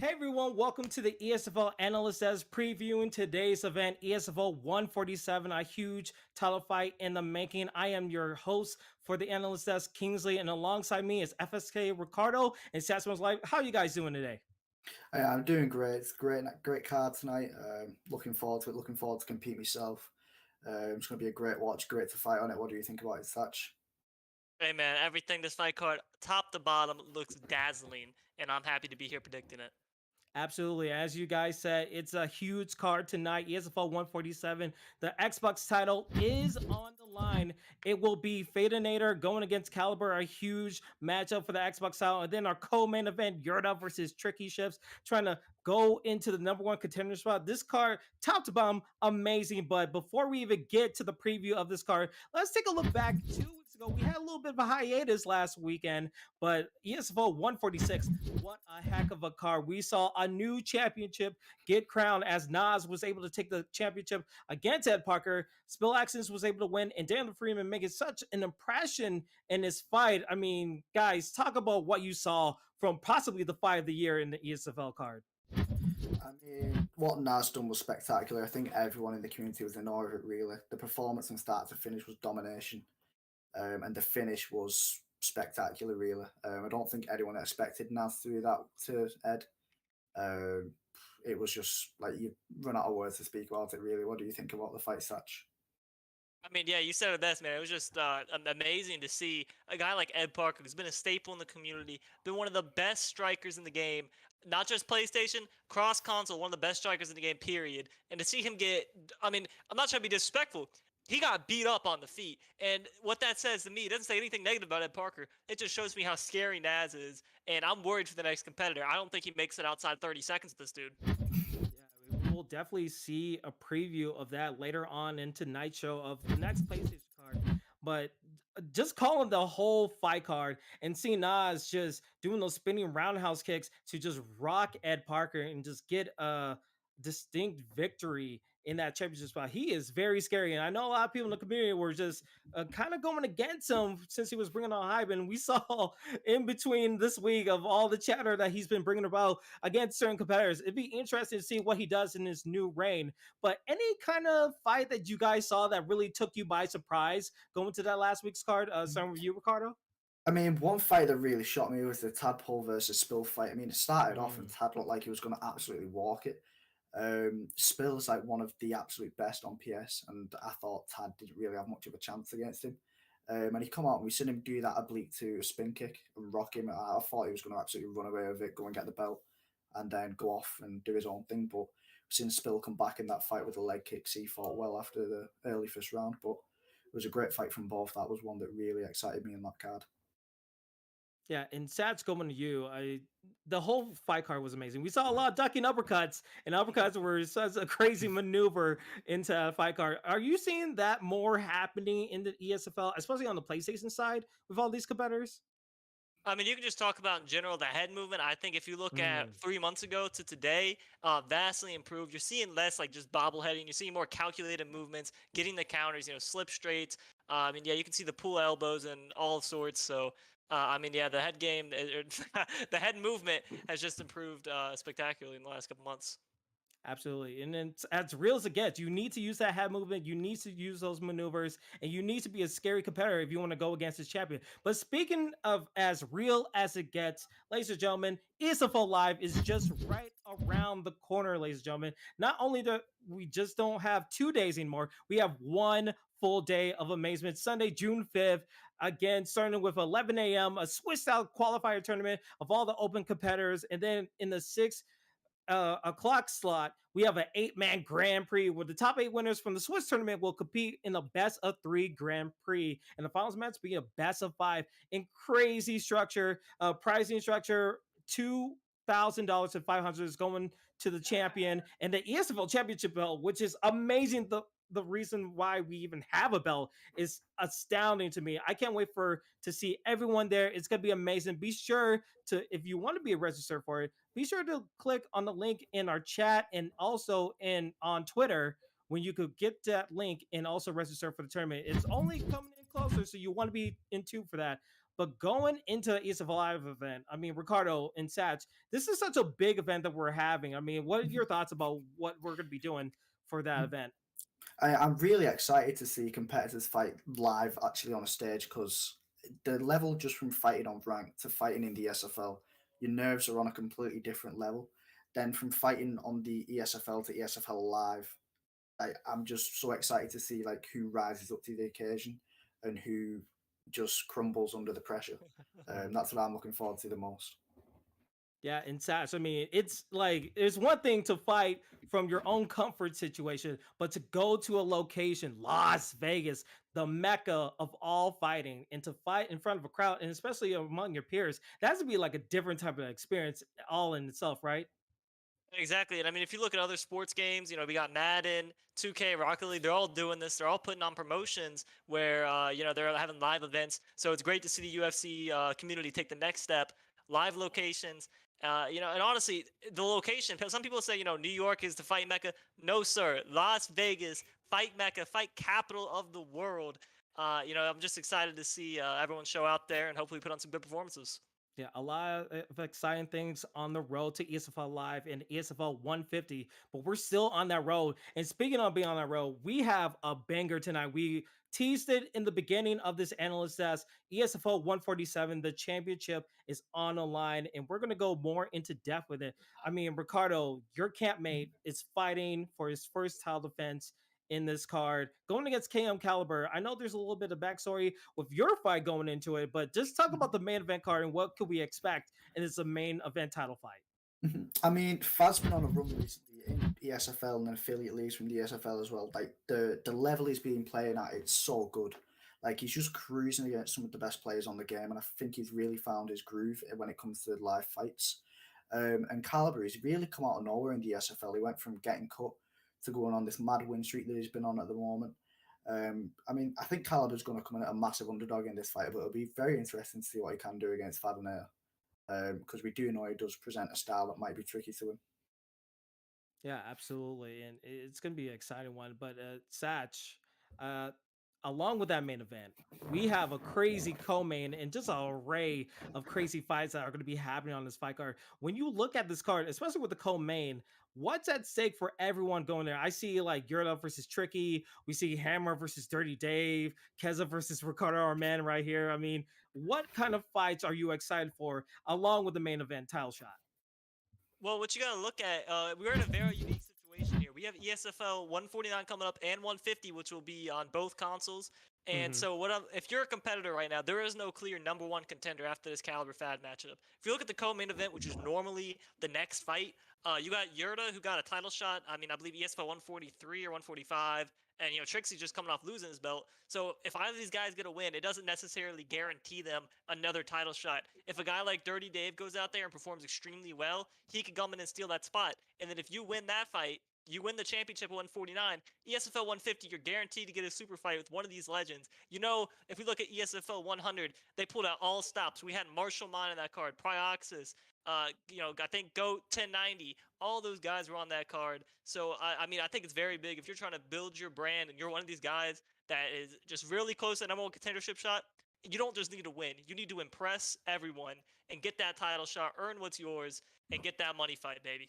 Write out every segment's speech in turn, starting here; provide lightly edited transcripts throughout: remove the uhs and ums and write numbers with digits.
Hey everyone, welcome to the ESFL Analyst as previewing today's event, ESFL 147, a huge title fight in the making. I am your host for the Analyst Desk, Kingsley, and alongside me is FSK Ricardo and Satsman's Live. How are you guys doing today? I'm doing great. It's great card tonight. Looking forward to it. Looking forward to compete myself. It's going to be a great watch. Great to fight on it. What do you think about it, Satch? Hey man, everything this fight card, top to bottom, looks dazzling, and I'm happy to be here predicting it. Absolutely. As you guys said, it's a huge card tonight. ESFL 147. The Xbox title is on the line. It will be Fadinator going against Caliber, a huge matchup for the Xbox title. And then our co-main event, Yorta versus Trixie Ships, trying to go into the number one contender spot. This card, top to bottom, amazing. But before we even get to the preview of this card, let's take a look back 2 weeks ago. We had a little bit of a hiatus last weekend, but ESFL 146, what a heck of a card. We saw a new championship get crowned as Nas was able to take the championship against Ed Parker. Spill Accents was able to win, and Daniel Freeman making such an impression in this fight. I mean, guys, talk about what you saw from possibly the fight of the year in the ESFL card. I mean, what Nas done was spectacular. I think everyone in the community was in awe of it, really. The performance from start to finish was domination. And the finish was spectacular, really. I don't think anyone expected Nas to do that to Ed. It was just like you run out of words to speak about it, really. What do you think about the fight, Satch? I mean, yeah, you said it best, man. It was just amazing to see a guy like Ed Parker, who's been a staple in the community, been one of the best strikers in the game, not just PlayStation, cross console, one of the best strikers in the game, period. And to see him get, I mean, I'm not trying to be disrespectful. He got beat up on the feet. And what that says to me, it doesn't say anything negative about Ed Parker. It just shows me how scary Naz is. And I'm worried for the next competitor. I don't think he makes it outside 30 seconds, this dude. We'll definitely see a preview of that later on in tonight's show of the next PlayStation card. But just calling the whole fight card and seeing Nas just doing those spinning roundhouse kicks to just rock Ed Parker and just get a distinct victory in that championship spot. He is very scary. And I know a lot of people in the community were just kind of going against him since he was bringing on hype. And we saw in between this week of all the chatter that he's been bringing about against certain competitors. It'd be interesting to see what he does in his new reign. But any kind of fight that you guys saw that really took you by surprise going to that last week's card, starting with you, Ricardo? I mean, one fight that really shocked me was the Tadpole versus Spill fight. I mean, it started off and Tad looked like he was going to absolutely walk it. Spill's like one of the absolute best on PS, and I thought Tad didn't really have much of a chance against him. And he come out and we seen him do that oblique to a spin kick and rock him. I thought he was going to absolutely run away with it, go and get the belt, and then go off and do his own thing. But we've seen Spill come back in that fight with the leg kicks. He fought well after the early first round, but it was a great fight from both. That was one that really excited me in that card. Yeah, and Sats going to you. The whole fight card was amazing. We saw a lot of ducking uppercuts, and uppercuts were such a crazy maneuver into a fight card. Are you seeing that more happening in the ESFL, especially on the PlayStation side with all these competitors? I mean, you can just talk about in general the head movement. I think if you look at 3 months ago to today, vastly improved. You're seeing less like just bobbleheading. You're seeing more calculated movements, getting the counters, slip straights. I mean, yeah, you can see the pull elbows and all sorts. So, I mean, yeah, the head game, the head movement has just improved spectacularly in the last couple months. Absolutely. And then as real as it gets, you need to use that head movement. You need to use those maneuvers, and you need to be a scary competitor if you want to go against this champion. But speaking of as real as it gets, ladies and gentlemen, ESFL Live is just right around the corner, ladies and gentlemen. Not only do we just don't have 2 days anymore, we have one full day of amazement. Sunday, June 5th, again, starting with 11 a.m., a Swiss-style qualifier tournament of all the open competitors. And then in the 6 o'clock slot, we have an 8-man Grand Prix where the top 8 winners from the Swiss tournament will compete in a best of 3 Grand Prix, and the finals match being a best of 5 in crazy structure, pricing structure. $2,000 and $500 is going to the champion, and the ESFL Championship belt, which is amazing. The reason why we even have a belt is astounding to me. I can't wait to see everyone there. It's going to be amazing. Be sure to, if you want to be a register for it, be sure to click on the link in our chat and also on Twitter when you could get that link and also register for the tournament. It's only coming in closer, so you want to be in tune for that. But going into the ESFL Live event, I mean, Ricardo and Satch, this is such a big event that we're having. I mean, what are your thoughts about what we're going to be doing for that event? I'm really excited to see competitors fight live actually on a stage because the level just from fighting on rank to fighting in the SFL, your nerves are on a completely different level. Then from fighting on the ESFL to ESFL live, I'm just so excited to see like who rises up to the occasion and who just crumbles under the pressure. That's what I'm looking forward to the most. Yeah, and Sash, I mean, it's like it's one thing to fight from your own comfort situation, but to go to a location, Las Vegas, the mecca of all fighting, and to fight in front of a crowd, and especially among your peers, that has to be like a different type of experience all in itself, right? Exactly. And I mean, if you look at other sports games, we got Madden, 2K, Rocket League, they're all doing this. They're all putting on promotions where, they're having live events. So it's great to see the UFC community take the next step, live locations. And honestly, the location, some people say, New York is the fight mecca. No, sir. Las Vegas, fight mecca, fight capital of the world. I'm just excited to see everyone show out there and hopefully put on some good performances. Yeah, a lot of exciting things on the road to ESFL Live and ESFL 150, but we're still on that road. And speaking of being on that road, we have a banger tonight. We teased it in the beginning of this analyst desk. ESFL 147, the championship is on the line, and we're going to go more into depth with it. I mean, Ricardo, your campmate is fighting for his first title defense in this card, going against KM Caliber. I know there's a little bit of backstory with your fight going into it, but just talk about the main event card and what could we expect in this main event title fight. I mean, Fad's been on a run recently in ESFL and then affiliate leagues from the ESFL as well. Like the level he's been playing at, it's so good. Like he's just cruising against some of the best players on the game, and I think he's really found his groove when it comes to live fights. And Caliber, he's really come out of nowhere in the ESFL. He went from getting cut to going on this mad win streak that he's been on at the moment. I mean, I think Caliber's going to come in at a massive underdog in this fight, but it'll be very interesting to see what he can do against Fadanator. Because we do know he does present a style that might be tricky to him. Yeah, absolutely, and it's going to be an exciting one. But Satch, uh, along with that main event, we have a crazy co-main and just an array of crazy fights that are going to be happening on this fight card. When you look at this card, especially with the co-main, what's at stake for everyone going there? I see like Yorta versus Tricky. We see Hammer versus Dirty Dave, Kezza versus Ricardo, our man right here. I mean, what kind of fights are you excited for along with the main event title shot? Well, what you got to look at, we're in a very unique situation here. We have ESFL 149 coming up and 150, which will be on both consoles. And Mm-hmm. so, if you're a competitor right now, there is no clear number one contender after this Caliber Fad matchup. If you look at the co-main event, which is normally the next fight, you got Yorta, who got a title shot. I mean, I believe ESFL 143 or 145, and Trixie just coming off losing his belt. So if either of these guys get a win, it doesn't necessarily guarantee them another title shot. If a guy like Dirty Dave goes out there and performs extremely well, he could come in and steal that spot. And then if you win that fight, you win the championship at 149, ESFL 150, you're guaranteed to get a super fight with one of these legends. If we look at ESFL 100, they pulled out all stops. We had Marshall Mine in that card, Prioxis, I think GOAT 1090. All those guys were on that card. So, I mean, I think it's very big. If you're trying to build your brand and you're one of these guys that is just really close to the number one contendership shot, you don't just need to win. You need to impress everyone and get that title shot, earn what's yours, and get that money fight, baby.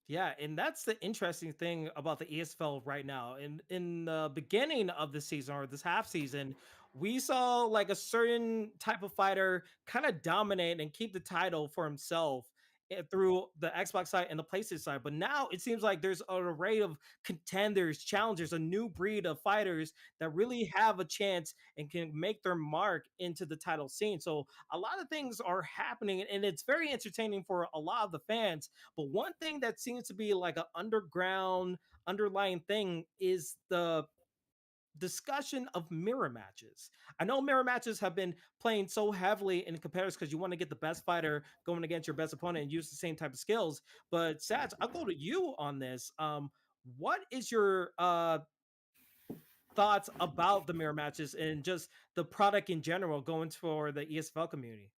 Yeah, and that's the interesting thing about the ESFL right now. In the beginning of the season or this half season, we saw like a certain type of fighter kind of dominate and keep the title for himself through the Xbox side and the PlayStation side. But now it seems like there's an array of contenders, challengers, a new breed of fighters that really have a chance and can make their mark into the title scene. So a lot of things are happening, and it's very entertaining for a lot of the fans. But one thing that seems to be like an underground, underlying thing is the discussion of mirror matches. I know mirror matches have been playing so heavily in competitors because you want to get the best fighter going against your best opponent and use the same type of skills. But Sats, I'll go to you on this. What is your thoughts about the mirror matches and just the product in general going for the ESFL community?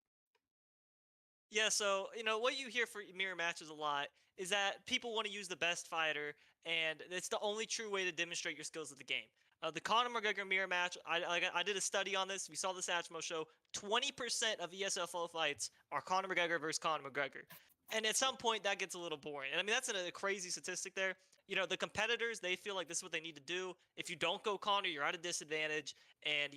Yeah, so what you hear for mirror matches a lot is that people want to use the best fighter, and it's the only true way to demonstrate your skills at the game. The Conor McGregor mirror match, I did a study on this. We saw this Atmo show. 20% of ESFL fights are Conor McGregor versus Conor McGregor, and at some point that gets a little boring. And I mean that's a crazy statistic there. The competitors, they feel like this is what they need to do. If you don't go Conor, you're at a disadvantage, and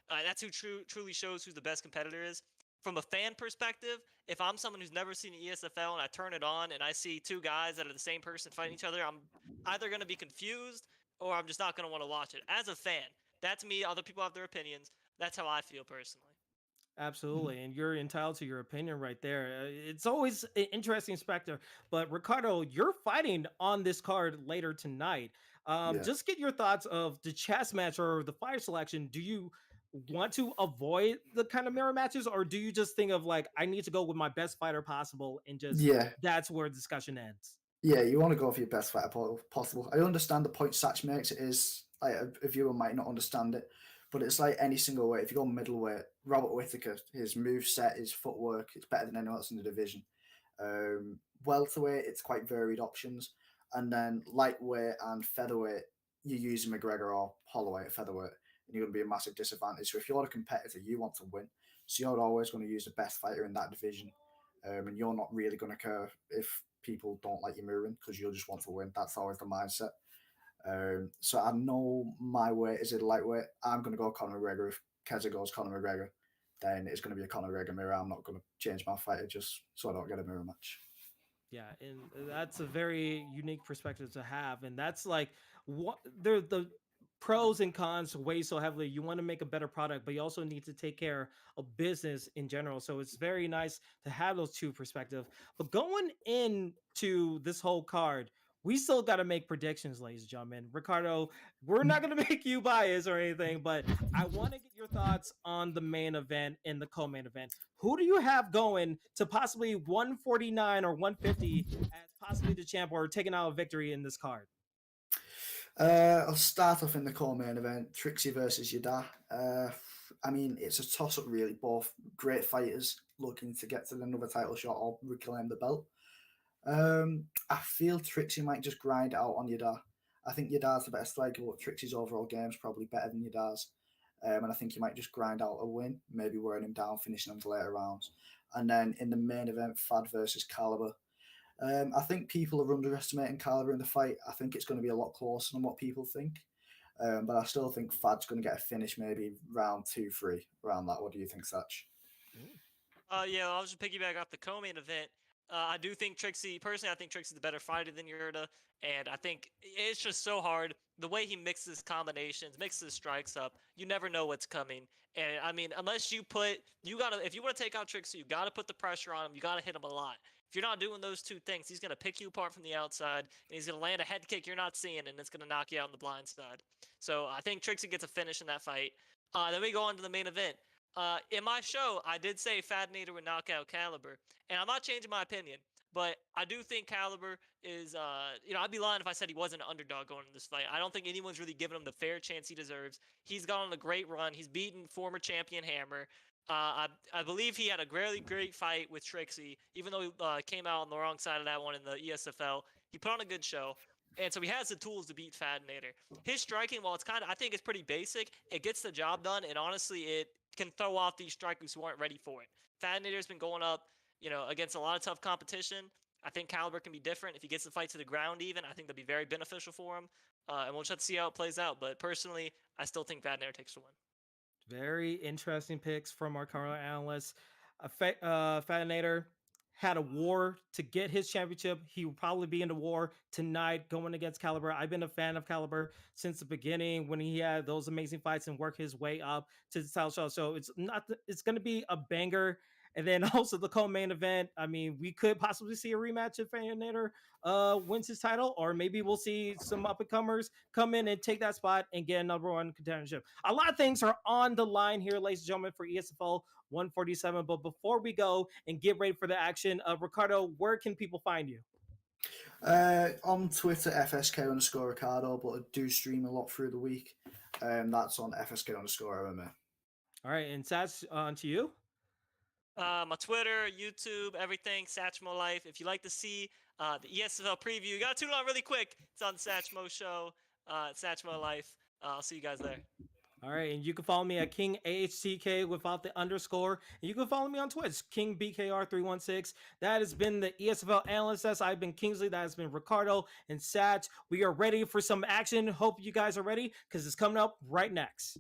that's who truly shows who the best competitor is. From a fan perspective, if I'm someone who's never seen the ESFL and I turn it on and I see two guys that are the same person fighting each other, I'm either going to be confused or I'm just not going to want to watch it. As a fan, that's me. Other people have their opinions. That's how I feel personally. Absolutely, and you're entitled to your opinion right there. It's always an interesting specter. But Ricardo, you're fighting on this card later tonight. Yeah. Just get your thoughts of the chess match or the fire selection. Do you want to avoid the kind of mirror matches, or do you just think of like I need to go with my best fighter possible and just Yeah. that's where the discussion ends? Yeah, you want to go for your best fighter possible. I understand the point Satch makes. It is like a viewer might not understand it, but it's like any single weight. If you go middleweight, Robert Whittaker, his move set, his footwork, it's better than anyone else in the division. Welterweight, it's quite varied options, and then lightweight and featherweight, you're using McGregor or Holloway at featherweight, and you're going to be a massive disadvantage. So if you're a competitor, you want to win, so you're always going to use the best fighter in that division, and you're not really going to care if people don't like you moving because you'll just want to win. That's always the mindset. So I know my weight is a lightweight. I'm going to go Conor McGregor. If Kezza goes Conor McGregor, then it's going to be a Conor McGregor mirror. I'm not going to change my fighter just so I don't get a mirror match. Yeah, and that's a very unique perspective to have, and that's like what the pros and cons weigh so heavily. You want to make a better product, but you also need to take care of business in general. So it's very nice to have those two perspectives. But going into this whole card, we still got to make predictions, ladies and gentlemen. Ricardo, we're not going to make you biased or anything, but I want to get your thoughts on the main event and the co-main event. Who do you have going to possibly 149 or 150 as possibly the champ or taking out a victory in this card? I'll start off in the core main event, Trixie versus Yorta. I mean, it's a toss-up really. Both great fighters looking to get to another title shot or reclaim the belt. I feel Trixie might just grind out on Yorta. I think Yorta's the better striker, but Trixie's overall game is probably better than Yorta's. And I think he might just grind out a win, maybe wearing him down, finishing him the later rounds. And then in the main event, Fad versus Caliber. I think people are underestimating Caliber in the fight. I think it's going to be a lot closer than what people think. But I still think Fad's going to get a finish maybe round 2, 3, around that. What do you think, Satch? Yeah, I'll just piggyback off the co-main event. I do think Trixie, personally, I think Trixie's the better fighter than Yorta, and I think it's just so hard. The way he mixes combinations, mixes strikes up, you never know what's coming. And I mean, unless if you want to take out Trixie, you gotta put the pressure on him. You gotta hit him a lot. If you're not doing those two things, he's gonna pick you apart from the outside, and he's gonna land a head kick you're not seeing, and it's gonna knock you out on the blind side. So I think Trixie gets a finish in that fight. Then we go on to the main event. In my show, I did say Fadinator would knock out Caliber, and I'm not changing my opinion. But I do think Caliber is, I'd be lying if I said he wasn't an underdog going into this fight. I don't think anyone's really given him the fair chance he deserves. He's gone on a great run. He's beaten former champion Hammer. I believe he had a really great fight with Trixie, even though he came out on the wrong side of that one in the ESFL. He put on a good show. And so he has the tools to beat Fadinator. His striking, while I think it's pretty basic, it gets the job done, and honestly, it can throw off these strikers who aren't ready for it. Fadinator's been going up, against a lot of tough competition. I think Caliber can be different. If he gets the fight to the ground even, I think that'd be very beneficial for him. And we'll just have to see how it plays out. But personally, I still think Fadinator takes the win. Very interesting picks from our current analysts. Fadinator had a war to get his championship. He will probably be in the war tonight going against Caliber. I've been a fan of Caliber since the beginning when he had those amazing fights and work his way up to the title shot. So it's going to be a banger. And then also the co-main event. I mean, we could possibly see a rematch if Fadinator wins his title, or maybe we'll see some up and comers come in and take that spot and get a number one contendership. A lot of things are on the line here, ladies and gentlemen, for ESFL 147. But before we go and get ready for the action, Ricardo, where can people find you? On Twitter, FSK_Ricardo, but I do stream a lot through the week. That's on FSK_MMA. All right, and Sats, on to you. My Twitter, YouTube, everything, Satchmo Life. If you like to see the ESFL preview, you gotta tune on really quick. It's on the Satchmo Show, Satchmo Life. I'll see you guys there. All right, and you can follow me at King AHTK without the underscore. And you can follow me on Twitch, King BKR316. That has been the ESFL analyst. I've been Kingsley. That has been Ricardo and Satch. We are ready for some action. Hope you guys are ready because it's coming up right next.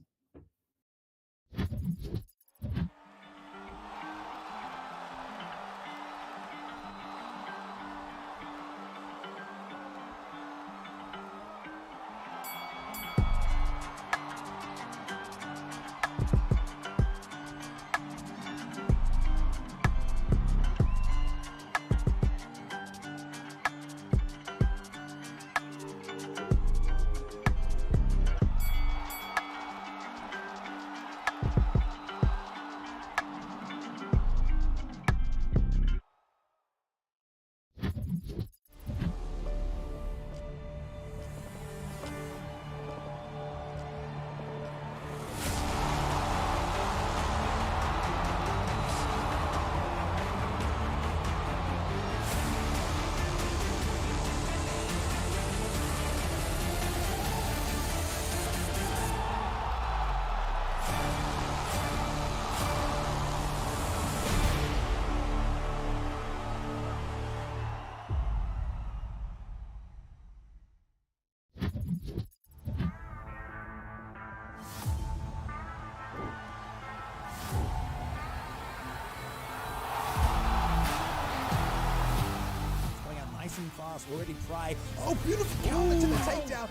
Nice and fast, already try. Oh, beautiful counter to the takedown.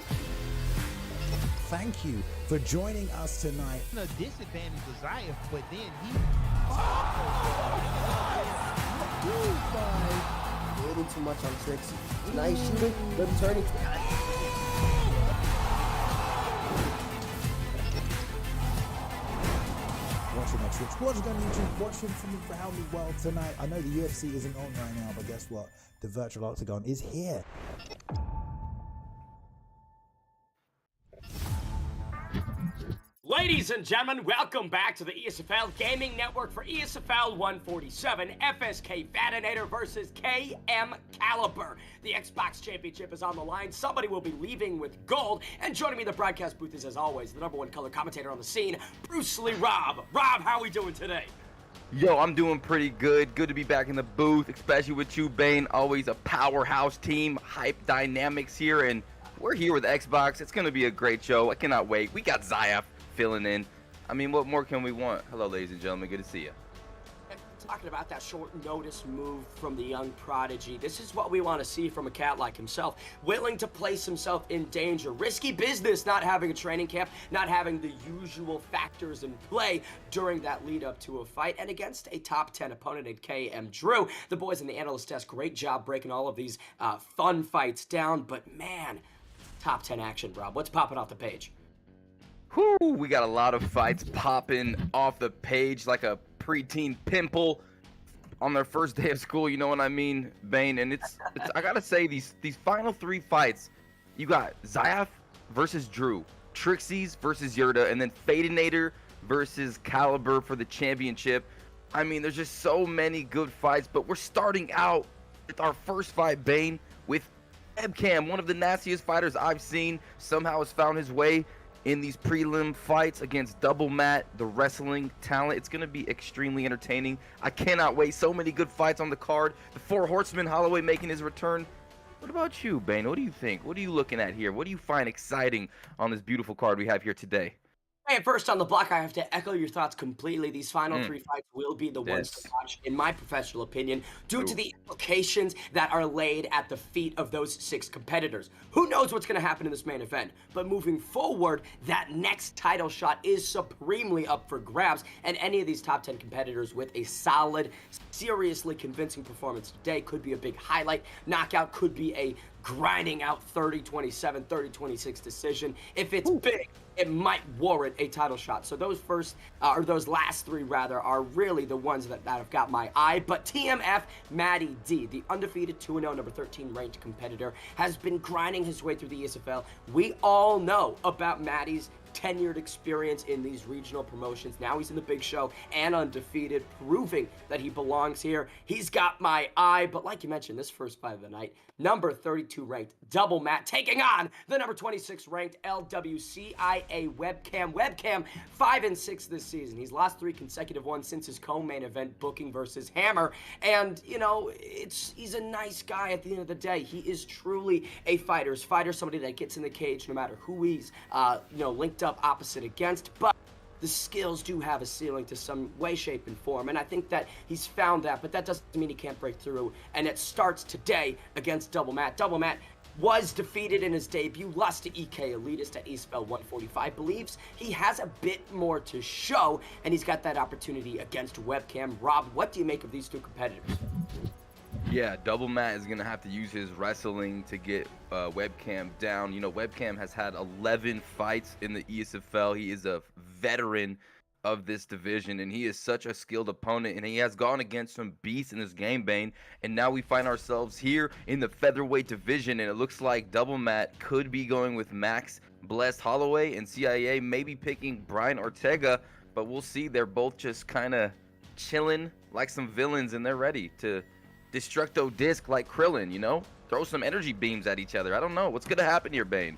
Thank you for joining us tonight. A disadvantage to Zayef, but then he... A little too much on Trixie. Nice shooting, good turning. Watching my Twitch, watching on YouTube, watching from around the world tonight. I know the UFC isn't on right now, but guess what? The virtual octagon is here. Ladies and gentlemen, welcome back to the ESFL Gaming Network for ESFL 147, FSK Fadanator versus KM Caliber. The Xbox Championship is on the line. Somebody will be leaving with gold. And joining me in the broadcast booth is, as always, the #1 color commentator on the scene, Bruce Lee Rob. Rob, how are we doing today? Yo, I'm doing pretty good. Good to be back in the booth, especially with you, Bane. Always a powerhouse team, hype dynamics here, and we're here with Xbox. It's going to be a great show. I cannot wait. We got Zayef filling in. I mean, what more can we want? Hello, ladies and gentlemen. Good to see you. And talking about that short notice move from the young prodigy, this is what we want to see from a cat like himself. Willing to place himself in danger. Risky business not having a training camp, not having the usual factors in play during that lead up to a fight, and against a top 10 opponent in KM Drew. The boys in the analyst desk, great job breaking all of these fun fights down, but man, top 10 action, Rob. What's popping off the page? Whew, we got a lot of fights popping off the page like a preteen pimple on their first day of school, you know what I mean, Bane? And it's I gotta say, these final 3 fights, you got Zayef versus Drew, Trixie's versus Yorta, and then Fadinator versus Caliber for the championship. I mean, there's just so many good fights, but we're starting out with our first fight, Bane, with WebCam, one of the nastiest fighters I've seen, somehow has found his way in these prelim fights against Double Matt, the wrestling talent. It's going to be extremely entertaining. I cannot wait. So many good fights on the card. The 4 Horsemen, Holloway making his return. What about you, Bane? What do you think? What are you looking at here? What do you find exciting on this beautiful card we have here today? Hey, first on the block, I have to echo your thoughts completely. These final 3 fights will be the ones to watch, in my professional opinion, due to the implications that are laid at the feet of those 6 competitors. Who knows what's going to happen in this main event? But moving forward, that next title shot is supremely up for grabs, and any of these top 10 competitors with a solid, seriously convincing performance today could be a big highlight. Knockout could be a grinding out 30-27, 30-26 decision. If it's big, it might warrant a title shot. So those those last 3 rather, are really the ones that have got my eye. But TMF Maddie D, the undefeated 2-0, number 13 ranked competitor, has been grinding his way through the ESFL. We all know about Maddie's tenured experience in these regional promotions. Now he's in the big show and undefeated, proving that he belongs here. He's got my eye, but like you mentioned, this first fight of the night, number 32 ranked Double Matt taking on the number 26 ranked LWCIA WebCam. WebCam 5-6 this season. He's lost 3 consecutive ones since his co-main event booking versus Hammer. And, you know, he's a nice guy at the end of the day. He is truly a fighter's fighter, somebody that gets in the cage no matter who he's, linked up opposite against. But the skills do have a ceiling to some way, shape, and form, and I think that he's found that, but that doesn't mean he can't break through, and it starts today against Double Matt. Double Matt was defeated in his debut, lost to EK Elitist at ESFL 145, believes he has a bit more to show, and he's got that opportunity against WebCam. Rob, what do you make of these two competitors? Yeah, Double Matt is going to have to use his wrestling to get WebCam down. You know, WebCam has had 11 fights in the ESFL. He is a veteran of this division, and he is such a skilled opponent, and he has gone against some beasts in this game, Bane. And now we find ourselves here in the featherweight division, and it looks like Double Matt could be going with Max Blessed Holloway, and CIA maybe picking Brian Ortega, but we'll see. They're both just kind of chilling like some villains, and they're ready to Destructo Disc like Krillin, you know? Throw some energy beams at each other. I don't know. What's going to happen here, Bane?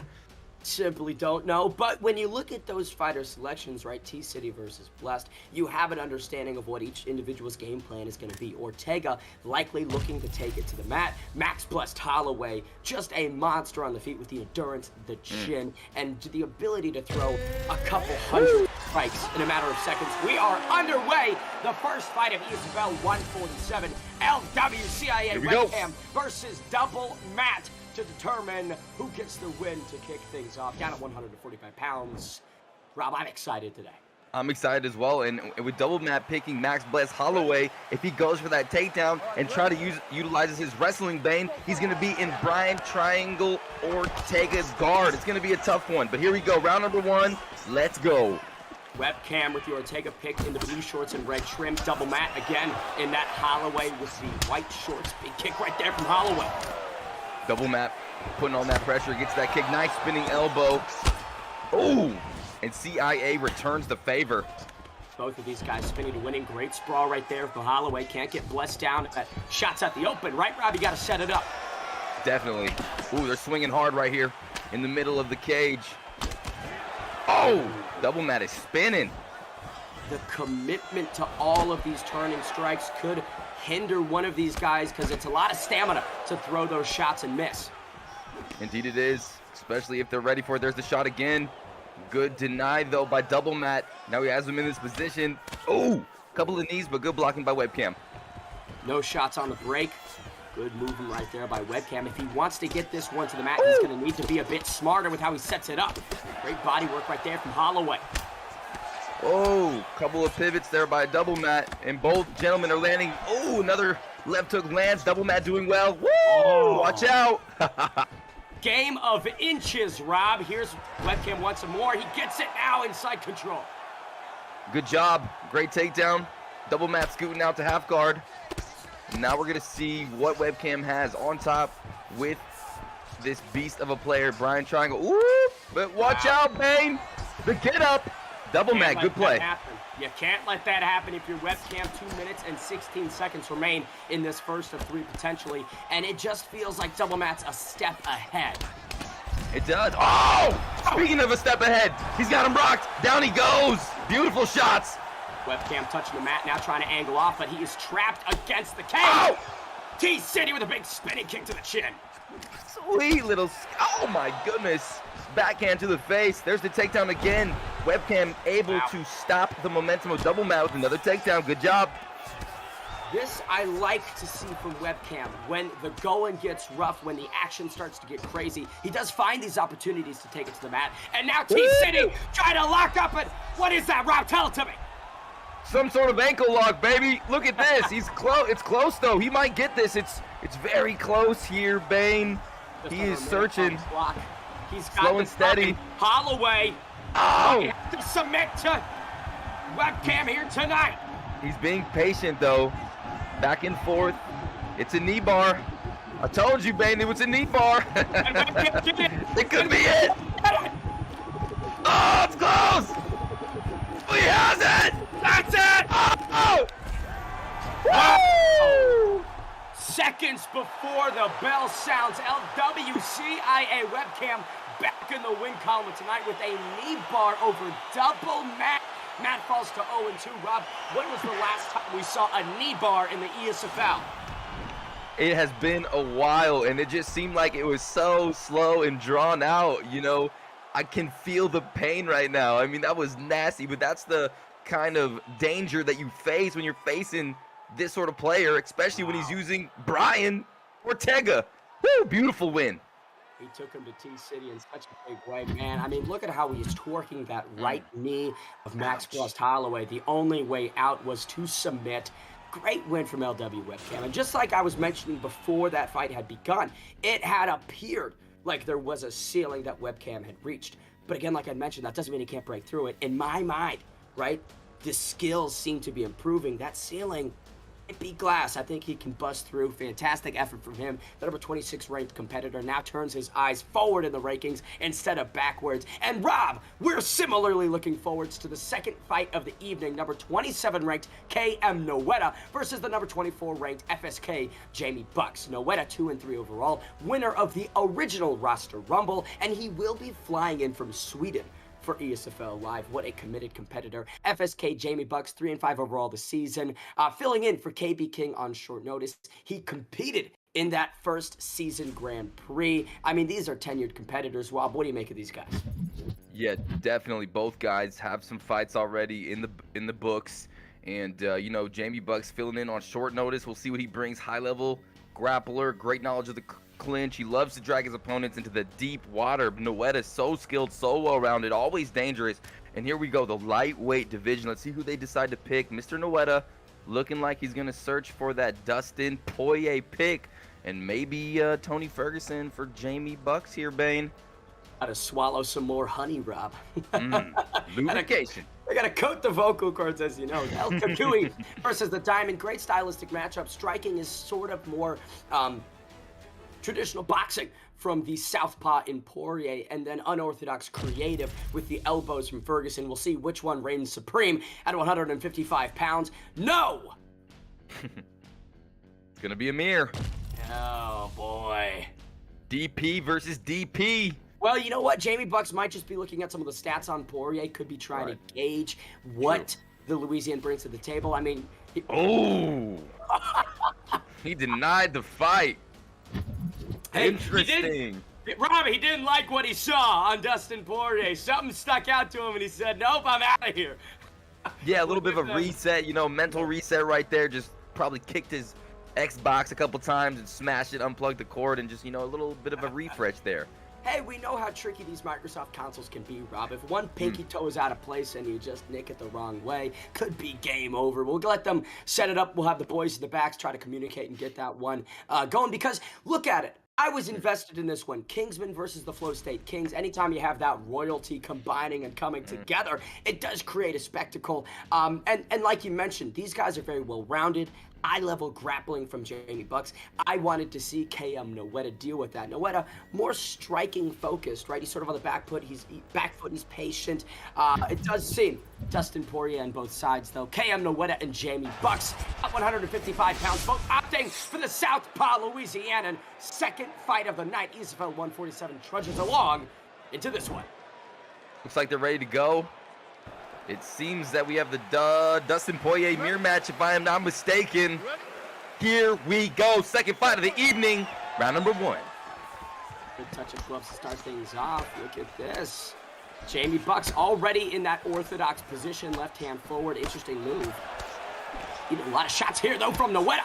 Simply don't know. But when you look at those fighter selections, right, T-City versus Blessed, you have an understanding of what each individual's game plan is going to be. Ortega likely looking to take it to the mat. Max Blessed Holloway, just a monster on the feet with the endurance, the chin, and the ability to throw a couple hundred strikes in a matter of seconds. We are underway. The first fight of ESFL 147, LWCIA WebCam versus Double Matt, to determine who gets the win to kick things off. Down at 145 pounds. Rob, I'm excited today. I'm excited as well, and with Double Matt picking Max Bless Holloway, if he goes for that takedown and utilizes his wrestling, Bane, he's going to be in Brian Triangle Ortega's guard. It's going to be a tough one, but here we go. Round number 1, let's go. WebCam with the Ortega pick in the blue shorts and red trim. Double Matt again in that Holloway with the white shorts. Big kick right there from Holloway. Double Matt putting on that pressure, gets that kick, nice spinning elbow. Oh, and CIA returns the favor. Both of these guys spinning to winning. Great sprawl right there for Holloway. Can't get Blessed down. Shots at the open, right, Rob? You got to set it up. Definitely. Ooh, they're swinging hard right here in the middle of the cage. Oh, Double Matt is spinning. The commitment to all of these turning strikes could hinder one of these guys because it's a lot of stamina to throw those shots and miss. Indeed it is, especially if they're ready for it. There's the shot again. Good denied, though, by Double Matt. Now he has him in this position. Oh, couple of knees, but good blocking by WebCam. No shots on the break. Good movement right there by WebCam. If he wants to get this one to the mat, he's going to need to be a bit smarter with how he sets it up. Great body work right there from Holloway. Oh, couple of pivots there by Double Matt, and both gentlemen are landing. Oh, another left hook lands. Double Matt doing well. Woo! Oh. Watch out. Game of inches, Rob. Here's WebCam wants some more. He gets it now inside control. Good job. Great takedown. Double Matt scooting out to half guard. Now we're going to see what WebCam has on top with this beast of a player, Brian Triangle. Ooh, but watch out, Bane. The get up. Double Matt, good play. You can't let that happen if your WebCam 2 minutes and 16 seconds remain in this first of 3 potentially. And it just feels like Double Matt's a step ahead. It does. Oh! Speaking of a step ahead, he's got him rocked. Down he goes. Beautiful shots. WebCam touching the mat, now trying to angle off, but he is trapped against the cage. Oh! T-City with a big spinning kick to the chin. Sweet little, oh my goodness. Backhand to the face. There's the takedown again. WebCam able to stop the momentum of Double Matt with another takedown. Good job. This I like to see from WebCam. When the going gets rough, when the action starts to get crazy, he does find these opportunities to take it to the mat. And now T-City trying to lock up it. What is that, Rob? Tell it to me. Some sort of ankle lock, baby. Look at this. He's close. It's close, though. He might get this. It's very close here, Bane. He is searching. He's got slow and steady. Holloway. Oh! He has to submit to WebCam here tonight. He's being patient, though. Back and forth. It's a knee bar. I told you, Bane, it was a knee bar. It could be it. Oh, it's close. goes! He has it! That's it! Oh! Woo! Seconds before the bell sounds, LWCIA webcam back in the win column tonight with a knee bar over double Matt. Matt falls to 0-2. Rob, when was the last time we saw a knee bar in the ESFL? It has been a while, and it just seemed like it was so slow and drawn out. You know, I can feel the pain right now. I mean, that was nasty, but that's the kind of danger that you face when you're facing this sort of player, especially when he's using Brian Ortega. Woo, beautiful win. He took him to T-City in such a big way, man. I mean, look at how he's twerking that right knee of Max Frost Holloway. The only way out was to submit. Great win from LW Webcam. And just like I was mentioning before that fight had begun, it had appeared like there was a ceiling that Webcam had reached. But again, like I mentioned, that doesn't mean he can't break through it. In my mind, right, the skills seem to be improving. That ceiling might be glass. I think he can bust through. Fantastic effort from him. The number 26 ranked competitor now turns his eyes forward in the rankings instead of backwards. And Rob, we're similarly looking forwards to the second fight of the evening. Number 27 ranked KM Noetta versus the number 24 ranked FSK Jamie Bucks. Noetta 2-3 overall, winner of the original roster rumble, and he will be flying in from Sweden for ESFL Live. What a committed competitor. FSK Jamie Bucks 3-5 overall this season, filling in for KB King on short notice. He competed in that first season Grand Prix. I mean, these are tenured competitors. Rob, what do you make of these guys? Yeah, definitely. Both guys have some fights already in the books, and you know, Jamie Bucks filling in on short notice. We'll see what he brings. High level grappler, great knowledge of the clinch. He loves to drag his opponents into the deep water. Noetta is so skilled, so well-rounded, always dangerous. And here we go, the lightweight division. Let's see who they decide to pick. Mr. Noetta looking like he's going to search for that Dustin Poirier pick. And maybe Tony Ferguson for Jamie Bucks here, Bane. Gotta swallow some more honey, Rob. Lubrication. I gotta coat the vocal cords, as you know. El Kakui versus the Diamond. Great stylistic matchup. Striking is sort of more traditional boxing from the southpaw in Poirier, and then unorthodox creative with the elbows from Ferguson. We'll see which one reigns supreme at 155 pounds. No! It's gonna be Amir. Oh, boy. DP versus DP. Well, you know what? Jamie Bucks might just be looking at some of the stats on Poirier, could be trying to gauge what the Louisian brings to the table. I mean... He denied the fight. Hey, interesting. Rob, he didn't like what he saw on Dustin Poirier. Something stuck out to him, and he said, nope, I'm out of here. Yeah, a little bit of a reset, you know, mental reset right there. Just probably kicked his Xbox a couple times and smashed it, unplugged the cord, and just, you know, a little bit of a refresh there. Hey, we know how tricky these Microsoft consoles can be, Rob. If one pinky toe is out of place and you just nick it the wrong way, could be game over. We'll let them set it up. We'll have the boys in the backs try to communicate and get that one going, because look at it. I was invested in this one. Kingsman versus the Flow State Kings. Anytime you have that royalty combining and coming together, it does create a spectacle. And like you mentioned, these guys are very well-rounded. Eye-level grappling from Jamie Bucks. I wanted to see KM Noetta deal with that. Noetta, more striking focused, right? He's sort of on the back foot. He's patient. It does seem Dustin Poirier on both sides, though. KM Noetta and Jamie Bucks at 155 pounds, both opting for the Southpaw Louisianan. Second fight of the night. ESFL 147 trudges along into this one. Looks like they're ready to go. It seems that we have the Dustin Poirier mirror match, if I am not mistaken. Here we go. Second fight of the evening. Round number 1. Good touch of gloves to start things off. Look at this. Jamie Bucks already in that orthodox position. Left hand forward. Interesting move. Even a lot of shots here, though, from Noetta.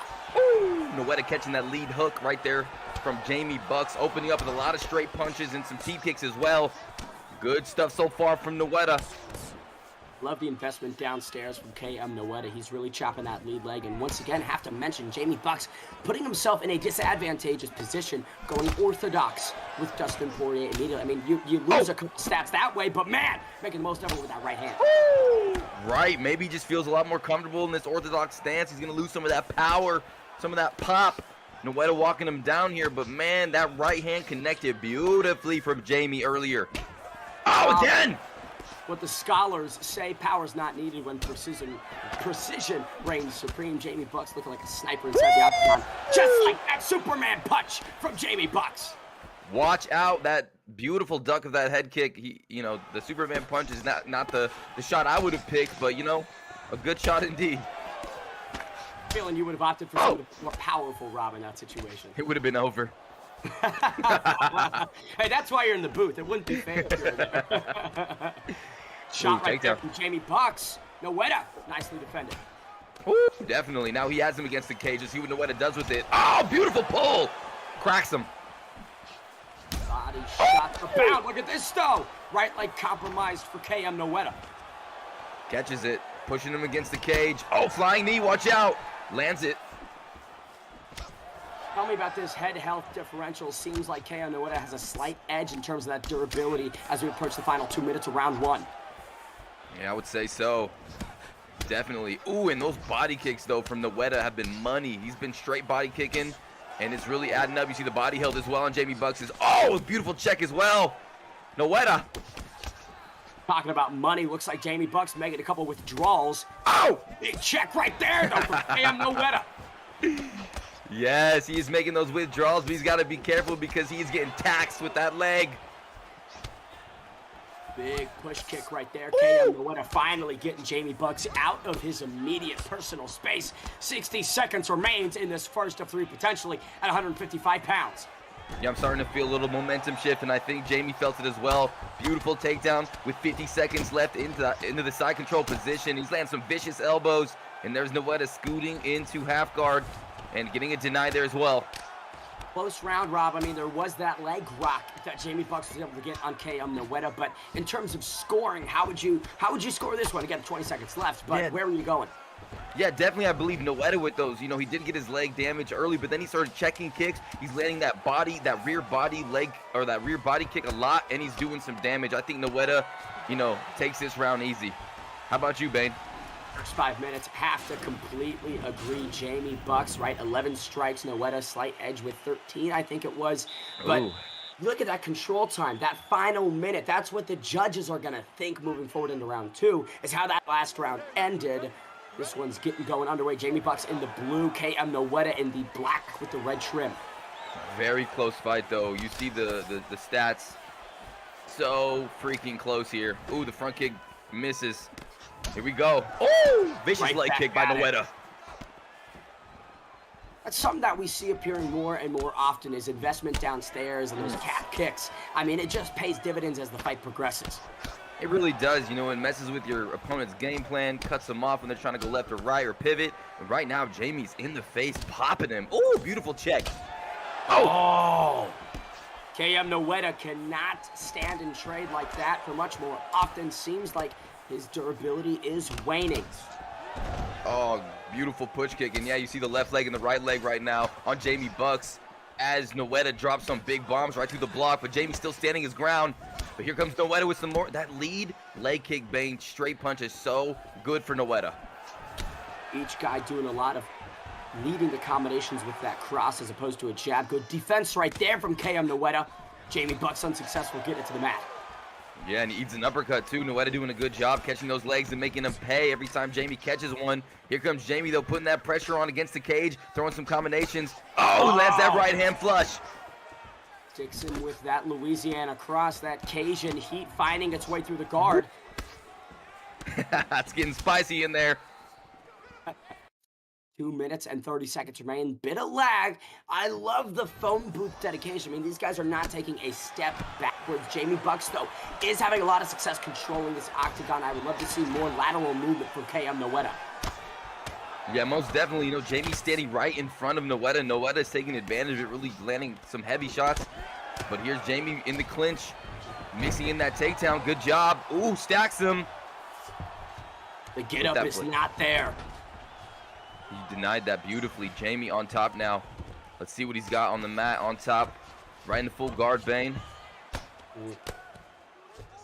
Noetta catching that lead hook right there from Jamie Bucks. Opening up with a lot of straight punches and some T-kicks as well. Good stuff so far from Noetta. Love the investment downstairs from KM Noetta. He's really chopping that lead leg. And once again, have to mention Jamie Bucks putting himself in a disadvantageous position, going orthodox with Dustin Poirier immediately. I mean, you lose a couple stats that way, but man, making the most of it with that right hand. Right, maybe he just feels a lot more comfortable in this orthodox stance. He's going to lose some of that power, some of that pop. Noetta walking him down here, but man, that right hand connected beautifully from Jamie earlier. Oh, again! what the scholars say, power's not needed when precision reigns supreme. Jamie Bucks looking like a sniper inside the octagon, just like that Superman punch from Jamie Bucks. Watch out, that beautiful duck of that head kick. The Superman punch is not the shot I would have picked, but, a good shot indeed. Feeling you would have opted for something more powerful, Rob, in that situation. It would have been over. Hey, that's why you're in the booth. It wouldn't be fair if you were there. Shot right there from Jamie Bucks. Noetta, nicely defended. Ooh, definitely. Now he has him against the cage. Let's see what Noetta does with it. Oh, beautiful pull. Cracks him. Body shot to bound. Look at this, though. Right leg compromised for KM Noetta. Catches it. Pushing him against the cage. Oh, flying knee. Watch out. Lands it. Tell me about this head health differential. Seems like KM Noetta has a slight edge in terms of that durability as we approach the final 2 minutes of round 1. Yeah, I would say so. Definitely. Ooh, and those body kicks, though, from Noetta have been money. He's been straight body kicking, and it's really adding up. You see the body held as well on Jamie Bucks'. Oh, beautiful check as well. Noetta. Talking about money, looks like Jamie Bucks making a couple withdrawals. Oh! Big check right there, though, for KM Noetta. Yes, he is making those withdrawals, but he's got to be careful because he's getting taxed with that leg. Big push kick right there. KM Noetta finally getting Jamie Bucks out of his immediate personal space. 60 seconds remains in this first of 3, potentially at 155 pounds. Yeah, I'm starting to feel a little momentum shift, and I think Jamie felt it as well. Beautiful takedown with 50 seconds left into the side control position. He's landing some vicious elbows, and there's Noetta scooting into half guard and getting it denied there as well. Close round, Rob. I mean, there was that leg rock that Jamie Bucks was able to get on KM Noetta, but in terms of scoring, how would you score this one? Again, 20 seconds left, but where were you going? Yeah, definitely, I believe Noetta with those. He did get his leg damaged early, but then he started checking kicks. He's landing that rear body leg, or that rear body kick a lot, and he's doing some damage. I think Noetta, takes this round easy. How about you, Bane? First 5 minutes, have to completely agree. Jamie Bucks, right? 11 strikes. Noetta, slight edge with 13, I think it was. But look at that control time, that final minute. That's what the judges are going to think moving forward into round 2, is how that last round ended. This one's getting going underway. Jamie Bucks in the blue, KM Noetta in the black with the red trim. Very close fight, though. You see the stats. So freaking close here. Ooh, the front kick misses. Here we go. Oh, vicious leg kick by Noetta. That's something that we see appearing more and more often, is investment downstairs and those cap kicks. I mean, it just pays dividends as the fight progresses. It really does, it messes with your opponent's game plan, cuts them off when they're trying to go left or right or pivot. And right now, Jamie's in the face, popping him. Ooh, beautiful check. Oh! KM Noetta cannot stand and trade like that for much more. Often seems like his durability is waning. Oh, beautiful push kick. And yeah, you see the left leg and the right leg right now on Jamie Bucks as Noetta drops some big bombs right through the block, but Jamie's still standing his ground. But here comes Noetta with some more. That lead leg kick bang straight punch is so good for Noetta. Each guy doing a lot of leading the combinations with that cross as opposed to a jab. Good defense right there from KM Noetta. Jamie Bucks unsuccessful getting it to the mat. Yeah, and he eats an uppercut too. Noetta doing a good job catching those legs and making them pay every time Jamie catches one. Here comes Jamie, though, putting that pressure on against the cage, throwing some combinations. Oh, lands that right hand flush. Sticks him with that Louisiana cross, that Cajun heat finding its way through the guard. It's getting spicy in there. 2 minutes and 30 seconds remain. Bit of lag. I love the phone booth dedication. I mean, these guys are not taking a step backwards. Jamie Bucks, though, is having a lot of success controlling this octagon. I would love to see more lateral movement from KM Noetta. Yeah, most definitely. Jamie's standing right in front of Noetta. Noetta's taking advantage of it, really landing some heavy shots. But here's Jamie in the clinch, mixing in that takedown. Good job. Ooh, stacks him. The get-up is not there. He denied that beautifully. Jamie on top now. Let's see what he's got on the mat on top. Right in the full guard, Bane.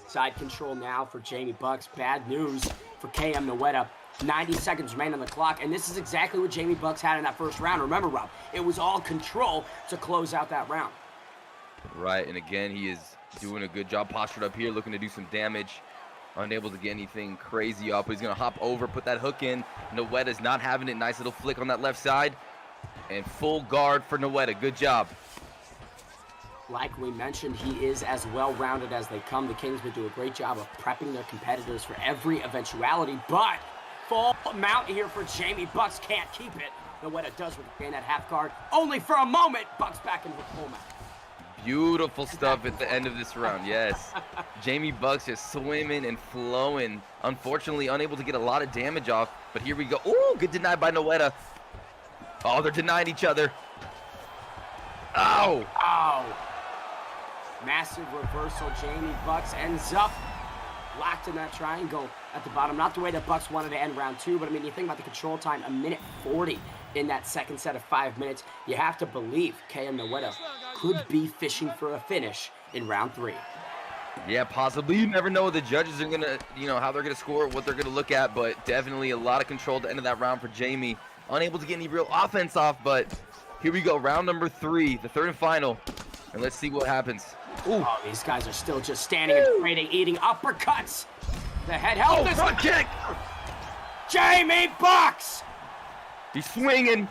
Side control now for Jamie Bucks. Bad news for KM Noetta. 90 seconds remain on the clock, and this is exactly what Jamie Bucks had in that first round. Remember, Rob, it was all control to close out that round. Right, and again, he is doing a good job postured up here, looking to do some damage. unable to get anything crazy up. He's gonna hop over, put that hook in. Noetta's not having it. Nice little flick on that left side. And full guard for Noetta. Good job. Like we mentioned, he is as well-rounded as they come. The Kingsmen do a great job of prepping their competitors for every eventuality, but full mount here for Jamie. Bucks can't keep it. Noetta does regain that half guard. Only for a moment. Bucks back into the full mount. Beautiful stuff at the end of this round, yes. Jamie Bucks just swimming and flowing. Unfortunately, unable to get a lot of damage off, but here we go. Ooh, good deny by Noetta. Oh, they're denying each other. Oh! Oh! Massive reversal. Jamie Bucks ends up locked in that triangle at the bottom. Not the way that Bucks wanted to end round 2, but I mean, you think about the control time, 1:40 in that second set of 5 minutes. You have to believe Kea and Noetta could be fishing for a finish in round 3. Yeah, possibly. You never know what the judges are gonna, how they're gonna score, what they're gonna look at, but definitely a lot of control at the end of that round for Jamie. Unable to get any real offense off, but here we go, round number 3, the third and final, and let's see what happens. Ooh. Oh, these guys are still just standing and trading, eating uppercuts. The head held this front kick. Jamie Bucks. He's swinging.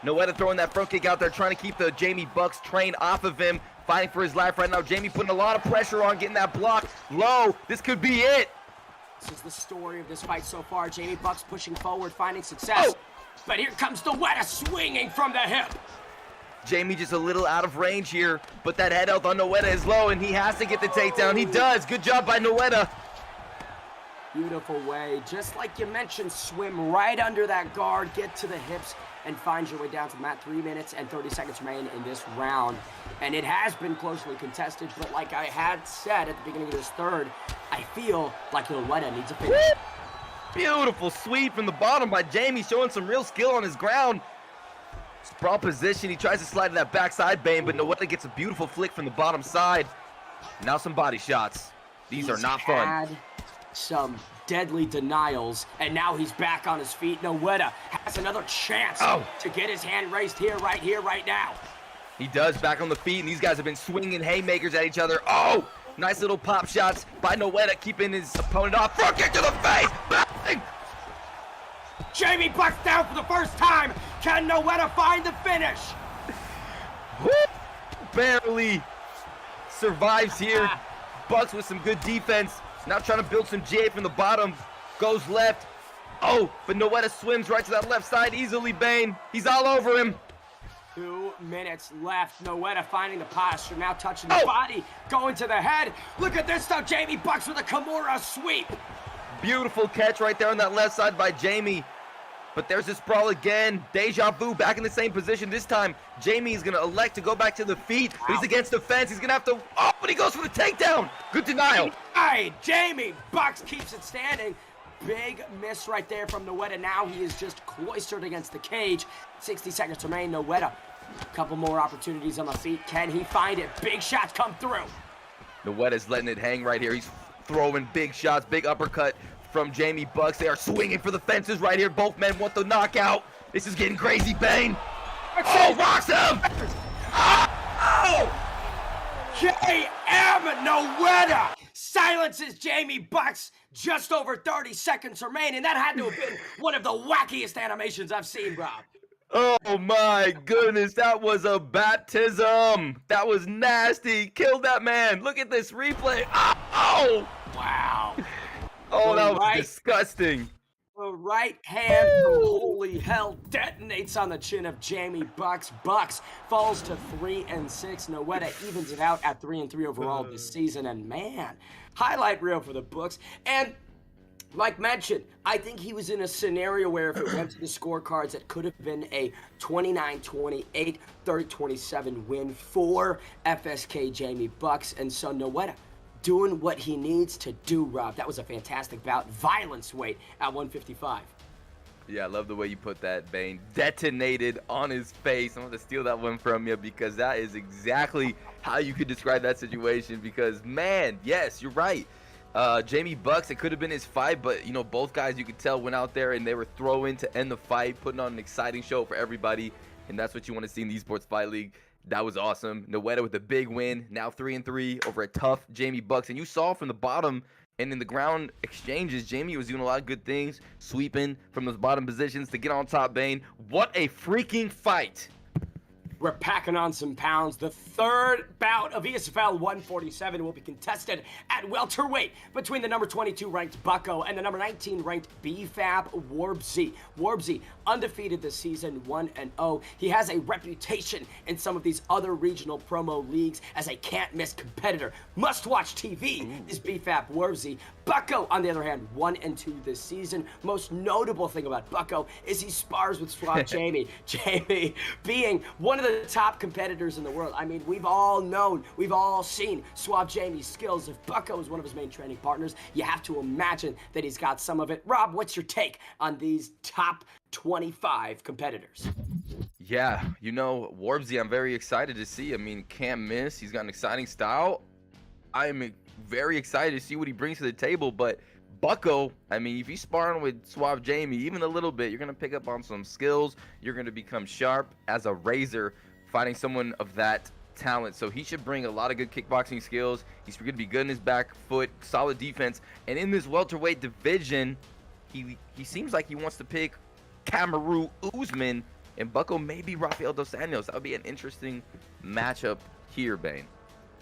Noetta throwing that front kick out there, trying to keep the Jamie Bucks train off of him. Fighting for his life right now. Jamie putting a lot of pressure on, getting that block low. This could be it. This is the story of this fight so far. Jamie Bucks pushing forward, finding success. Oh. But here comes Noetta swinging from the hip. Jamie just a little out of range here, but that head health on Noetta is low, and he has to get the takedown. He does. Good job by Noetta. Beautiful way. Just like you mentioned, swim right under that guard, get to the hips, and find your way down to the mat. 3 minutes and 30 seconds remain in this round. And it has been closely contested, but like I had said at the beginning of this third, I feel like Noetta needs a finish. Beautiful sweep from the bottom by Jamie, showing some real skill on his ground. Sprawl position, he tries to slide to that backside bane, but Noetta gets a beautiful flick from the bottom side. Now some body shots. These are not fun. Some deadly denials, and now he's back on his feet. Noetta has another chance to get his hand raised here, right now. He does, back on the feet, and these guys have been swinging haymakers at each other. Oh, nice little pop shots by Noetta, keeping his opponent off. Front kick to the face. Bang! Jamie Bucks down for the first time. Can Noetta find the finish? Barely survives here. Bucks with some good defense. Now trying to build some GA from the bottom. Goes left. Oh, but Noetta swims right to that left side easily, Bane. He's all over him. 2 minutes left. Noetta finding the posture. Now touching the body. Going to the head. Look at this though. Jamie Bucks with a Kimura sweep. Beautiful catch right there on that left side by Jamie. But there's this sprawl again. Deja vu back in the same position. This time, Jamie is going to elect to go back to the feet. He's against the fence. He's going to have to... Oh, but he goes for the takedown. Good denial. Jamie Bucks keeps it standing. Big miss right there from Noetta. Now he is just cloistered against the cage. 60 seconds remain. Noetta, a couple more opportunities on the feet. Can he find it? Big shots come through. Noetta's letting it hang right here. He's throwing big shots, big uppercut from Jamie Bucks. They are swinging for the fences right here. Both men want the knockout. This is getting crazy, Bane. Oh, rocks him! Oh! J.M. Noetta silences Jamie Bucks. Just over 30 seconds remain, and that had to have been one of the wackiest animations I've seen, Rob. Oh my goodness, that was a baptism. That was nasty. Killed that man. Look at this replay. Oh! Wow. Oh, that was disgusting. The right hand from holy hell detonates on the chin of Jamie Bucks. Bucks falls to 3-6. Noetta evens it out at 3-3 overall this season. And man, highlight reel for the books. And like mentioned, I think he was in a scenario where if it went to the scorecards, it could have been a 29-28, 30-27 win for FSK Jamie Bucks. And so Noetta doing what he needs to do, Rob. That was a fantastic bout. Violence weight at 155. Yeah, I love the way you put that, Bane. Detonated on his face. I'm going to steal that one from you because that is exactly how you could describe that situation because, man, yes, you're right. Jamie Bucks, it could have been his fight, but, you know, both guys you could tell went out there and they were throwing to end the fight, putting on an exciting show for everybody, and that's what you want to see in the Esports Fight League. That was awesome. Noetta with a big win, now 3-3 over a tough Jamie Bucks. And you saw from the bottom, And in the ground exchanges, Jamie was doing a lot of good things, sweeping from those bottom positions to get on top, Bane. What a freaking fight. We're packing on some pounds. The third bout of ESFL 147 will be contested at welterweight between the number 22 ranked Bucko and the number 19 ranked BFAB Warbzy. Warbzy undefeated this season, 1-0. He has a reputation in some of these other regional promo leagues as a can't-miss competitor. Must-watch TV is BFAB Warbzy. Bucko, on the other hand, 1-2 this season. Most notable thing about Bucko is he spars with Suave Jamie. Jamie being one of the top competitors in the world. I mean, we've all known, we've all seen Suave Jamie's skills. If Bucko is one of his main training partners, you have to imagine that he's got some of it. Rob, what's your take on these top 25 competitors? Yeah, you know, Warbzy, I'm very excited to see. I mean, can't miss. He's got an exciting style. I am very excited to see what he brings to the table, but Bucko, I mean, if he's sparring with Suave Jamie even a little bit, you're going to pick up on some skills. You're going to become sharp as a razor fighting someone of that talent. So he should bring a lot of good kickboxing skills. He's going to be good in his back foot, solid defense. And in this welterweight division, he seems like he wants to pick Kamaru Usman, and Bucko maybe Rafael Dos Anjos. That would be an interesting matchup here, Bane.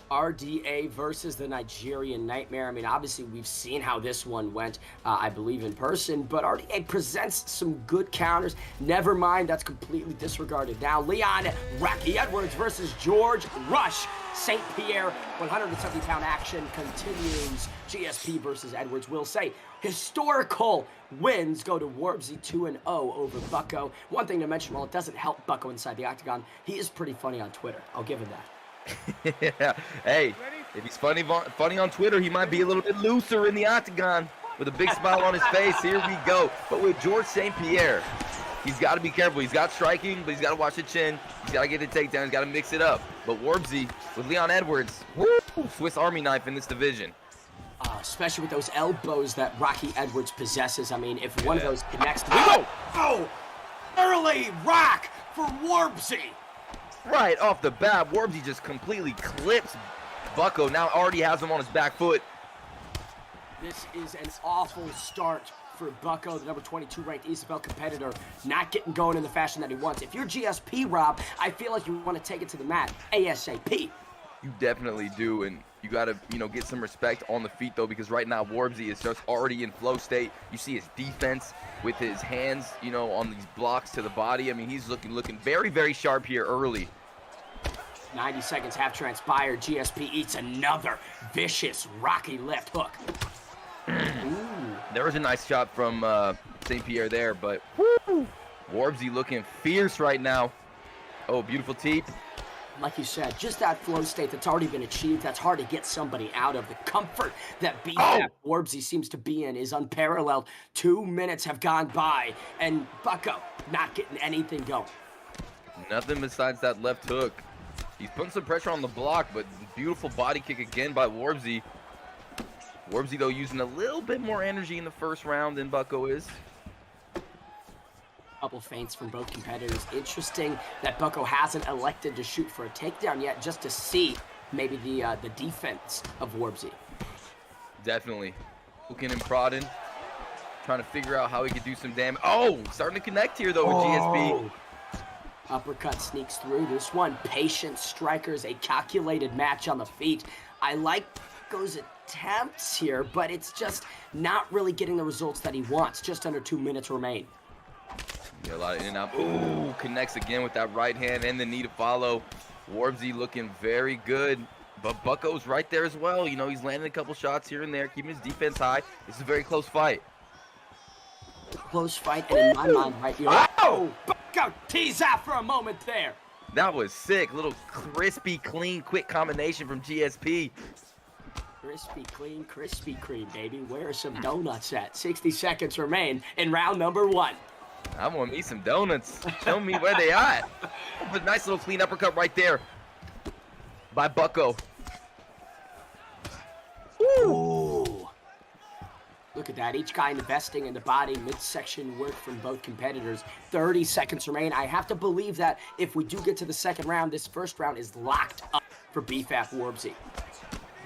RDA versus the Nigerian Nightmare. I mean, obviously, we've seen how this one went, I believe, in person, but RDA presents some good counters. Never mind, that's completely disregarded. Now, Leon Rocky Edwards versus George Rush. St. Pierre, 170-pound action continues. GSP versus Edwards. Will say historical wins go to Warbzy 2-0 over Bucko. One thing to mention, while it doesn't help Bucko inside the octagon, he is pretty funny on Twitter. I'll give him that. Yeah. Hey, if he's funny on Twitter, he might be a little bit looser in the octagon with a big smile on his face. Here we go. But with George St. Pierre, he's got to be careful. He's got striking, but he's got to watch the chin. He's got to get the takedown. He's got to mix it up. But Warbzy with Leon Edwards, woo, Swiss Army knife in this division. Especially with those elbows that Rocky Edwards possesses. I mean, if one of those connects to the early rock for Warbzy. Right off the bat, Warbzy just completely clips Bucko. Now already has him on his back foot. This is an awful start for Bucko, the number 22 ranked ESFL competitor, not getting going in the fashion that he wants. If you're GSP, Rob, I feel like you want to take it to the mat ASAP. You definitely do, and you got to, get some respect on the feet, though, because right now Warbzy is just already in flow state. You see his defense with his hands, on these blocks to the body. I mean, he's looking very, very sharp here early. 90 seconds have transpired. GSP eats another vicious Rocky left hook. There was a nice shot from St. Pierre there, but woo, Warbzy looking fierce right now. Oh, beautiful teep. Like you said, just that flow state that's already been achieved, that's hard to get somebody out of. The comfort that Warbzy seems to be in is unparalleled. 2 minutes have gone by, and Bucko not getting anything going. Nothing besides that left hook. He's putting some pressure on the block, but beautiful body kick again by Warbzy. Warbzy, though, using a little bit more energy in the first round than Bucko is. Couple feints from both competitors. Interesting that Bucko hasn't elected to shoot for a takedown yet, just to see maybe the defense of Warbzy. Definitely. Looking and prodding. Trying to figure out how he could do some damage. Oh, starting to connect here, though, with GSP. Uppercut sneaks through. This one, patient strikers, a calculated match on the feet. I like Bucko's attempts here, but it's just not really getting the results that he wants. Just under 2 minutes remain. Yeah, a lot of in and out. Ooh, connects again with that right hand and the knee to follow. Warbzy looking very good, but Bucko's right there as well. He's landing a couple shots here and there, keeping his defense high. This is a very close fight. Close fight, and in my mind right here. Oh! Bucko tease out for a moment there. That was sick. Little crispy, clean, quick combination from GSP. Crispy, clean, Krispy Kreme, baby. Where are some donuts at? 60 seconds remain in round number 1. I want me some donuts. Show me where they at. A nice little clean uppercut right there by Bucko. Ooh. Look at that. Each guy investing in the body. Midsection work from both competitors. 30 seconds remain. I have to believe that if we do get to the second round, this first round is locked up for BFAB Warbzy.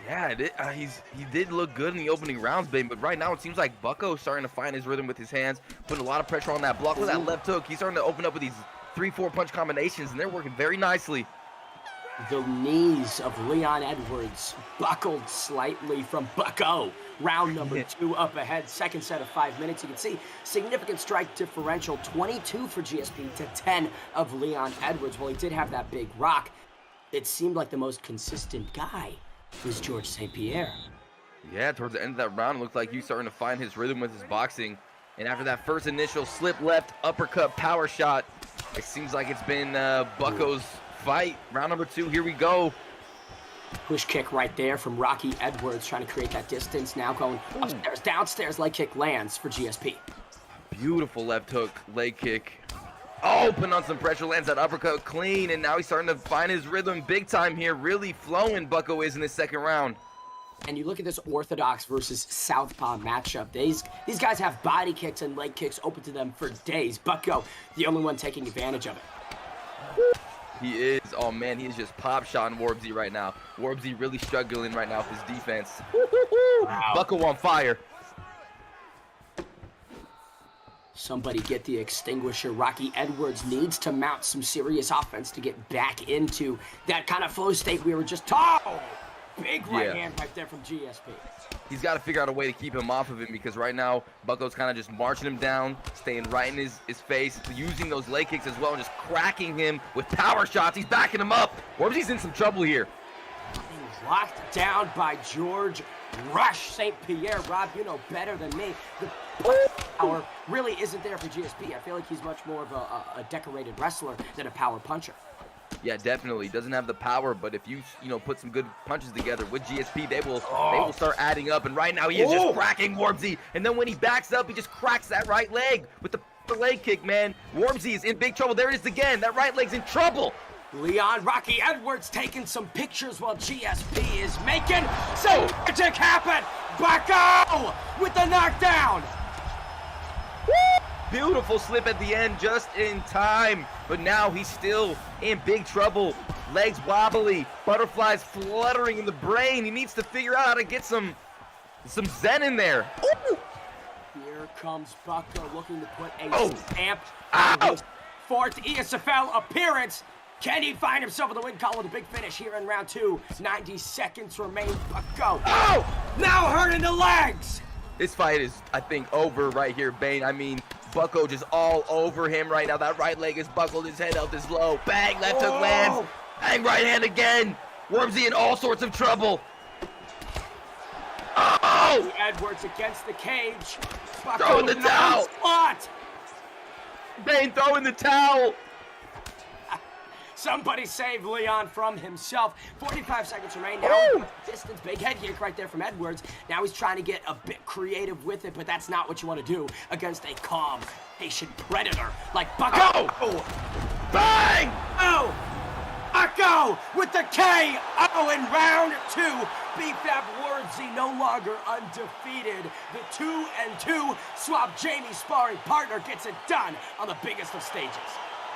Yeah, he did look good in the opening rounds, Bane, but right now it seems like Bucko's starting to find his rhythm with his hands, putting a lot of pressure on that block. Look at that left hook. He's starting to open up with these 3-4 punch combinations, and they're working very nicely. The knees of Leon Edwards buckled slightly from Bucko. Round number 2 up ahead, second set of 5 minutes. You can see significant strike differential, 22 for GSP to 10 of Leon Edwards. Well, he did have that big rock. It seemed like the most consistent guy was George St. Pierre. Yeah, towards the end of that round, it looked like he was starting to find his rhythm with his boxing. And after that first initial slip left uppercut power shot, it seems like it's been Bucko's fight. Round number 2, here we go. Push kick right there from Rocky Edwards, trying to create that distance. Now going upstairs, downstairs, leg kick lands for GSP. Beautiful left hook, leg kick. Oh, putting on some pressure, lands that uppercut clean, and now he's starting to find his rhythm big time here. Really flowing, Bucko is in the second round. And you look at this orthodox versus southpaw matchup. These guys have body kicks and leg kicks open to them for days. Bucko, the only one taking advantage of it. He is. Oh, man, he is just pop-shotting Warbzy right now. Warbzy really struggling right now with his defense. Wow. Bucko on fire. Somebody get the extinguisher. Rocky Edwards needs to mount some serious offense to get back into that kind of flow state we were just talking. Big right hand right there from GSP. He's got to figure out a way to keep him off of him, because right now Bucko's kind of just marching him down, staying right in his face, using those leg kicks as well, and just cracking him with power shots. He's backing him up. Warbzy's in some trouble here. He's locked down by George Rush St. Pierre. Rob, you know better than me. The power really isn't there for GSP. I feel like he's much more of a decorated wrestler than a power puncher. Yeah, definitely. Doesn't have the power, but if you put some good punches together with GSP, they will start adding up. And right now he is just cracking Warbzy. And then when he backs up, he just cracks that right leg with the leg kick, man. Warbzy is in big trouble. There it is again. That right leg's in trouble. Leon Rocky Edwards taking some pictures while GSP is making some magic happen. Bucko with the knockdown. Woo! Beautiful slip at the end, just in time. But now he's still in big trouble. Legs wobbly, butterflies fluttering in the brain. He needs to figure out how to get some zen in there. Ooh! Here comes Bucko looking to put a stamp on his fourth ESFL appearance. Can he find himself in the win column with a big finish here in round 2? 90 seconds remain. Bucko. Now hurting the legs. This fight is, I think, over right here, Bane. I mean, Bucko just all over him right now. That right leg is buckled. His head up is low. Bang, left hook lands. Bang, right hand again. Warbzy in all sorts of trouble. Oh! Edwards against the cage. Bucko throwing the towel. Spot. Bane throwing the towel. Somebody save Leon from himself. 45 seconds remain now. Distance, big head kick right there from Edwards. Now he's trying to get a bit creative with it, but that's not what you want to do against a calm, patient predator like Bucko. Bang! Bucko with the KO in round 2. BFAB Warbzy no longer undefeated. The 2-2 swap Jamie sparring partner gets it done on the biggest of stages.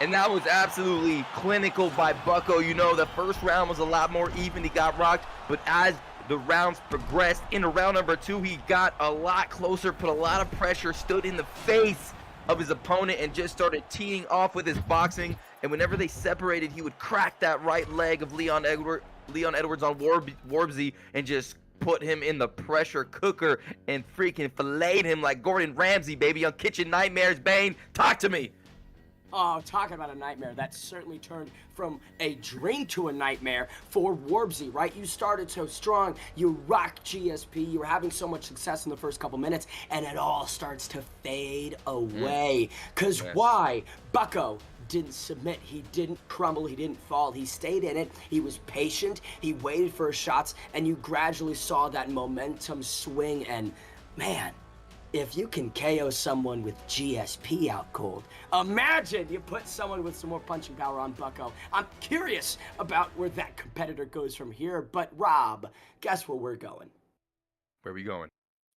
And that was absolutely clinical by Bucko. You know, the first round was a lot more even. He got rocked. But as the rounds progressed into round number 2, he got a lot closer, put a lot of pressure, stood in the face of his opponent, and just started teeing off with his boxing. And whenever they separated, he would crack that right leg of Leon Edwards on Warbzy and just put him in the pressure cooker and freaking filleted him like Gordon Ramsay, baby, on Kitchen Nightmares. Bane, talk to me. Oh, talking about a nightmare. That certainly turned from a dream to a nightmare for Warbzy, right? You started so strong. You rocked GSP. You were having so much success in the first couple minutes, and it all starts to fade away. Because why? Bucko didn't submit. He didn't crumble. He didn't fall. He stayed in it. He was patient. He waited for his shots, and you gradually saw that momentum swing. And, man, if you can KO someone with GSP out cold, imagine you put someone with some more punching power on Bucko. I'm curious about where that competitor goes from here, but Rob, guess where we're going? Where are we going?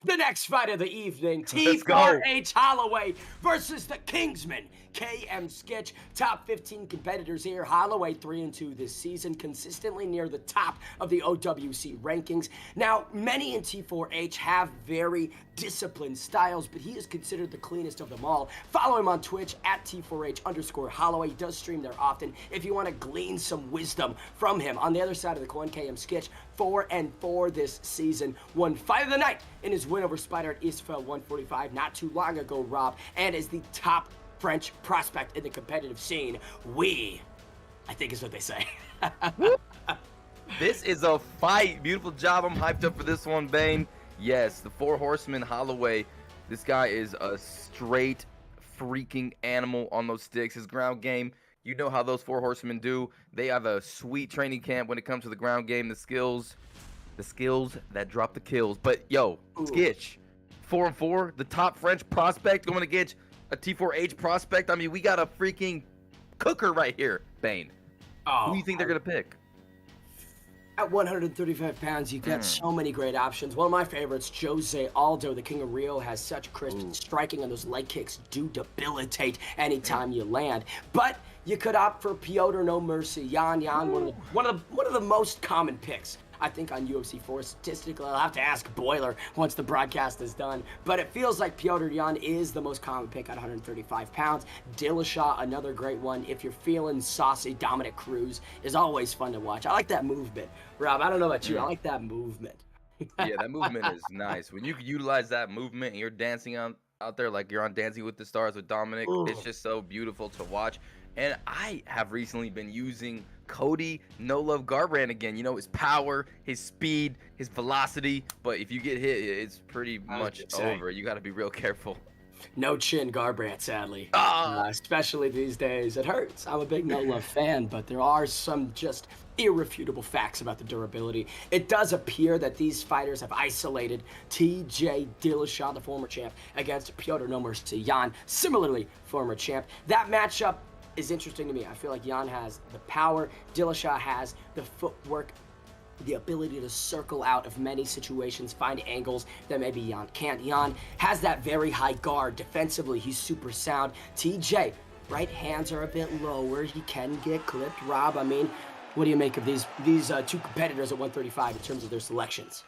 The next fight of the evening, Let's go. T4H Holloway versus the Kingsman, KM Skitch. Top 15 competitors here. Holloway 3-2 this season, consistently near the top of the OWC rankings. Now, many in T4H have very disciplined styles, but he is considered the cleanest of them all. Follow him on Twitch at T4H_Holloway. He does stream there often if you want to glean some wisdom from him. On the other side of the coin, KM Skitch, 4-4 this season. Won Fight of the Night in his win over Spider at ESFL 145 not too long ago, Rob, and is the top French prospect in the competitive scene. I think is what they say. This is a fight. Beautiful job. I'm hyped up for this one, Bane. Yes, the Four Horsemen, Holloway. This guy is a straight freaking animal on those sticks. His ground game, you know how those Four Horsemen do. They have a sweet training camp when it comes to the ground game, the skills that drop the kills. But yo, Skitch, 4-4, the top French prospect going against a T4H prospect. I mean, we got a freaking cooker right here, Bane. Who do you think they're gonna pick? At 135 pounds, you get so many great options. One of my favorites, Jose Aldo, the King of Rio, has such crisp striking, and those leg kicks do debilitate anytime you land. But you could opt for Piotr No Mercy, Jan, one of the most common picks, I think, on UFC 4. Statistically, I'll have to ask Boiler once the broadcast is done. But it feels like Piotr Jan is the most common pick at 135 pounds. Dillashaw, another great one. If you're feeling saucy, Dominic Cruz is always fun to watch. I like that movement. Rob, I don't know about you. I like that movement. Yeah, that movement is nice. When you can utilize that movement and you're dancing out there like you're on Dancing with the Stars with Dominic, it's just so beautiful to watch. And I have recently been using Cody No Love Garbrandt again. You know, his power, his speed, his velocity. But if you get hit, it's pretty much over. You got to be real careful. No chin Garbrandt, sadly. Especially these days. It hurts. I'm a big No Love fan, but there are some just irrefutable facts about the durability. It does appear that these fighters have isolated TJ Dillashaw, the former champ, against Piotr No Mercy Jan, similarly former champ. That matchup is interesting to me. I feel like Jan has the power, Dillashaw has the footwork, the ability to circle out of many situations, find angles that maybe Jan can't. Jan has that very high guard. Defensively, he's super sound. TJ, right hands are a bit lower. He can get clipped. Rob, I mean, what do you make of these two competitors at 135 in terms of their selections?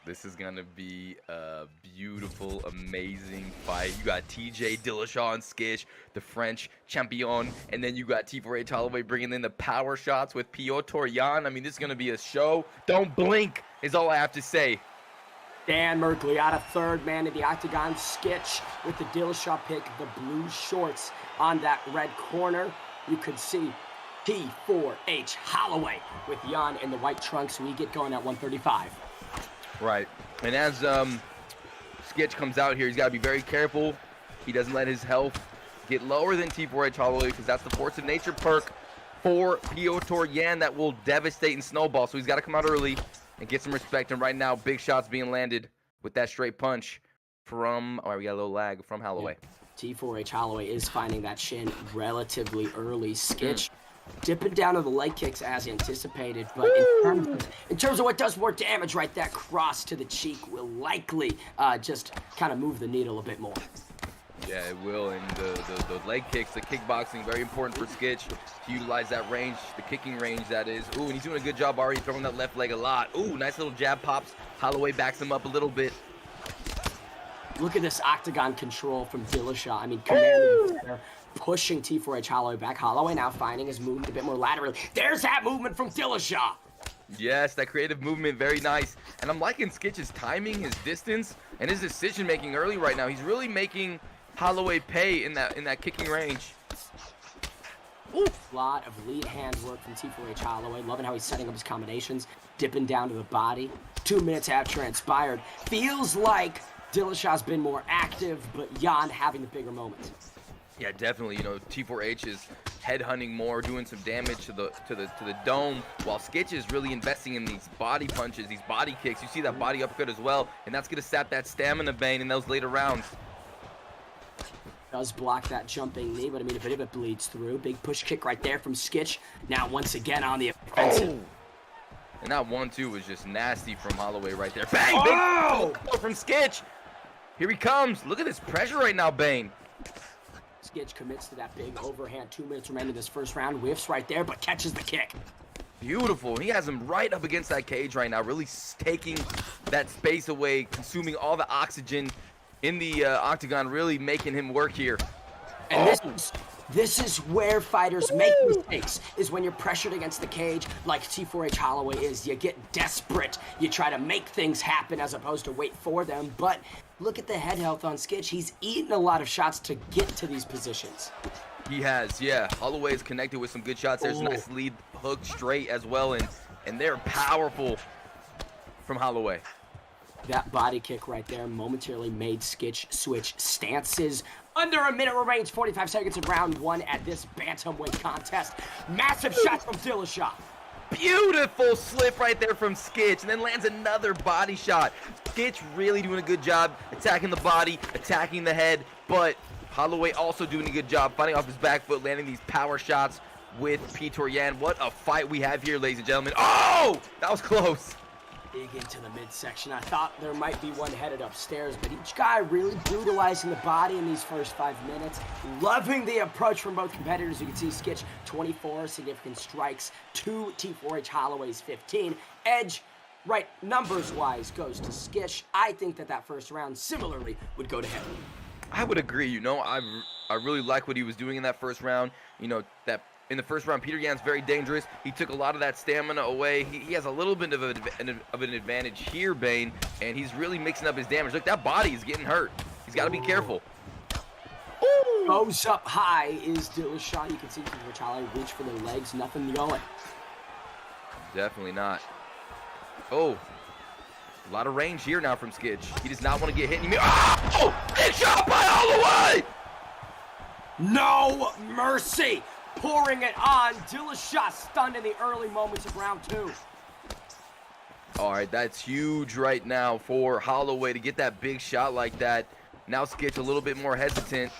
This is going to be a beautiful, amazing fight. You got TJ Dillashaw and Skitch, the French champion. And then you got T4H Holloway bringing in the power shots with Piotr Jan. I mean, this is going to be a show. Don't blink is all I have to say. Dan Merkley out of third man in the octagon. Skitch with the Dillashaw pick, the blue shorts on that red corner. You could see T4H Holloway with Jan in the white trunks. We get going at 135. Right. And as Skitch comes out here, he's got to be very careful. He doesn't let his health get lower than T4H Holloway because that's the Force of Nature perk for Piotr Jan that will devastate and snowball. So he's got to come out early and get some respect. And right now, big shots being landed with that straight punch from, we got a little lag from Holloway. Yeah. T4H Holloway is finding that shin relatively early. Skitch dipping down to the leg kicks as anticipated, but in terms of what does more damage, right, that cross to the cheek will likely just kind of move the needle a bit more. Yeah, it will, and the leg kicks, the kickboxing, very important for Skitch to utilize that range, the kicking range that is. Ooh, and he's doing a good job already throwing that left leg a lot. Ooh, nice little jab pops. Holloway backs him up a little bit. Look at this octagon control from Dillashaw. I mean, commanding there, pushing T4H Holloway back. Holloway now finding his movement a bit more laterally. There's that movement from Dillashaw. Yes, that creative movement, very nice. And I'm liking Skitch's timing, his distance, and his decision-making early right now. He's really making Holloway pay in that kicking range. A lot of lead hand work from T4H Holloway. Loving how he's setting up his combinations, dipping down to the body. 2 minutes have transpired. Feels like Dillashaw's been more active, but Jan having the bigger moments. Yeah, definitely. You know, T4H is headhunting more, doing some damage to the dome, while Skitch is really investing in these body punches, these body kicks. You see that body uppercut as well, and that's going to sap that stamina vein in those later rounds. Does block that jumping knee, but I mean, a bit of it bleeds through. Big push kick right there from Skitch. Now once again on the offensive. And that 1-2 was just nasty from Holloway right there. Bang! Oh! Big from Skitch. Here he comes. Look at this pressure right now, Bane. Skitch commits to that big overhand. 2 minutes remaining in this first round. Whiffs right there, but catches the kick. Beautiful. He has him right up against that cage right now, really taking that space away, consuming all the oxygen in the octagon, really making him work here. And this is where fighters make mistakes, is when you're pressured against the cage like T4H Holloway is. You get desperate. You try to make things happen as opposed to wait for them. But look at the head health on Skitch. He's eaten a lot of shots to get to these positions. He has, yeah. Holloway is connected with some good shots. There's a nice lead hook straight as well, and they're powerful from Holloway. That body kick right there momentarily made Skitch switch stances. Under a minute remains, 45 seconds of round 1 at this bantamweight contest. Massive shots from Dillashaw. Beautiful slip right there from Skitch, and then lands another body shot. Skitch really doing a good job attacking the body, attacking the head, but Holloway also doing a good job fighting off his back foot, landing these power shots with Piotr Yan. What a fight we have here, ladies and gentlemen. Oh, that was close. Dig into the midsection. I thought there might be one headed upstairs, but each guy really brutalizing the body in these first 5 minutes. Loving the approach from both competitors. You can see Skitch 24 significant strikes, 2 T4H Holloway's 15. Edge, right, numbers-wise, goes to Skitch. I think that first round similarly would go to him. I would agree. You know, I really like what he was doing in that first round. You know, that in the first round, Piotr Yan's very dangerous. He took a lot of that stamina away. He has a little bit of an advantage here, Bane, and he's really mixing up his damage. Look, that body is getting hurt. He's got to be careful. Ooh. Goes up high is Dillashaw. You can see Holloway reach for their legs. Nothing going. Definitely not. Oh. A lot of range here now from Skitch. He does not want to get hit. Oh! Big shot by Holloway! No mercy! Pouring it on. Dillashaw stunned in the early moments of round 2. All right, that's huge right now for Holloway to get that big shot like that. Now Skitch a little bit more hesitant.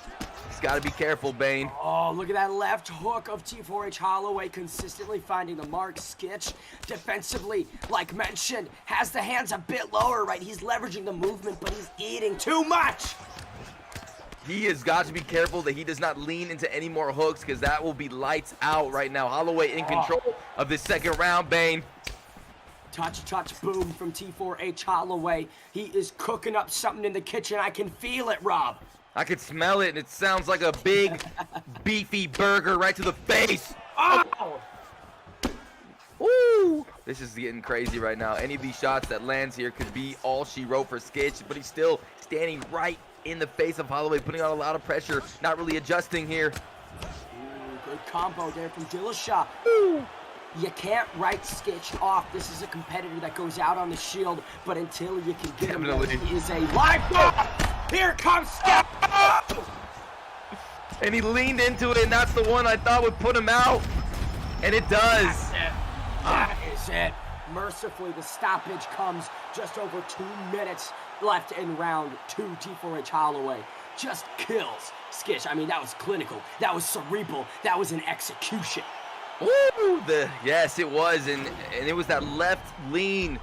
He's got to be careful, Bane. Oh, look at that left hook of T4H Holloway consistently finding the mark. Skitch defensively, like mentioned, has the hands a bit lower, right? He's leveraging the movement, but he's eating too much. He has got to be careful that he does not lean into any more hooks, because that will be lights out right now. Holloway in control of this second round, Bane. Touch, boom from T4H Holloway. He is cooking up something in the kitchen. I can feel it, Rob. I can smell it, and it sounds like a big, beefy burger right to the face. Oh! Woo! This is getting crazy right now. Any of these shots that lands here could be all she wrote for Skitch, but he's still standing right in the face of Holloway, putting on a lot of pressure, not really adjusting here. Ooh, good combo there from Dillashaw. Ooh. You can't write Skitch off. This is a competitor that goes out on the shield, but until you can get him, he is a live dog. Here comes Skitch! And he leaned into it, and that's the one I thought would put him out. And it does. That is it. Mercifully, the stoppage comes just over 2 minutes left in round 2. T4H Holloway just kills Skitch. I mean, that was clinical. That was cerebral. That was an execution. Woo! Yes, it was, and it was that left lean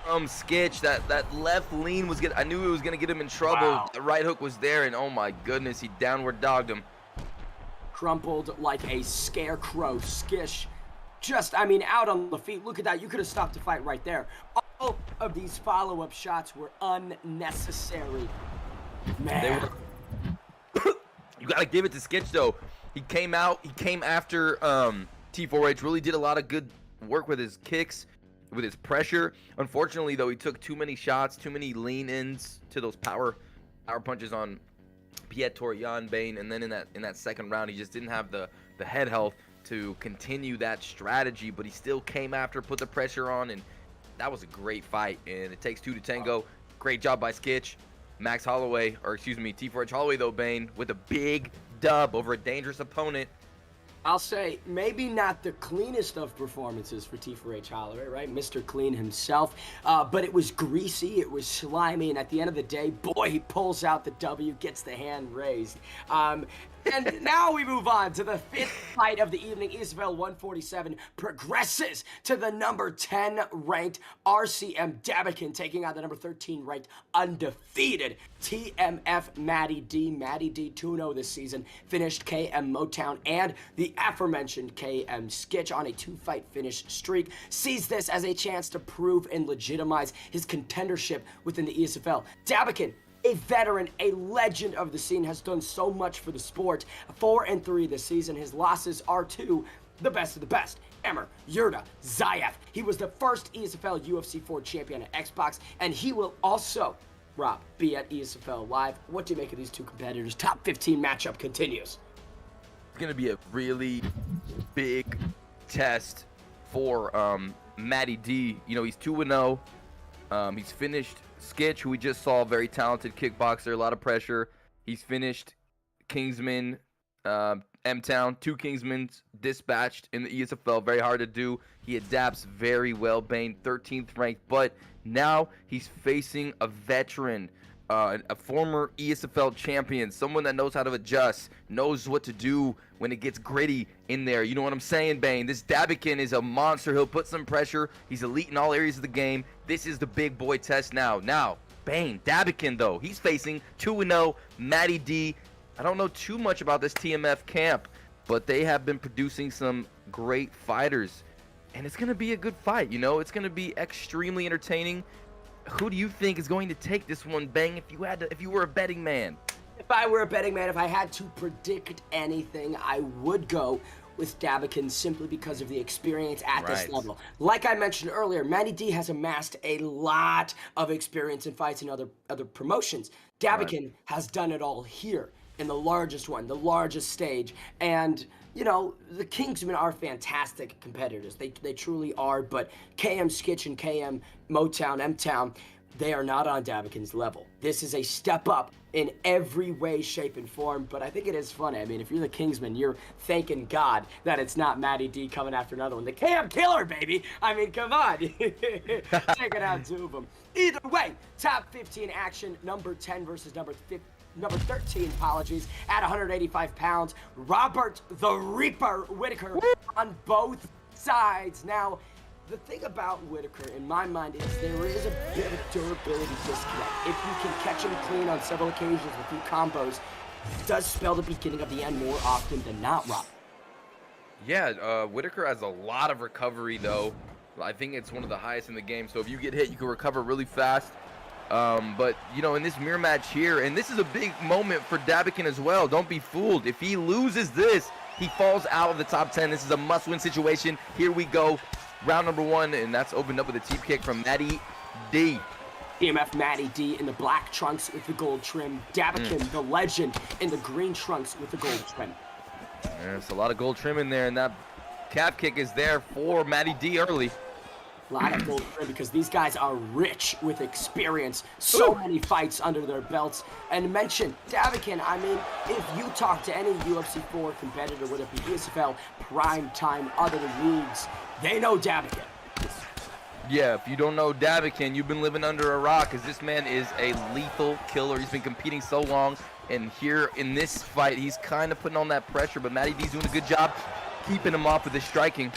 from Skitch. That left lean was I knew it was gonna get him in trouble. Wow. The right hook was there, and oh my goodness, he downward dogged him. Crumpled like a scarecrow. Skitch just, I mean, out on the feet. Look at that. You could have stopped the fight right there. All of these follow-up shots were unnecessary. Man. You gotta give it to Skitch though. He came after T4H, really did a lot of good work with his kicks, with his pressure. Unfortunately, though, he took too many shots, too many lean-ins to those power punches on Piotr Yan, Bane, and then in that second round, he just didn't have the head health to continue that strategy, but he still came after, put the pressure on, and that was a great fight, and it takes 2 to tango. Great job by Skitch. T4H Holloway, though, Bane, with a big dub over a dangerous opponent. I'll say maybe not the cleanest of performances for T4H Holloway, right? Mr. Clean himself. But it was greasy, it was slimy, and at the end of the day, boy, he pulls out the W, gets the hand raised. And now we move on to the 5th fight of the evening. ESFL 147 progresses to the number 10 ranked RCM Davakin taking on the number 13 ranked undefeated TMF Maddie D. Maddie D 2-0 this season, finished KM Motown and the aforementioned KM Skitch on a 2-fight finish streak. Sees this as a chance to prove and legitimize his contendership within the ESFL. Davakin, a veteran, a legend of the scene, has done so much for the sport. 4-3 this season. His losses are to the best of the best. Emmer, Yorta, Zayef. He was the first ESFL UFC 4 champion at Xbox, and he will also, Rob, be at ESFL Live. What do you make of these two competitors? Top 15 matchup continues. It's going to be a really big test for Maddie D. You know, he's 2-0. He's finished Skitch, who we just saw, very talented kickboxer, a lot of pressure. He's finished Kingsman, M-Town, 2 Kingsmans dispatched in the ESFL, very hard to do. He adapts very well, Bane, 13th ranked, but now he's facing a veteran, a former ESFL champion, someone that knows how to adjust, knows what to do when it gets gritty in there. You know what I'm saying, Bane? This Davakin is a monster. He'll put some pressure. He's elite in all areas of the game. This is the big boy test now. Now, Bane, Davakin, though, he's facing 2-0 Maddie D. I don't know too much about this TMF camp, but they have been producing some great fighters, and it's going to be a good fight, you know? It's going to be extremely entertaining. Who do you think is going to take this one, Bang, if you were a betting man? If I were a betting man, if I had to predict anything, I would go with Davakin simply because of the experience at this level. Like I mentioned earlier, Maddie D has amassed a lot of experience in fights in other promotions. Davakin has done it all here in the largest one, the largest stage, and you know, the Kingsmen are fantastic competitors. They truly are, but KM Skitch and KM Motown, M-Town, they are not on Davakin's level. This is a step up in every way, shape, and form, but I think it is funny. I mean, if you're the Kingsman, you're thanking God that it's not Maddie D coming after another one. The KM Killer, baby! I mean, come on. Check it out, 2 of them. Either way, top 15 action, number 10 versus number 13, apologies, at 185 pounds. Robert the Reaper Whitaker on both sides. Now, the thing about Whitaker, in my mind, is there is a bit of a durability disconnect. If you can catch him clean on several occasions with 2 combos, it does spell the beginning of the end more often than not, Rob. Yeah, Whitaker has a lot of recovery, though. I think it's one of the highest in the game, so if you get hit, you can recover really fast. But, you know, in this mirror match here, and this is a big moment for Davakin as well. Don't be fooled. If he loses this, he falls out of the top 10. This is a must-win situation. Here we go. Round number 1, and that's opened up with a teep kick from Maddie D. TMF Maddie D in the black trunks with the gold trim. Davakin, the legend, in the green trunks with the gold trim. There's a lot of gold trim in there, and that calf kick is there for Maddie D early. A lot of gold trim because these guys are rich with experience. So many fights under their belts. And mention Davakin, I mean, if you talk to any UFC 4 competitor, whether it be ESFL, Prime Time, other leagues, they know Davakin. Yeah, if you don't know Davakin, you've been living under a rock, because this man is a lethal killer. He's been competing so long, and here in this fight, he's kind of putting on that pressure, but Maddie D's doing a good job keeping him off with his striking.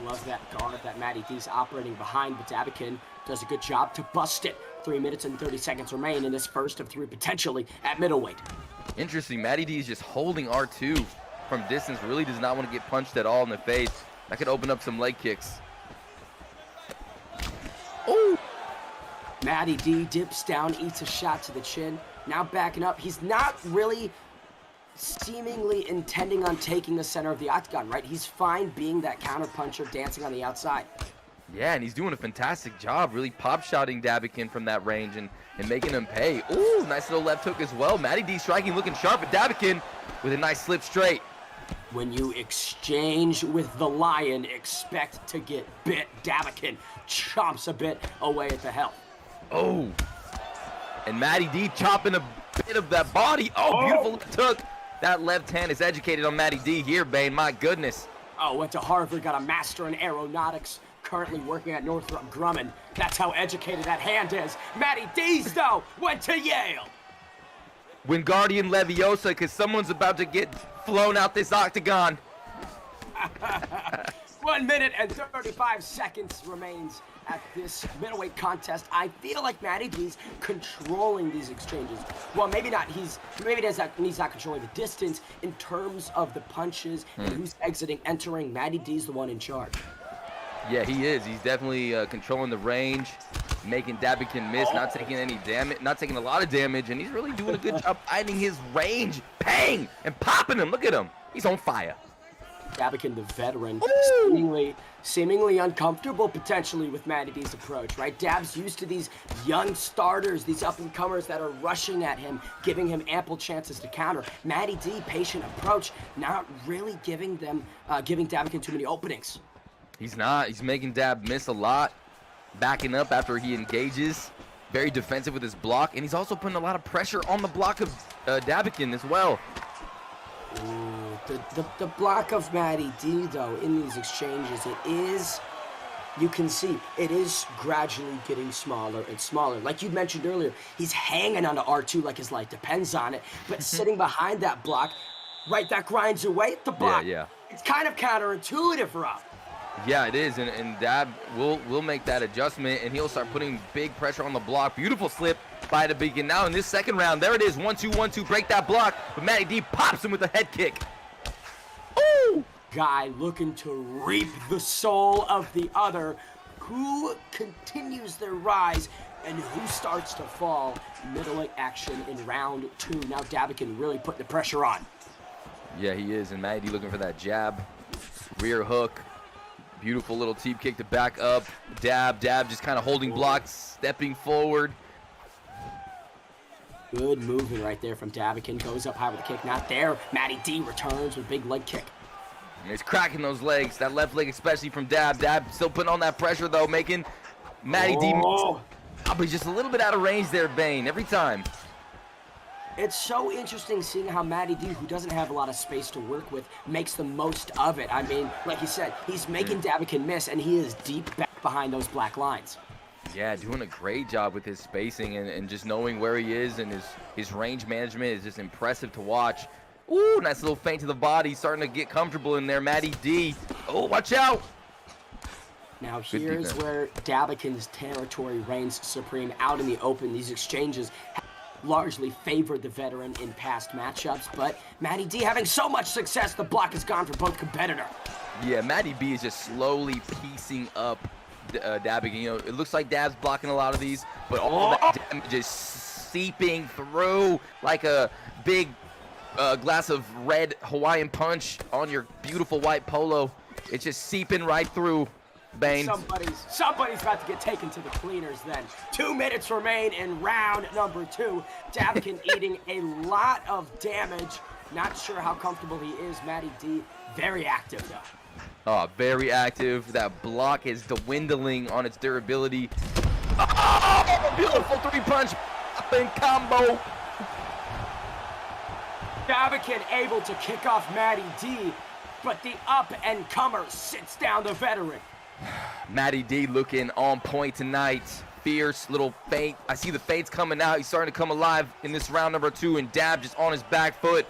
Love that guard that Maddie D's operating behind, but Davakin does a good job to bust it. 3 minutes and 30 seconds remain in this first of 3 potentially at middleweight. Interesting, Maddie D is just holding R2 from distance, really does not want to get punched at all in the face. That could open up some leg kicks. Oh! Maddie D dips down, eats a shot to the chin. Now backing up. He's not really seemingly intending on taking the center of the octagon, right? He's fine being that counter puncher, dancing on the outside. Yeah, and he's doing a fantastic job, really pop-shotting Davakin from that range and making him pay. Ooh, nice little left hook as well. Maddie D striking, looking sharp, but Davakin with a nice slip straight. When you exchange with the lion, expect to get bit. Davakin chomps a bit away at the health. Oh, and Maddie D chopping a bit of that body. Oh, beautiful left hook. That left hand is educated on Maddie D here, Bane. My goodness. Oh, went to Harvard, got a master in aeronautics, currently working at Northrop Grumman. That's how educated that hand is. Maddie D's, though, went to Yale. Wingardium Leviosa, because someone's about to get flown out this octagon. 1 minute and 35 seconds remains at this middleweight contest. I feel like Maddie D's controlling these exchanges. Well, maybe not. He's not controlling the distance in terms of the punches and who's exiting, entering. Maddie D's the one in charge. Yeah, he is. He's definitely controlling the range, making Davakin miss, not taking any damage, not taking a lot of damage, and he's really doing a good job finding his range, bang, and popping him. Look at him. He's on fire. Davakin, the veteran, seemingly uncomfortable potentially with Maddie D's approach, right? Dab's used to these young starters, these up-and-comers that are rushing at him, giving him ample chances to counter. Maddie D, patient approach, not really giving Davakin too many openings. He's not. He's making Dab miss a lot, backing up after he engages. Very defensive with his block, and he's also putting a lot of pressure on the block of Davakin as well. Ooh, the block of Maddie D, though, in these exchanges, you can see, it is gradually getting smaller and smaller. Like you mentioned earlier, he's hanging on to R2 like his life depends on it, but sitting behind that block, right, that grinds away at the block. Yeah. It's kind of counterintuitive, Rob. Yeah, it is, and Dab will make that adjustment, and he'll start putting big pressure on the block. Beautiful slip by Davakin. Now in this second round, there it is, 1-2, 1-2, break that block, but Maddie D pops him with a head kick. Ooh! Guy looking to reap the soul of the other. Who continues their rise and who starts to fall? Middleweight action in round 2. Now Davakin really putting the pressure on. Yeah, he is, and Maddie D looking for that jab, rear hook. Beautiful little teep kick to back up. Dab just kind of holding blocks, stepping forward. Good movement right there from Davakin. Goes up high with a kick. Not there. Maddie D returns with a big leg kick. And he's cracking those legs. That left leg especially from Dab. Dab still putting on that pressure, though, making Maddie D. Oh, but he's just a little bit out of range there, Bane, every time. It's so interesting seeing how Maddie D, who doesn't have a lot of space to work with, makes the most of it. I mean, like you said, he's making Davakin miss, and he is deep back behind those black lines. Yeah, doing a great job with his spacing and just knowing where he is, and his range management is just impressive to watch. Ooh, nice little feint to the body, starting to get comfortable in there. Maddie D. Oh, watch out. Now here's where Davakin's territory reigns supreme out in the open. These exchanges largely favored the veteran in past matchups, but Maddie D having so much success, the block is gone for both competitor. Yeah, Maddie B is just slowly piecing up Davakin. You know, it looks like Dab's blocking a lot of these, but all that damage is seeping through like a big glass of red Hawaiian punch on your beautiful white polo. It's just seeping right through. Bane. Somebody's about to get taken to the cleaners then. 2 minutes remain in round number 2. Davakin eating a lot of damage. Not sure how comfortable he is. Maddie D, very active though. Oh, very active. That block is dwindling on its durability. Oh, beautiful 3-punch up and combo. Davakin able to kick off Maddie D, but the up-and-comer sits down the veteran. Maddie D looking on point tonight. Fierce little feint. I see the feints coming out. He's starting to come alive in this round number 2, and Dab just on his back foot,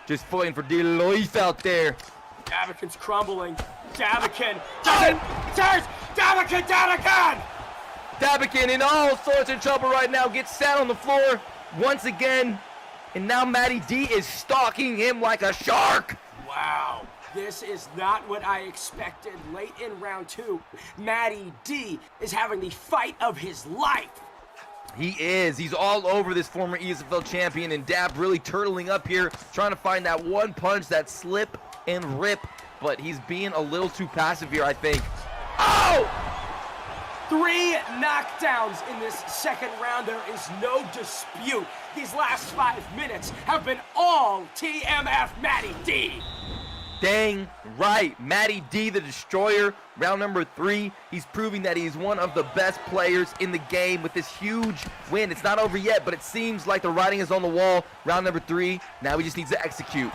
just fighting for dear life out there. Davakin's crumbling. Davakin turns. Davakin down again. Davakin in all sorts of trouble right now. Gets sat on the floor once again, and now Maddie D is stalking him like a shark. Wow. This is not what I expected. Late in round 2, Maddie D is having the fight of his life. He is. He's all over this former ESFL champion, and Dab really turtling up here, trying to find that one punch, that slip and rip, but he's being a little too passive here, I think. Oh! 3 knockdowns in this second round. There is no dispute. These last 5 minutes have been all TMF Maddie D. Dang right. Maddie D, the destroyer. Round number 3. He's proving that he's one of the best players in the game with this huge win. It's not over yet, but it seems like the writing is on the wall. Round number 3. Now he just needs to execute.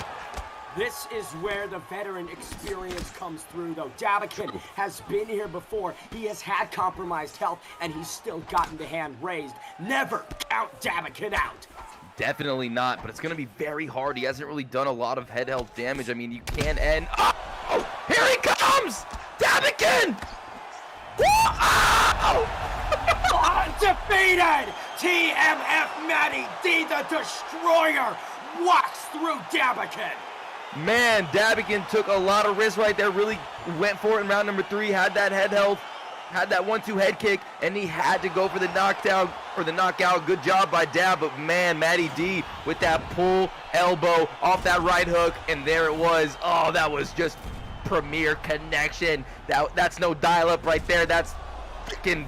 This is where the veteran experience comes through, though. Davakin has been here before. He has had compromised health, and he's still gotten the hand raised. Never count Davakin out. Definitely not, but it's going to be very hard. He hasn't really done a lot of head health damage. I mean, you can end. Oh, here he comes! Davakin! Whoa! Undefeated! TMF Maddie D, the Destroyer, walks through Davakin. Man, Davakin took a lot of risks right there. Really went for it in round number 3. Had that head health, had that 1-2 head kick, and he had to go for the knockdown or the knockout. Good job by Dav, but man, Maddie D with that pull elbow off that right hook, and there it was. Oh, that was just premier connection. That's no dial-up right there. That's freaking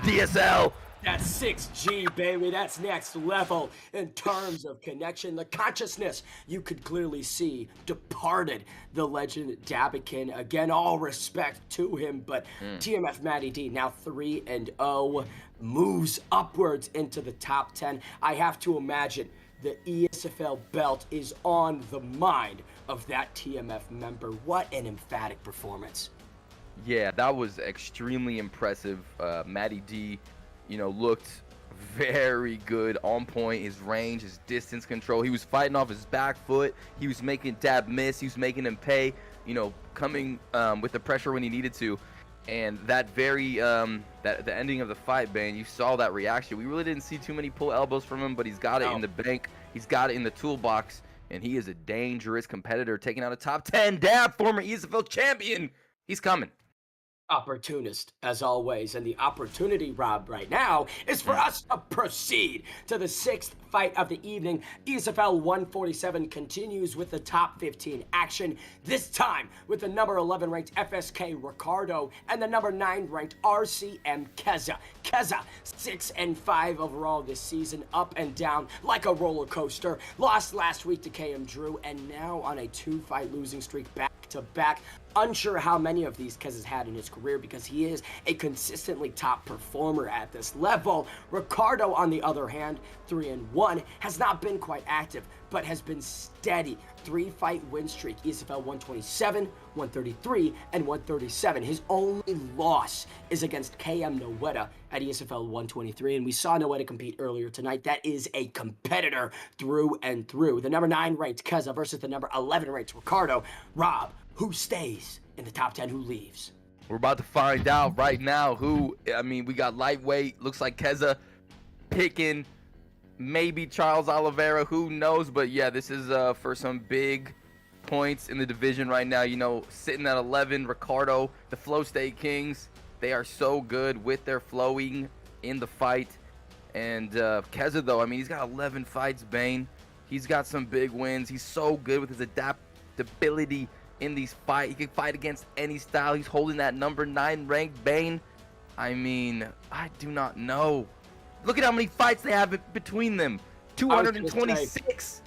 DSL. That's 6G, baby. That's next level in terms of connection. The consciousness you could clearly see departed the legend Davakin. Again, all respect to him, but TMF Maddie D now 3-0, moves upwards into the top 10. I have to imagine the ESFL belt is on the mind of that TMF member. What an emphatic performance. Yeah, that was extremely impressive. Maddie D, looked very good, on point. His range, his distance control. He was fighting off his back foot. He was making Dab miss. He was making him pay, coming with the pressure when he needed to. And that the ending of the fight, Bane, you saw that reaction. We really didn't see too many pull elbows from him, but he's got it in the bank. He's got it in the toolbox, and he is a dangerous competitor, taking out a top 10 Dab, former ESFL champion. He's coming. Opportunist, as always, and the opportunity, Rob, right now is for us to proceed to the 6th fight of the evening. ESFL 147 continues with the top 15 action, this time with the number 11 ranked FSK Ricardo and the number 9 ranked RCM Kezza. Kezza 6-5 overall this season, up and down like a roller coaster. Lost last week to KM Drew, and now on a 2-fight losing streak back to back. Unsure how many of these Kezza's had in his career because he is a consistently top performer at this level. Ricardo, on the other hand, 3-1, has not been quite active, but has been steady. 3-fight win streak, ESFL 127, 133, and 137. His only loss is against KM Noetta at ESFL 123, and we saw Noetta compete earlier tonight. That is a competitor through and through. The number 9 ranked Kezza versus the number 11 ranked Ricardo. Rob, who stays in the top 10, who leaves? We're about to find out right now who. We got lightweight. Looks like Kezza picking maybe Charles Oliveira. Who knows? But yeah, this is for some big points in the division right now. Sitting at 11, Ricardo, the Flow State Kings. They are so good with their flowing in the fight. And Kezza, though, he's got 11 fights, Bane. He's got some big wins. He's so good with his adaptability in these fights. He can fight against any style. He's holding that number 9 ranked Bane. I do not know. Look at how many fights they have between them. 226.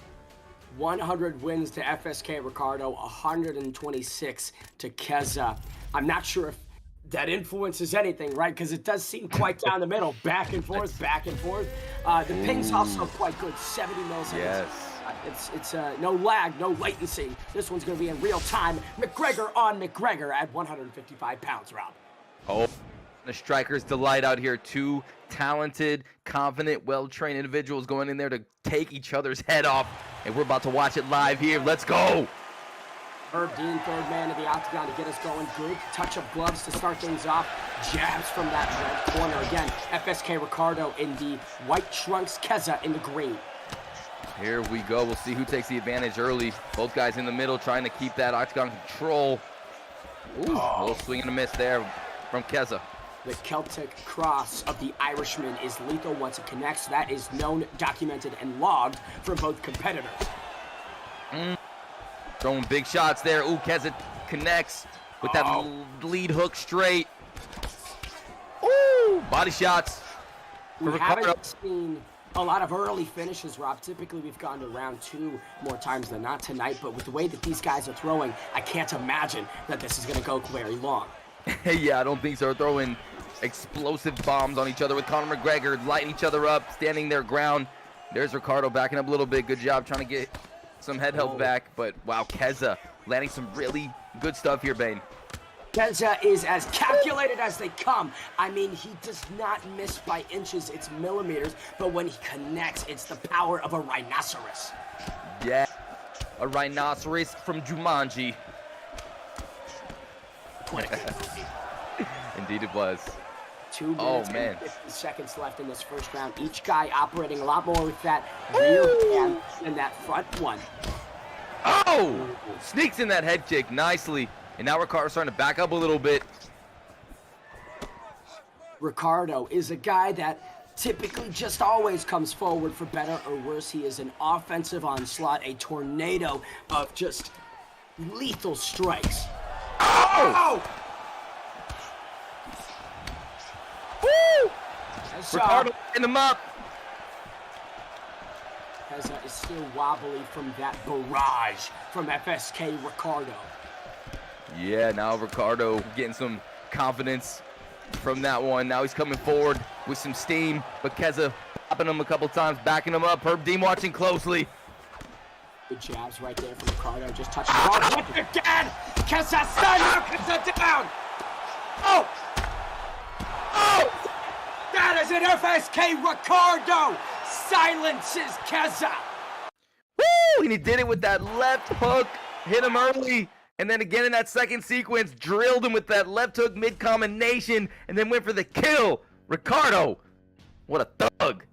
100 wins to FSK Ricardo, 126 to Kezza. I'm not sure if that influences anything, right? Because it does seem quite down the middle, back and forth, back and forth. The ping's also quite good, 70 milliseconds. Yes. It's no lag, no latency. This one's going to be in real time. McGregor on McGregor at 155 pounds, Rob. Oh, the Strikers delight out here. 2 talented, confident, well-trained individuals going in there to take each other's head off. And we're about to watch it live here. Let's go. Herb Dean, 3rd man of the octagon to get us going. Good touch of gloves to start things off. Jabs from that red corner. Again, FSK Ricardo in the white trunks, Kezza in the green. Here we go. We'll see who takes the advantage early. Both guys in the middle trying to keep that octagon control. Ooh, a little swing and a miss there from Kezza. The Celtic cross of the Irishman is lethal once it connects. That is known, documented, and logged for both competitors. Throwing big shots there. Ooh, Kezza connects with that lead hook straight. Ooh, body shots. We haven't seen a lot of early finishes, Rob. Typically, we've gone to round 2 more times than not tonight, but with the way that these guys are throwing, I can't imagine that this is going to go very long. Yeah, I don't think so. Throwing explosive bombs on each other with Conor McGregor, lighting each other up, standing their ground. There's Ricardo backing up a little bit. Good job trying to get some head health back, but wow, Kezza landing some really good stuff here, Bane. Kezza is as calculated as they come. I mean, he does not miss by inches, it's millimeters, but when he connects, it's the power of a rhinoceros. Yeah, a rhinoceros from Jumanji. Indeed it was. 2 minutes and 50 seconds left in this first round. Each guy operating a lot more with that rear hand than that front one. Oh! Sneaks in that head kick nicely. And now Ricardo's starting to back up a little bit. Ricardo is a guy that typically just always comes forward for better or worse. He is an offensive onslaught, a tornado of just lethal strikes. Oh! Woo! Ricardo in him up. Kezza is still wobbly from that barrage from FSK Ricardo. Yeah, now Ricardo getting some confidence from that one. Now he's coming forward with some steam, but Kezza popping him a couple times, backing him up. Herb Dean watching closely. Good jabs right there from Ricardo, just touching the ball. Again! Kezza stunned, now Kezza down! Oh! Oh! That is an FSK Ricardo! Silences Kezza! Woo! And he did it with that left hook, hit him early. And then again in that second sequence, drilled him with that left hook mid-combination, and then went for the kill. Ricardo, what a thug.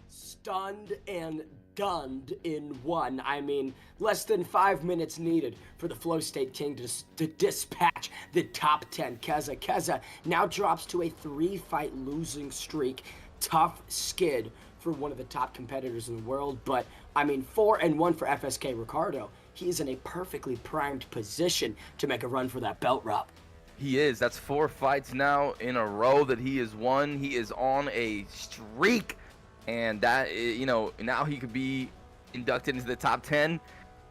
Stunned and dunned in one. I mean, less than 5 minutes needed for the Flow State King to dispatch the top 10. Kezza now drops to a 3-fight losing streak. Tough skid for one of the top competitors in the world, but I mean, 4-1 for FSK Ricardo. He is in a perfectly primed position to make a run for that belt, Rob. He is. That's 4 fights now in a row that he has won. He is on a streak, and that, you know, now he could be inducted into the top 10,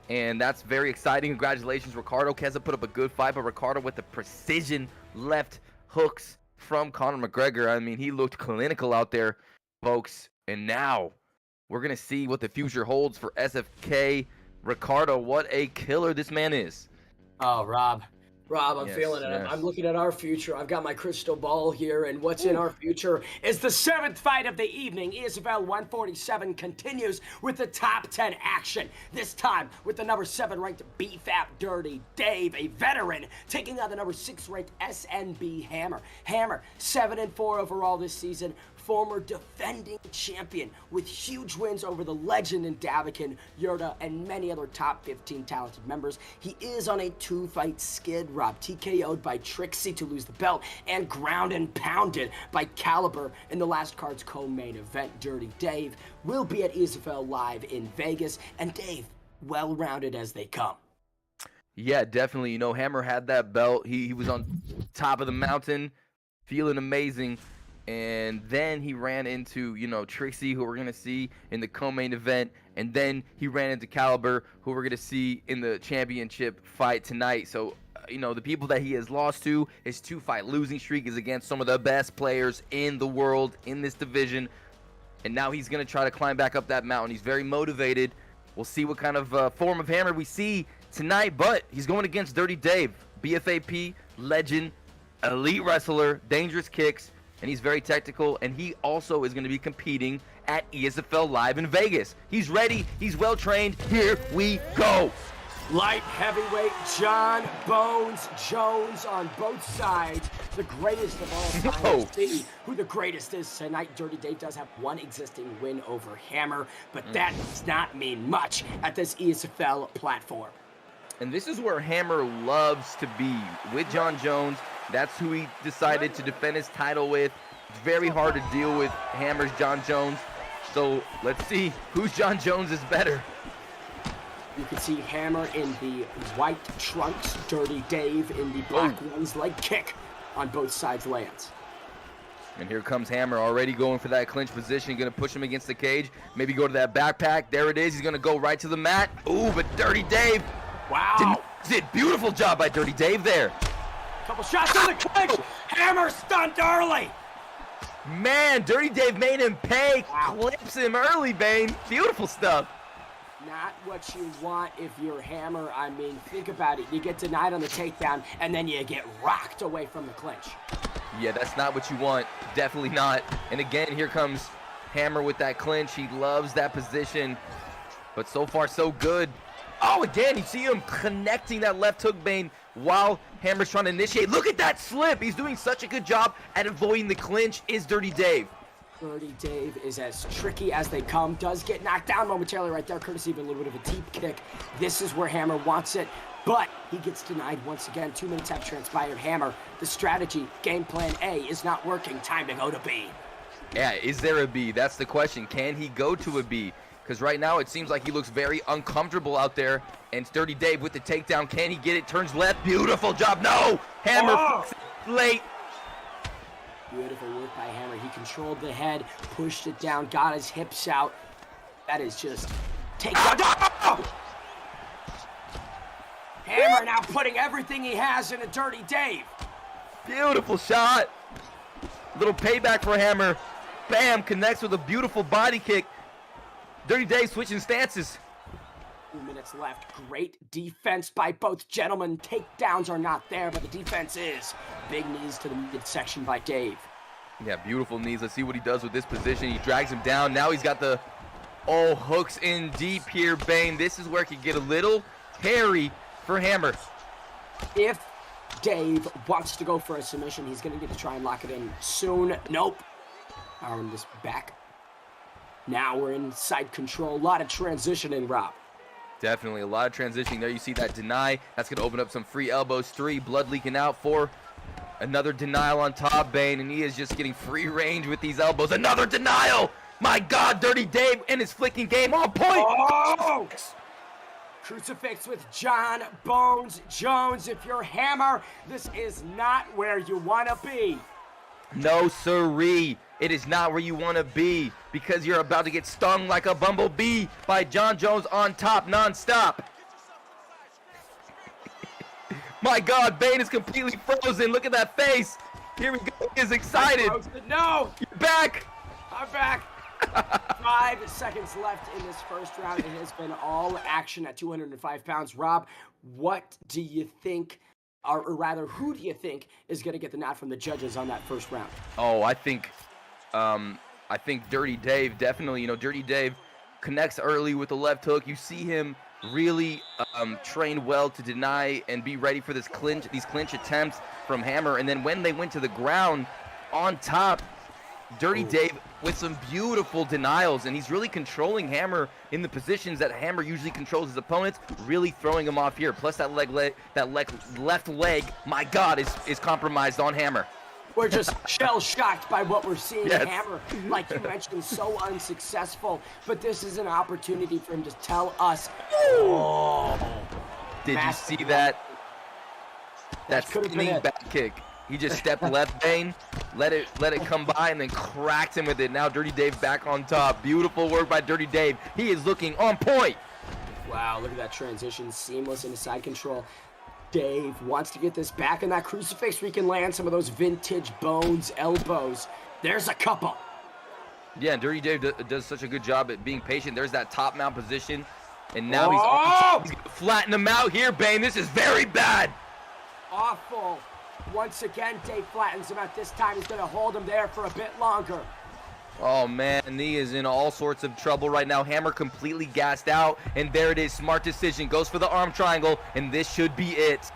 and that's very exciting. Congratulations, Ricardo. Kezza put up a good fight, but Ricardo with the precision left hooks from Conor McGregor. I mean, he looked clinical out there, folks, and now we're going to see what the future holds for SFK Ricardo. What a killer this man is. Oh, Rob, I'm feeling it. Yes. I'm looking at our future. I've got my crystal ball here, and what's in our future is the 7th fight of the evening. ESFL 147 continues with the top 10 action. This time with the number 7 ranked BFAP Dirty Dave, a veteran, taking on the number 6 ranked SNB Hammer. Hammer, 7-4 overall this season. Former defending champion with huge wins over the legend in Davakin, Yorta, and many other top 15 talented members. He is on a 2-fight skid, Rob. TKO'd by Trixie to lose the belt and ground and pounded by Caliber in the last card's co-main event. Dirty Dave will be at ESFL Live in Vegas, and Dave, well-rounded as they come. Yeah, definitely. You know, Hammer had that belt. He was on top of the mountain, feeling amazing. And then he ran into, you know, Trixie, who we're going to see in the co-main event. And then he ran into Caliber, who we're going to see in the championship fight tonight. So, you know, the people that he has lost to, his 2-fight losing streak is against some of the best players in the world in this division. And now he's going to try to climb back up that mountain. He's very motivated. We'll see what kind of form of Hammer we see tonight. But he's going against Dirty Dave, BFAP, legend, elite wrestler, dangerous kicks. And he's very technical, and he also is going to be competing at ESFL Live in Vegas. He's ready. He's well-trained. Here we go. Light heavyweight John Bones Jones on both sides. The greatest of all time. No. See who the greatest is tonight. Dirty Dave does have one existing win over Hammer, but that does not mean much at this ESFL platform. And this is where Hammer loves to be, with John Jones. That's who he decided to defend his title with. It's very hard to deal with Hammer's John Jones. So let's see whose John Jones is better. You can see Hammer in the white trunks, Dirty Dave in the black ones, leg kick on both sides lands. And here comes Hammer, already going for that clinch position. Going to push him against the cage. Maybe go to that backpack. There it is. He's going to go right to the mat. Ooh, but Dirty Dave. Wow. Did beautiful job by Dirty Dave there. Couple shots on the clinch. Hammer stunned early. Man, Dirty Dave made him pay. Wow. Clips him early, Bane. Beautiful stuff. Not what you want if you're Hammer. I mean, think about it. You get denied on the takedown, and then you get rocked away from the clinch. Yeah, that's not what you want. Definitely not. And again, here comes Hammer with that clinch. He loves that position. But so far, so good. Oh, again, you see him connecting that left hook, Bane, while Hammer's trying to initiate. Look at that slip. He's doing such a good job at avoiding the clinch. Is Dirty Dave. Dirty Dave is as tricky as they come. Does get knocked down momentarily right there, courtesy of a little bit of a deep kick. This is where Hammer wants it, but he gets denied once again. 2 minutes have transpired. Hammer, the strategy, game plan A is not working. Time to go to B. Yeah, is there a B? That's the question. Can he go to a B? Because right now it seems like he looks very uncomfortable out there. And it's Dirty Dave with the takedown. Can he get it? Turns left. Beautiful job. No! Hammer late. Beautiful work by Hammer. He controlled the head, pushed it down, got his hips out. That is just takedown. Hammer now putting everything he has into Dirty Dave. Beautiful shot. Little payback for Hammer. Bam, connects with a beautiful body kick. Dirty Dave switching stances. 2 minutes left. Great defense by both gentlemen. Takedowns are not there, but the defense is. Big knees to the midsection by Dave. Yeah, beautiful knees. Let's see what he does with this position. He drags him down. Now he's got the hooks in deep here, Bane. This is where it could get a little hairy for Hammer. If Dave wants to go for a submission, he's going to get to try and lock it in soon. Nope. Arm this back. Now we're in side control. A lot of transitioning, Rob. Definitely a lot of transitioning there. You see that deny. That's going to open up some free elbows. 3, blood leaking out. 4, another denial on top, Bane. And he is just getting free range with these elbows. Another denial. My God, Dirty Dave and his flicking game on point. Oh! Crucifix with John Bones Jones. If you're Hammer, this is not where you want to be. No, sirree. It is not where you want to be because you're about to get stung like a bumblebee by John Jones on top nonstop. My God, Bane is completely frozen. Look at that face. Here we go. He is excited. No. You're back. I'm back. 5 seconds left in this first round. It has been all action at 205 pounds. Rob, what do you think, or rather, who do you think is going to get the nod from the judges on that first round? Oh, I think Dirty Dave, definitely. You know, Dirty Dave connects early with the left hook. You see him really train well to deny and be ready for these clinch attempts from Hammer. And then when they went to the ground on top, Dirty Dave with some beautiful denials, and he's really controlling Hammer in the positions that Hammer usually controls his opponents, really throwing him off here. Plus that left leg, my God, is compromised on Hammer. We're just shell-shocked by what we're seeing. Yes. Hammer, like you mentioned, so unsuccessful. But this is an opportunity for him to tell us. Did you see that? That spinning back kick. He just stepped left, Bane, let it come by, and then cracked him with it. Now Dirty Dave back on top. Beautiful work by Dirty Dave. He is looking on point. Wow, look at that transition. Seamless into side control. Dave wants to get this back in that crucifix where he can land some of those vintage Bones elbows. There's a couple. Yeah, and Dirty Dave does such a good job at being patient. There's that top mount position, and now he's going to flatten him out here, Bane. This is very bad. Awful. Once again, Dave flattens him out. This time he's going to hold him there for a bit longer. Oh, man, he is in all sorts of trouble right now. Hammer completely gassed out, and there it is. Smart decision. Goes for the arm triangle, and this should be it.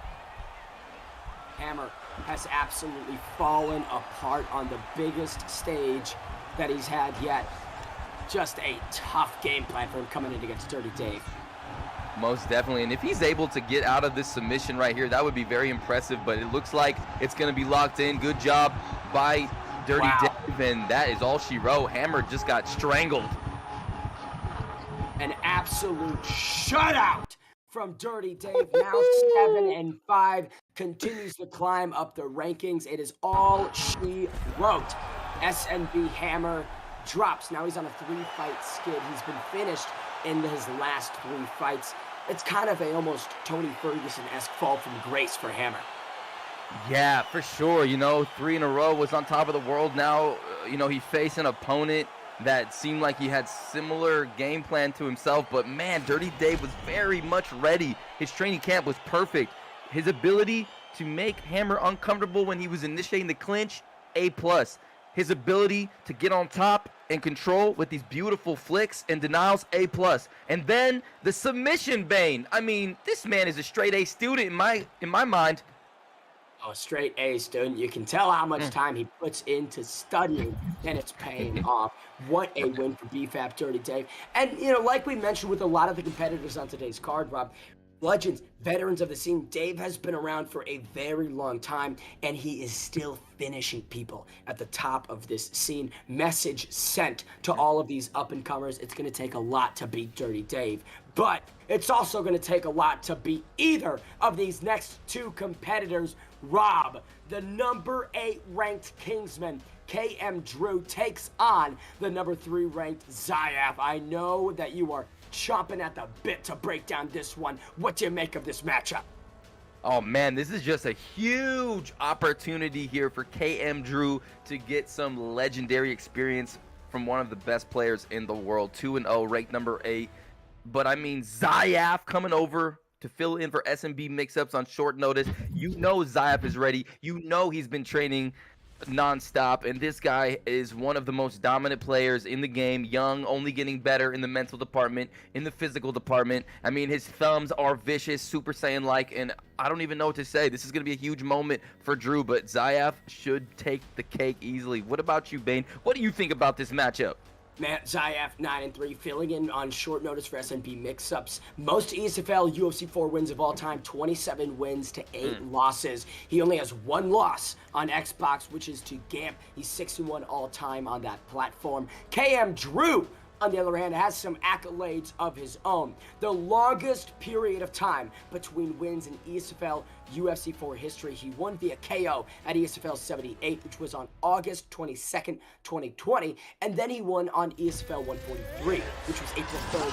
Hammer has absolutely fallen apart on the biggest stage that he's had yet. Just a tough game plan for him coming in against Dirty Dave. Most definitely, and if he's able to get out of this submission right here, that would be very impressive, but it looks like it's going to be locked in. Good job by Dirty Dave, and that is all she wrote. Hammer just got strangled. An absolute shutout from Dirty Dave. Now 7-5, continues to climb up the rankings. It is all she wrote. SNB Hammer drops. Now he's on a 3-fight skid. He's been finished in his last 3 fights. It's kind of a almost Tony Ferguson-esque fall from grace for Hammer. Yeah, for sure. You know, 3 in a row, was on top of the world. Now, you know, he faced an opponent that seemed like he had similar game plan to himself, but man, Dirty Dave was very much ready. His training camp was perfect. His ability to make Hammer uncomfortable when he was initiating the clinch, A+. His ability to get on top and control with these beautiful flicks and denials, A+. And then the submission Bane. I mean, this man is a straight A student in my mind. Oh, straight A student. You can tell how much time he puts into studying, and it's paying off. What a win for BFAP Dirty Dave. And, you know, like we mentioned with a lot of the competitors on today's card, Rob, legends, veterans of the scene, Dave has been around for a very long time, and he is still finishing people at the top of this scene. Message sent to all of these up-and-comers. It's going to take a lot to beat Dirty Dave, but it's also going to take a lot to beat either of these next two competitors. Rob, the number 8 ranked Kingsman, KM Drew, takes on the number 3 ranked Zayaf. I know that you are chomping at the bit to break down this one. What do you make of this matchup? Oh man, this is just a huge opportunity here for KM Drew to get some legendary experience from one of the best players in the world. 2-0, ranked number 8. But I mean, Zayaf coming over to fill in for SMB mix-ups on short notice. You know Zayaf is ready. You know he's been training non-stop, and this guy is one of the most dominant players in the game. Young, only getting better in the mental department, in the physical department. I mean, his thumbs are vicious, Super Saiyan-like, and I don't even know what to say. This is going to be a huge moment for Drew, but Zayaf should take the cake easily. What about you, Bane? What do you think about this matchup? Matt Zayaf, 9-3, filling in on short notice for SNP mix-ups. Most ESFL UFC 4 wins of all time, 27 wins to 8 losses. He only has 1 loss on Xbox, which is to Gamp. He's 6-1 all time on that platform. KM Drew, on the other hand, has some accolades of his own. The longest period of time between wins in ESFL UFC 4 history. He won via KO at ESFL 78, which was on August 22nd, 2020, and then he won on ESFL 143, which was April 3rd,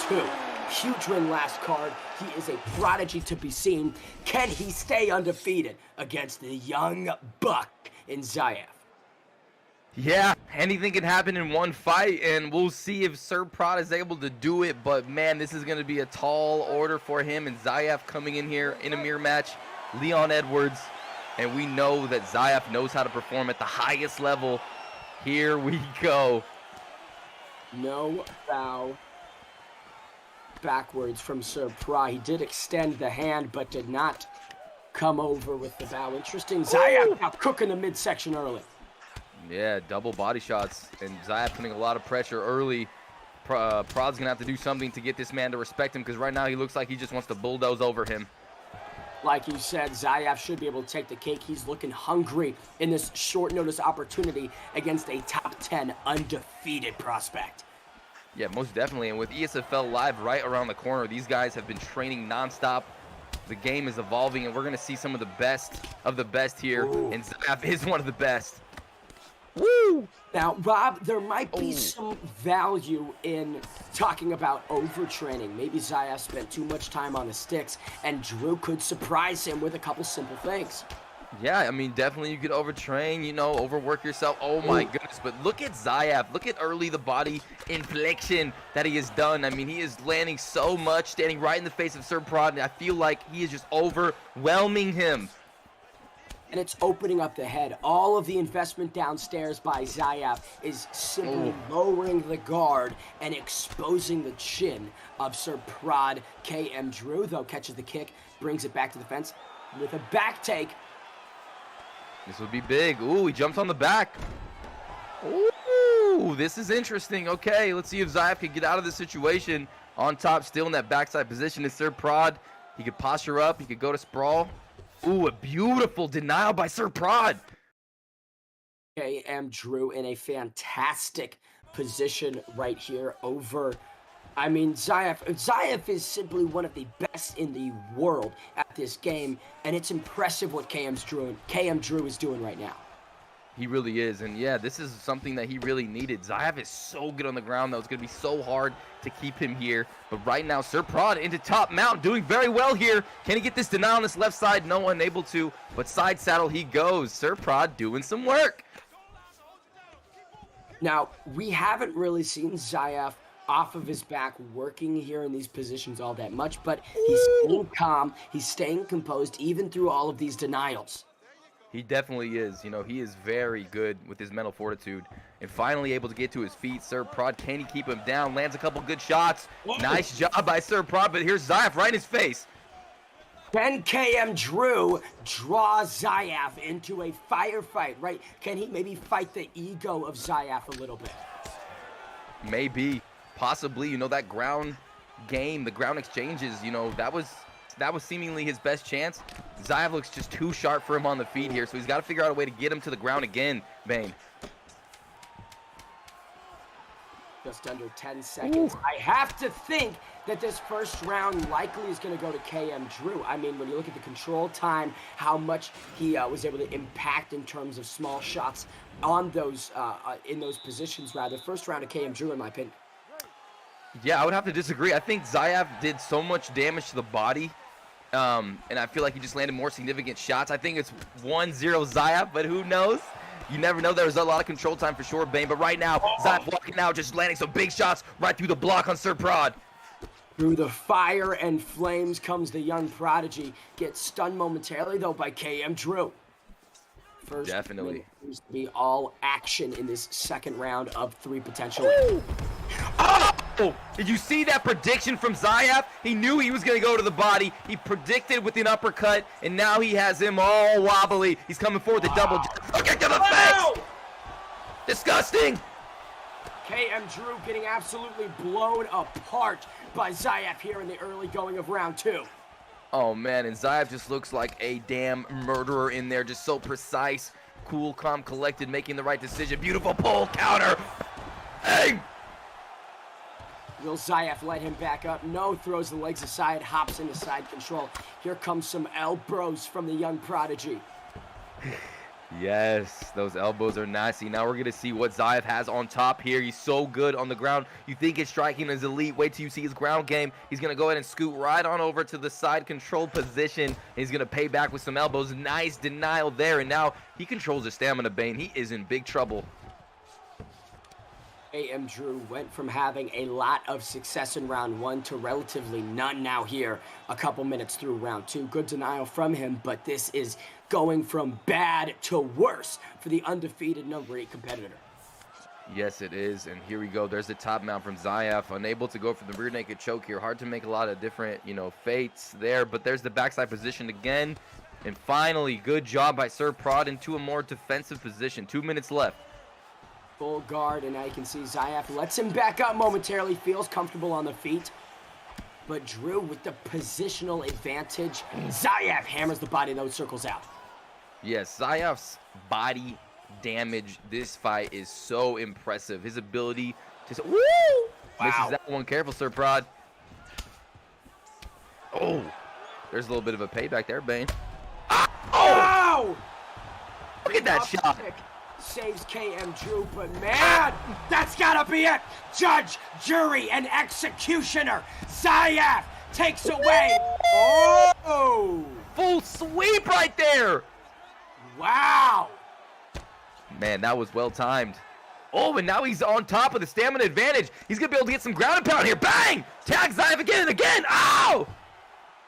2022. Huge win last card. He is a prodigy to be seen. Can he stay undefeated against the young buck in Zayaf? Yeah, anything can happen in one fight, and we'll see if Sir Prod is able to do it. But, man, this is going to be a tall order for him. And Zayaf coming in here in a mirror match, Leon Edwards. And we know that Zayaf knows how to perform at the highest level. Here we go. No bow backwards from Sir Prod. He did extend the hand, but did not come over with the bow. Interesting. Zayaf now cooking the midsection early. Yeah, double body shots, and Zayaf putting a lot of pressure early. Prod's going to have to do something to get this man to respect him, because right now he looks like he just wants to bulldoze over him. Like you said, Zayaf should be able to take the cake. He's looking hungry in this short notice opportunity against a top 10 undefeated prospect. Yeah, most definitely, and with ESFL Live right around the corner, these guys have been training nonstop. The game is evolving, and we're going to see some of the best here, and Zayaf is one of the best. Woo! Now, Rob, there might be some value in talking about overtraining. Maybe Zayaf spent too much time on the sticks, and Drew could surprise him with a couple simple things. Yeah, I mean, definitely you could overtrain, you know, overwork yourself. Oh, my goodness. But look at Zayaf. Look at early the body inflection that he has done. I mean, he is landing so much, standing right in the face of Sir Prod, and I feel like he is just overwhelming him. And it's opening up the head. All of the investment downstairs by Zayaf is simply lowering the guard and exposing the chin of Sir Prod. KM Drew, though, catches the kick, brings it back to the fence with a back take. This would be big. Ooh, he jumps on the back. Ooh, this is interesting. Okay, let's see if Zayaf can get out of this situation. On top, still in that backside position is Sir Prod. He could posture up. He could go to sprawl. Ooh, a beautiful denial by Sir Prod. KM Drew in a fantastic position right here over, I mean, Zayaf. Zayaf is simply one of the best in the world at this game, and it's impressive what KM Drew is doing right now. He really is, and yeah, this is something that he really needed. Zayaf is so good on the ground, though. It's going to be so hard to keep him here. But right now, Sir Prod into top mount, doing very well here. Can he get this denial on this left side? No, unable to, but side saddle he goes. Sir Prod doing some work. Now, we haven't really seen Zayaf off of his back working here in these positions all that much, but he's staying calm, he's staying composed even through all of these denials. He definitely is. You know, he is very good with his mental fortitude and finally able to get to his feet. Sir Prod, can he keep him down? Lands a couple good shots. Whoa. Nice job by Sir Prod, but here's Zayaf right in his face. Can KM Drew draw Zayaf into a firefight, right? Can he maybe fight the ego of Zayaf a little bit? Maybe, possibly. You know, that ground game, the ground exchanges, you know, that was seemingly his best chance. Zayaf looks just too sharp for him on the feet here, so he's got to figure out a way to get him to the ground again, Bane. Just under 10 seconds. Ooh. I have to think that this first round likely is going to go to KM Drew. I mean, when you look at the control time, how much he was able to impact in terms of small shots on those, in those positions, rather. First round of KM Drew, in my opinion. Yeah, I would have to disagree. I think Zayaf did so much damage to the body, and I feel like he just landed more significant shots. I think it's 1-0 Zayaf, but who knows? You never know. There was a lot of control time for sure, Bane. But right now, Zayaf walking out, just landing some big shots right through the block on Sir Prod. Through the fire and flames comes the young prodigy. Gets stunned momentarily, though, by KM Drew. First, definitely seems to be all action in this second round of 3 potentially. Oh! Did you see that prediction from Zayaf? He knew he was going to go to the body. He predicted with an uppercut, and now he has him all wobbly. He's coming forward with a double jump. Look at the face! Disgusting! KM Drew getting absolutely blown apart by Zayaf here in the early going of round 2. Oh, man, and Zayaf just looks like a damn murderer in there. Just so precise, cool, calm, collected, making the right decision. Beautiful pull, counter. Hey! Will Zayaf let him back up? No, throws the legs aside, hops into side control. Here comes some elbows from the young prodigy. Yes, those elbows are nasty. Now we're going to see what Zayaf has on top here. He's so good on the ground. You think his striking is elite. Wait till you see his ground game. He's going to go ahead and scoot right on over to the side control position. He's going to pay back with some elbows. Nice denial there. And now he controls his stamina, Bane. He is in big trouble. KM Drew went from having a lot of success in round 1 to relatively none now here a couple minutes through round 2. Good denial from him, but this is going from bad to worse for the undefeated number 8 competitor. Yes, it is, and here we go. There's the top mount from Zayaf, unable to go for the rear naked choke here. Hard to make a lot of different, you know, fates there, but there's the backside position again. And finally, good job by Sir Prod into a more defensive position. 2 minutes left. Full guard, and now you can see Zayaf lets him back up momentarily, feels comfortable on the feet. But Drew with the positional advantage. Zayaf hammers the body, those circles out. Yes, Zayaf's body damage this fight is so impressive. His ability to... Woo! Wow. Misses that one. Careful, Sir Prod. Oh! There's a little bit of a payback there, Bane. Ah! Oh! Look at that shot. Saves KM Drew, but man, that's gotta be it. Judge, jury, and executioner. Zayaf takes away. Oh! Full sweep right there. Wow. Man, that was well timed. Oh, and now he's on top of the stamina advantage. He's gonna be able to get some ground and pound here. Bang! Tag Zayaf again and again. Ow!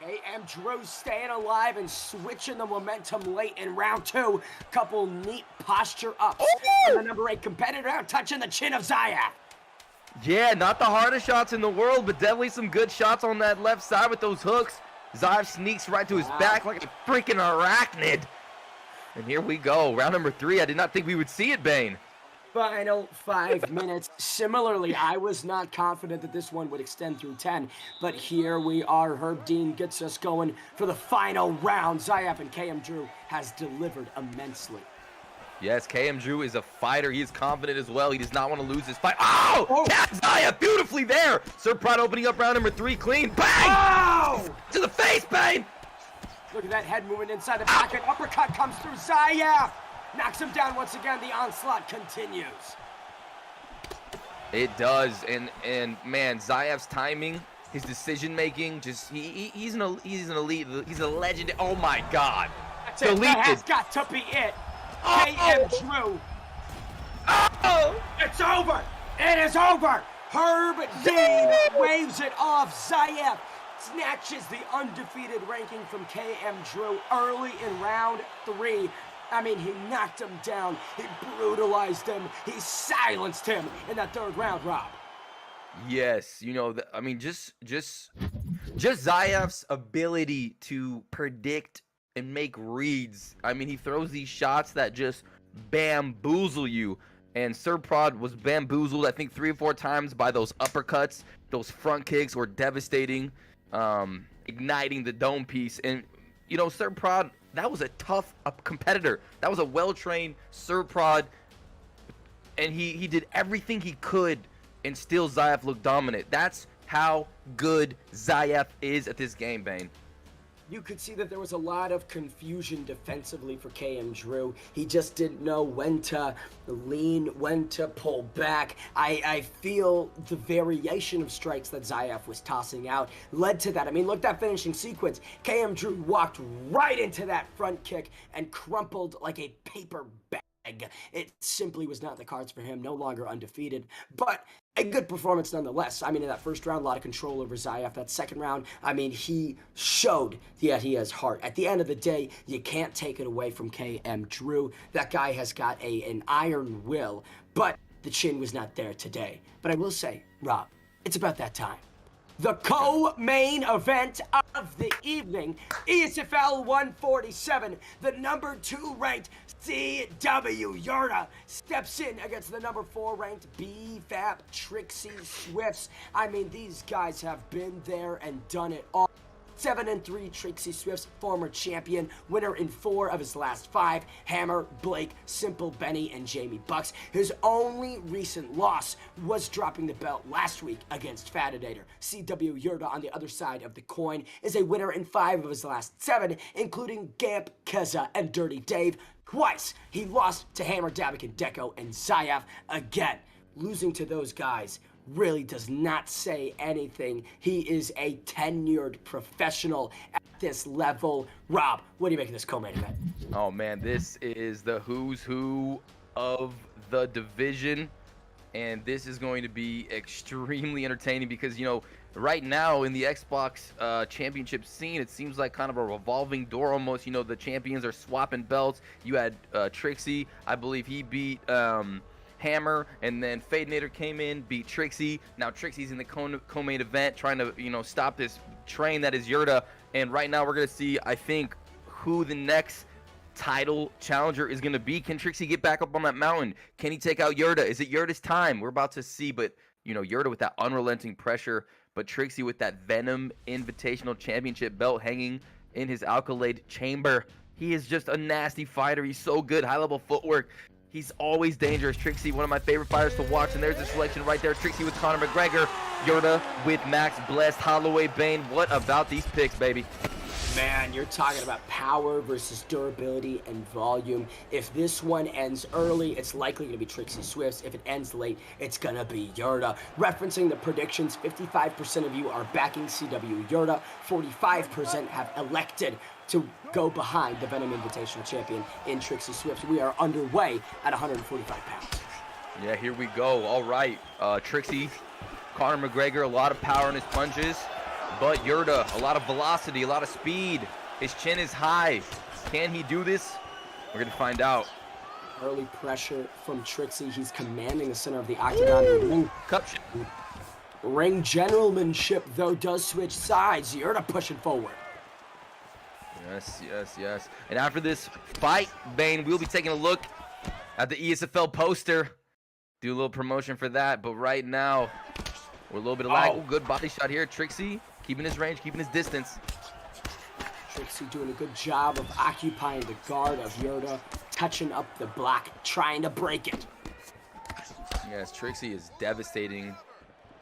KM Drew staying alive and switching the momentum late in round 2. Couple neat posture ups. And the number 8 competitor out touching the chin of Zayaf. Yeah, not the hardest shots in the world, but definitely some good shots on that left side with those hooks. Zayaf sneaks right to his back like a freaking arachnid. And here we go. Round number 3. I did not think we would see it, Bane. Final 5 minutes. Similarly, I was not confident that this one would extend through 10, but here we are. Herb Dean gets us going for the final round. Zayaf and KM Drew has delivered immensely. Yes, KM Drew is a fighter. He is confident as well. He does not want to lose this fight. Oh! Tag Zayaf beautifully there. Sir Prod opening up round number 3 clean. Bang! Oh! To the face, Bane! Look at that head moving inside the pocket. Uppercut comes through Zayaf. Knocks him down once again. The onslaught continues. It does, and man, Zayaf's timing, his decision making, just he's an elite. He's a legend. Oh my God! That's it. That has got to be it. KM Drew. Oh! It's over! It is over! Herb Dean waves it off. Zayev snatches the undefeated ranking from KM Drew early in round 3. I mean, he knocked him down. He brutalized him. He silenced him in that 3rd round, Rob. Yes, you know, I mean, just Zayev's ability to predict and make reads. I mean, he throws these shots that just bamboozle you. And Surprod was bamboozled, I think, 3 or 4 times by those uppercuts. Those front kicks were devastating, igniting the dome piece. And, you know, Surprod, that was a tough competitor. That was a well-trained Surprod. And he did everything he could, and still Zayev looked dominant. That's how good Zayev is at this game, Bane. You could see that there was a lot of confusion defensively for KM Drew. He just didn't know when to lean, when to pull back. I feel the variation of strikes that Zayev was tossing out led to that. I mean, look, that finishing sequence. KM Drew walked right into that front kick and crumpled like a paper bag. It simply was not the cards for him, no longer undefeated, but a good performance nonetheless. I mean, in that 1st round, a lot of control over Zayev. That 2nd round, I mean, he showed that he has heart. At the end of the day, you can't take it away from KM Drew. That guy has got an iron will, but the chin was not there today. But I will say, Rob, it's about that time. The co-main event of the evening, ESFL 147, the number 2 ranked CW Yorta steps in against the number 4 ranked BFAP Trixie Swifts. I mean, these guys have been there and done it all. 7-3 Trixie Swifts, former champion, winner in 4 of his last 5. Hammer, Blake, Simple Benny, and Jamie Bucks. His only recent loss was dropping the belt last week against Fadinator. CW Yorta, on the other side of the coin, is a winner in 5 of his last 7, including Gamp, Kezza, and Dirty Dave. Twice he lost to Hammer, Davakin, Deco, and Zayev. Again, losing to those guys really does not say anything. He is a tenured professional at this level. Rob, what do you make of this co-main event? Oh man, this is the who's who of the division, and this is going to be extremely entertaining because, you know, right now in the Xbox championship scene, it seems like kind of a revolving door almost. You know, the champions are swapping belts. You had Trixie, I believe he beat Hammer, and then Fadinator came in, beat Trixie. Now Trixie's in the co-main event trying to, you know, stop this train that is Yorta. And right now we're going to see, I think, who the next title challenger is going to be. Can Trixie get back up on that mountain? Can he take out Yorta? Is it Yorta's time? We're about to see, but, you know, Yorta with that unrelenting pressure, but Trixie with that Venom Invitational Championship belt hanging in his alkalade chamber. He is just a nasty fighter. He's so good. High-level footwork. He's always dangerous. Trixie, one of my favorite fighters to watch, and there's the selection right there. Trixie with Conor McGregor, Yorta with Max Blessed, Holloway, Bane. What about these picks, baby? Man, you're talking about power versus durability and volume. If this one ends early, it's likely going to be Trixie Swifts. If it ends late, it's going to be Yorta. Referencing the predictions, 55% of you are backing CW Yorta. 45% have elected to go behind the Venom Invitational champion in Trixie Swifts. We are underway at 145 pounds. Yeah, here we go. All right. Trixie, Conor McGregor, a lot of power in his punches. But Yorta, a lot of velocity, a lot of speed. His chin is high. Can he do this? We're going to find out. Early pressure from Trixie. He's commanding the center of the octagon. Ring generalmanship, though, does switch sides. Yorta pushing forward. Yes, yes, yes. And after this fight, Bane, we'll be taking a look at the ESFL poster. Do a little promotion for that. But right now, we're a little bit of lag. Oh, good body shot here. Trixie keeping his range, keeping his distance. Trixie doing a good job of occupying the guard of Yorta, touching up the block, trying to break it. Yes, Trixie is devastating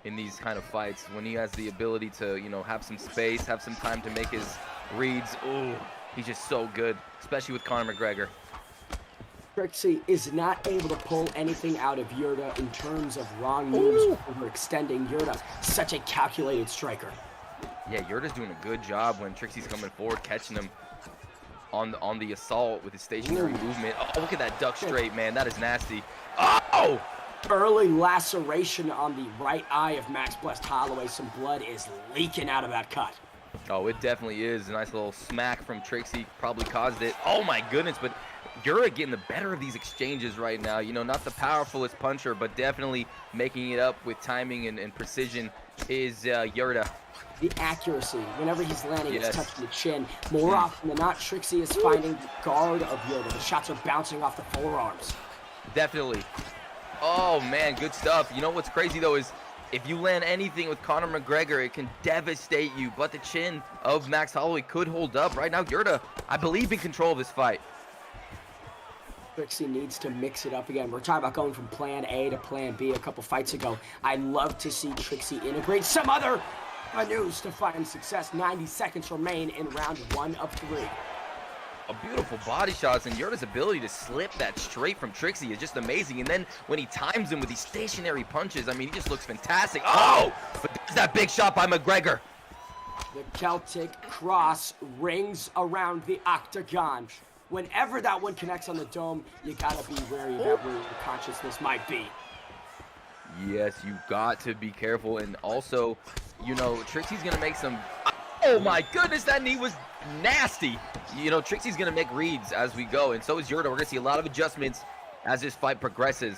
in these kind of fights when he has the ability to, you know, have some space, have some time to make his reads. Ooh, he's just so good, especially with Conor McGregor. Trixie is not able to pull anything out of Yorta in terms of wrong moves, overextending. Yorta, such a calculated striker. Yeah, Yorta's doing a good job when Trixie's coming forward, catching him on the assault with his stationary movement. Oh, look at that duck straight, man. That is nasty. Oh, Oh! Early laceration on the right eye of Max Blessed Holloway. Some blood is leaking out of that cut. Oh, it definitely is. A nice little smack from Trixie probably caused it. Oh my goodness, but Yorta getting the better of these exchanges right now. You know, not the powerfulest puncher, but definitely making it up with timing and precision is Yorta. The accuracy, whenever he's landing, it's touching the chin. More often than not, Trixie is finding the guard of Yorta. The shots are bouncing off the forearms. Definitely. Oh man, good stuff. You know what's crazy though is if you land anything with Conor McGregor, it can devastate you. But the chin of Max Holloway could hold up. Right now, Yorta, I believe, in control of this fight. Trixie needs to mix it up again. We're talking about going from plan A to plan B a couple fights ago. I'd love to see Trixie integrate some other maneuvers to find success. 90 seconds remain in round 1 of 3. A beautiful body shots, and Yorta's ability to slip that straight from Trixie is just amazing. And then when he times him with these stationary punches, I mean, he just looks fantastic. Oh, but there's that big shot by McGregor. The Celtic cross rings around the octagon. Whenever that one connects on the dome, you gotta be wary about where your consciousness might be. Yes, you got to be careful. And also, you know, Trixie's gonna make some... Oh my goodness, that knee was nasty. You know, Trixie's gonna make reads as we go, and so is Yorta. We're gonna see a lot of adjustments as this fight progresses.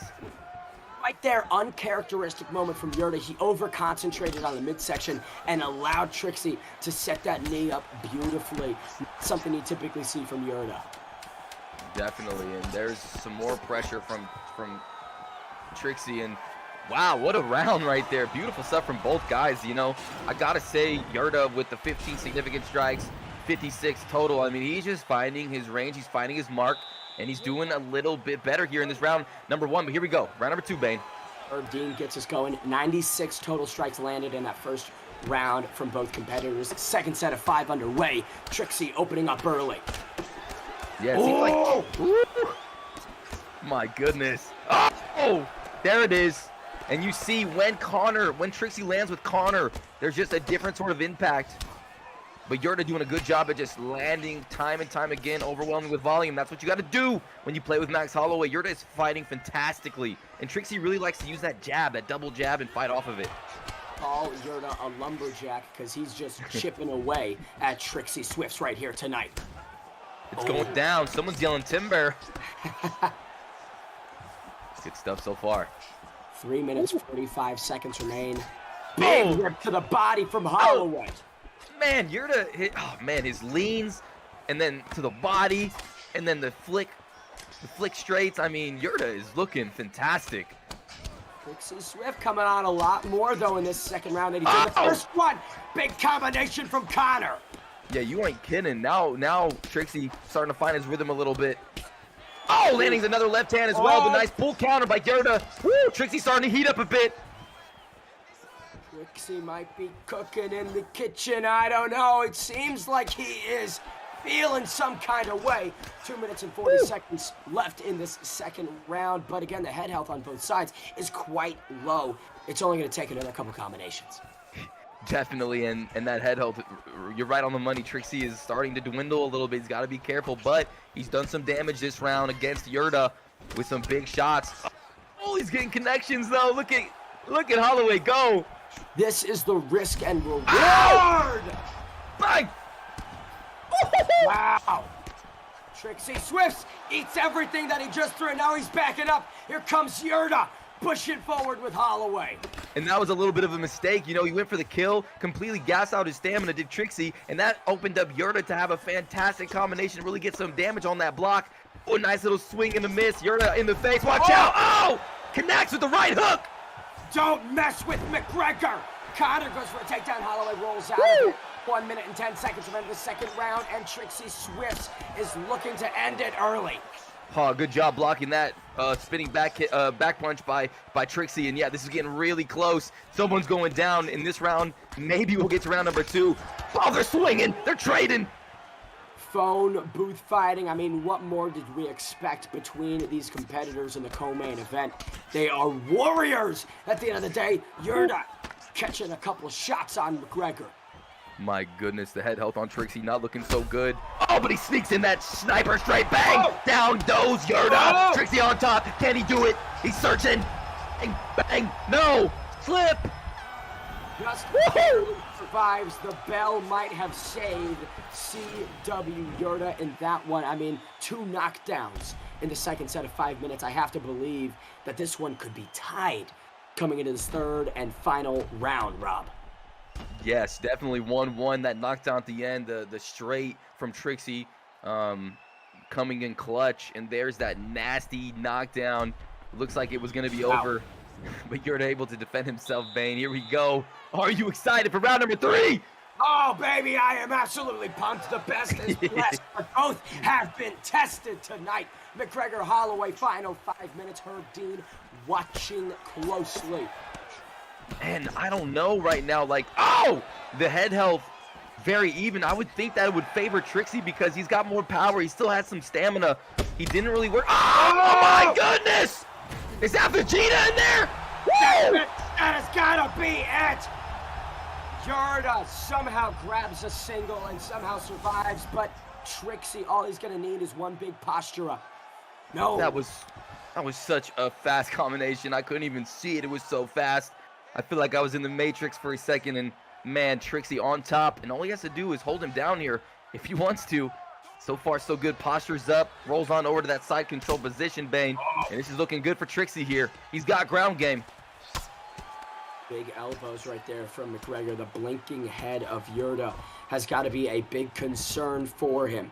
Right there, uncharacteristic moment from Yorta. He over-concentrated on the midsection and allowed Trixie to set that knee up beautifully. Something you typically see from Yorta. Definitely, and there's some more pressure from Trixie, and wow, what a round right there. Beautiful stuff from both guys. You know, I gotta say, Yorta with the 15 significant strikes, 56 total. I mean, he's just finding his range, he's finding his mark, and he's doing a little bit better here in this round number 1. But here we go, round number 2, Bane. Dean gets us going. 96 total strikes landed in that first round from both competitors. Second set of 5 underway. Trixie opening up early. Yeah, it seems like... Ooh, my goodness. Oh, there it is. And you see when Trixie lands with Conor, there's just a different sort of impact. But Yorta doing a good job at just landing time and time again, overwhelming with volume. That's what you got to do when you play with Max Holloway. Yorta is fighting fantastically. And Trixie really likes to use that jab, that double jab, and fight off of it. Call Yorta a lumberjack because he's just chipping away at Trixie Swifts right here tonight. It's going down. Someone's yelling timber. Good stuff so far. 3 minutes, 45 seconds remain. Big rip to the body from Holloway. Man, Yorta hit, his leans, and then to the body, and then the flick straights. I mean, Yorta is looking fantastic. Trixie Swift coming on a lot more, though, in this second round than he did the first one. Big combination from Conor. Yeah, you ain't kidding. Now Trixie starting to find his rhythm a little bit. Oh, landing another left hand as well. The nice pull counter by Yorta. Woo, Trixie starting to heat up a bit. Trixie might be cooking in the kitchen. I don't know. It seems like he is feeling some kind of way. 2 minutes and 40 seconds left in this second round. But again, the head health on both sides is quite low. It's only going to take another couple combinations. Definitely, and that head health, you're right on the money. Trixie is starting to dwindle a little bit. He's got to be careful, but he's done some damage this round against Yorta with some big shots. Oh, he's getting connections, though. Look at Holloway go. This is the risk and reward. Bang! Wow. Trixie Swifts eats everything that he just threw. Now he's backing up. Here comes Yorta, pushing forward with Holloway. And that was a little bit of a mistake. You know, he went for the kill, completely gassed out his stamina, did Trixie, and that opened up Yorta to have a fantastic combination, really get some damage on that block. Oh, nice little swing and a miss. Yorta in the face. Watch out. Oh! Connects with the right hook. Don't mess with McGregor. Conor goes for a takedown. Holloway rolls out of it. 1 minute and 10 seconds remaining in the second round, and Trixie Swifts is looking to end it early. Oh, good job blocking that spinning back punch by Trixie. And yeah, this is getting really close. Someone's going down in this round. Maybe we'll get to round number 2. Oh, they're swinging. They're trading. Phone booth fighting. I mean, what more did we expect between these competitors in the co-main event? They are warriors. At the end of the day, Yorta catching a couple shots on McGregor. My goodness, the head health on Trixie not looking so good. Oh, but he sneaks in that sniper straight. Bang! Oh! Down goes Yorta. Oh! Trixie on top. Can he do it? He's searching. Bang, bang. No. Slip. Just barely survives. The bell might have saved CW Yorta in that one. I mean, 2 knockdowns in the second set of 5 minutes. I have to believe that this one could be tied coming into this third and final round, Rob. Yes, definitely 1-1. That knockdown at the end, the straight from Trixie coming in clutch. And there's that nasty knockdown. Looks like it was going to be over. But Yorta able to defend himself, Bane. Here we go. Are you excited for round number 3? Oh, baby, I am absolutely pumped. The best is blessed. Both have been tested tonight. McGregor, Holloway, final 5 minutes. Herb Dean watching closely. And I don't know right now, like, oh! The head health, very even. I would think that it would favor Trixie because he's got more power. He still has some stamina. He didn't really work. Oh, my goodness! Is that Vegeta in there? Woo! That has gotta be it! Yorta somehow grabs a single and somehow survives, but Trixie, all he's gonna need is one big posture up. No. That was such a fast combination. I couldn't even see it. It was so fast. I feel like I was in the Matrix for a second, and man, Trixie on top, and all he has to do is hold him down here if he wants to. So far, so good. Posture's up, rolls on over to that side control position, Bane, and this is looking good for Trixie here. He's got ground game. Big elbows right there from McGregor. The blinking head of Yorta has got to be a big concern for him.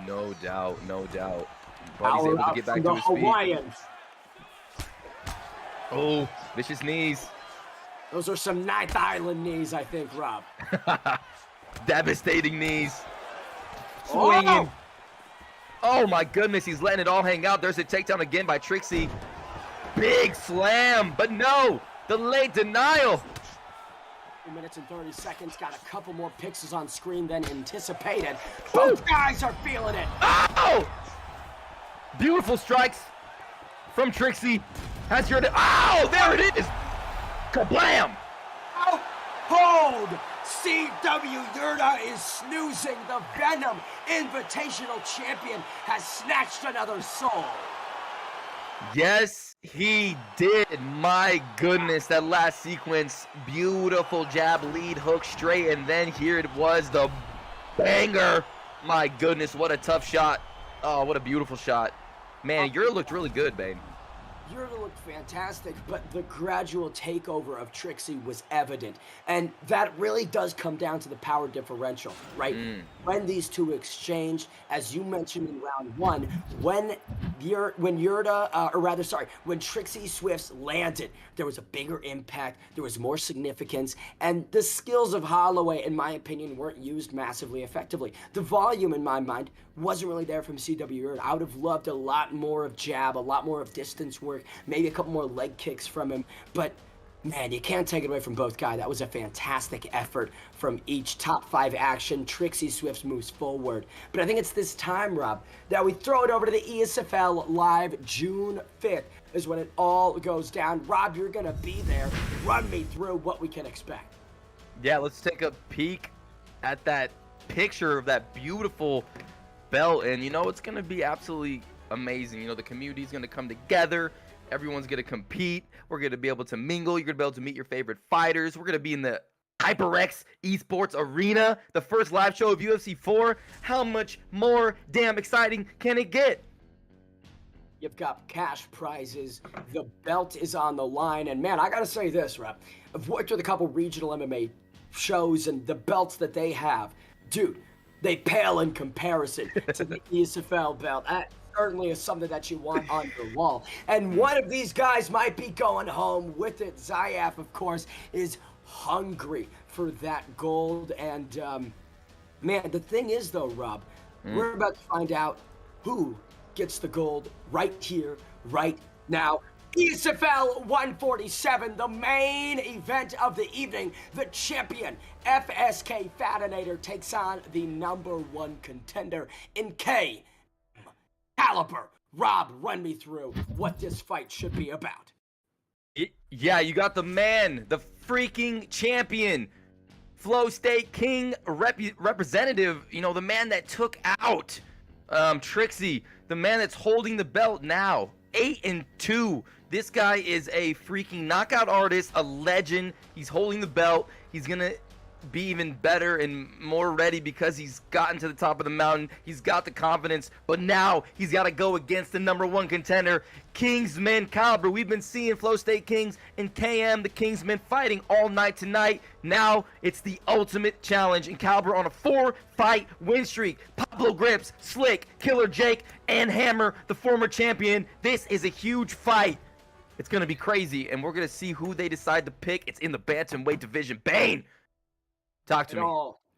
No doubt, no doubt. But he's able to get back to his feet. Oh, vicious knees. Those are some Ninth Island knees, I think, Rob. Devastating knees. Swinging. Oh my goodness, he's letting it all hang out. There's a takedown again by Trixie. Big slam, but no, the late denial. 2 minutes and 30 seconds, got a couple more pixels on screen than anticipated. Both guys are feeling it. Oh! Beautiful strikes from Trixie. Has your... Oh, there it is! Kablam! Oh, hold! CW Yorta is snoozing. The Venom Invitational Champion has snatched another soul. Yes, he did. My goodness, that last sequence. Beautiful jab, lead hook straight, and then here it was, the banger. My goodness, what a tough shot. Oh, what a beautiful shot. Man, Yorta looked really good, Bane. Yorta looked fantastic, but the gradual takeover of Trixie was evident. And that really does come down to the power differential, right? When these two exchanged, as you mentioned in round 1, when Trixie Swifts landed, there was a bigger impact, there was more significance, and the skills of Holloway, in my opinion, weren't used massively effectively. The volume, in my mind, wasn't really there from CW Yorta. I would have loved a lot more of jab, a lot more of distance work, maybe a couple more leg kicks from him, but man, you can't take it away from both guys. That was a fantastic effort from each. Top 5 action. Trixie Swifts moves forward. But I think it's this time, Rob, that we throw it over to the ESFL Live. June 5th is when it all goes down. Rob, you're going to be there. Run me through what we can expect. Yeah, let's take a peek at that picture of that beautiful belt. And, you know, it's going to be absolutely amazing. You know, the community is going to come together. Everyone's going to compete. We're going to be able to mingle. You're going to be able to meet your favorite fighters. We're going to be in the HyperX Esports Arena, the first live show of UFC 4. How much more damn exciting can it get? You've got cash prizes. The belt is on the line. And, man, I got to say this, Rob. I've worked with a couple regional MMA shows, and the belts that they have, dude, they pale in comparison to the ESFL belt. Certainly is something that you want on your wall. And one of these guys might be going home with it. Zayaf, of course, is hungry for that gold. And, man, the thing is, though, Rob, we're about to find out who gets the gold right here, right now. ESFL 147, the main event of the evening. The champion, FSK Fadanator, takes on the #1 contender in K. Caliber. Rob, run me through what this fight should be about. Yeah, you got the man, the freaking champion, Flow State King representative, you know, the man that took out Trixie, the man that's holding the belt now, 8-2. This guy is a freaking knockout artist, a legend. He's holding the belt. He's gonna be even better and more ready because he's gotten to the top of the mountain. He's got the confidence, but now he's got to go against the #1 contender, Kingsman Caliber. We've been seeing Flow State Kings and KM, the Kingsmen, fighting all night tonight. Now it's the ultimate challenge, and Caliber on a 4-fight win streak. Pablo Grips, Slick, Killer Jake, and Hammer, the former champion. This is a huge fight. It's going to be crazy, and we're going to see who they decide to pick. It's in the bantamweight division. Bane! Talk to me.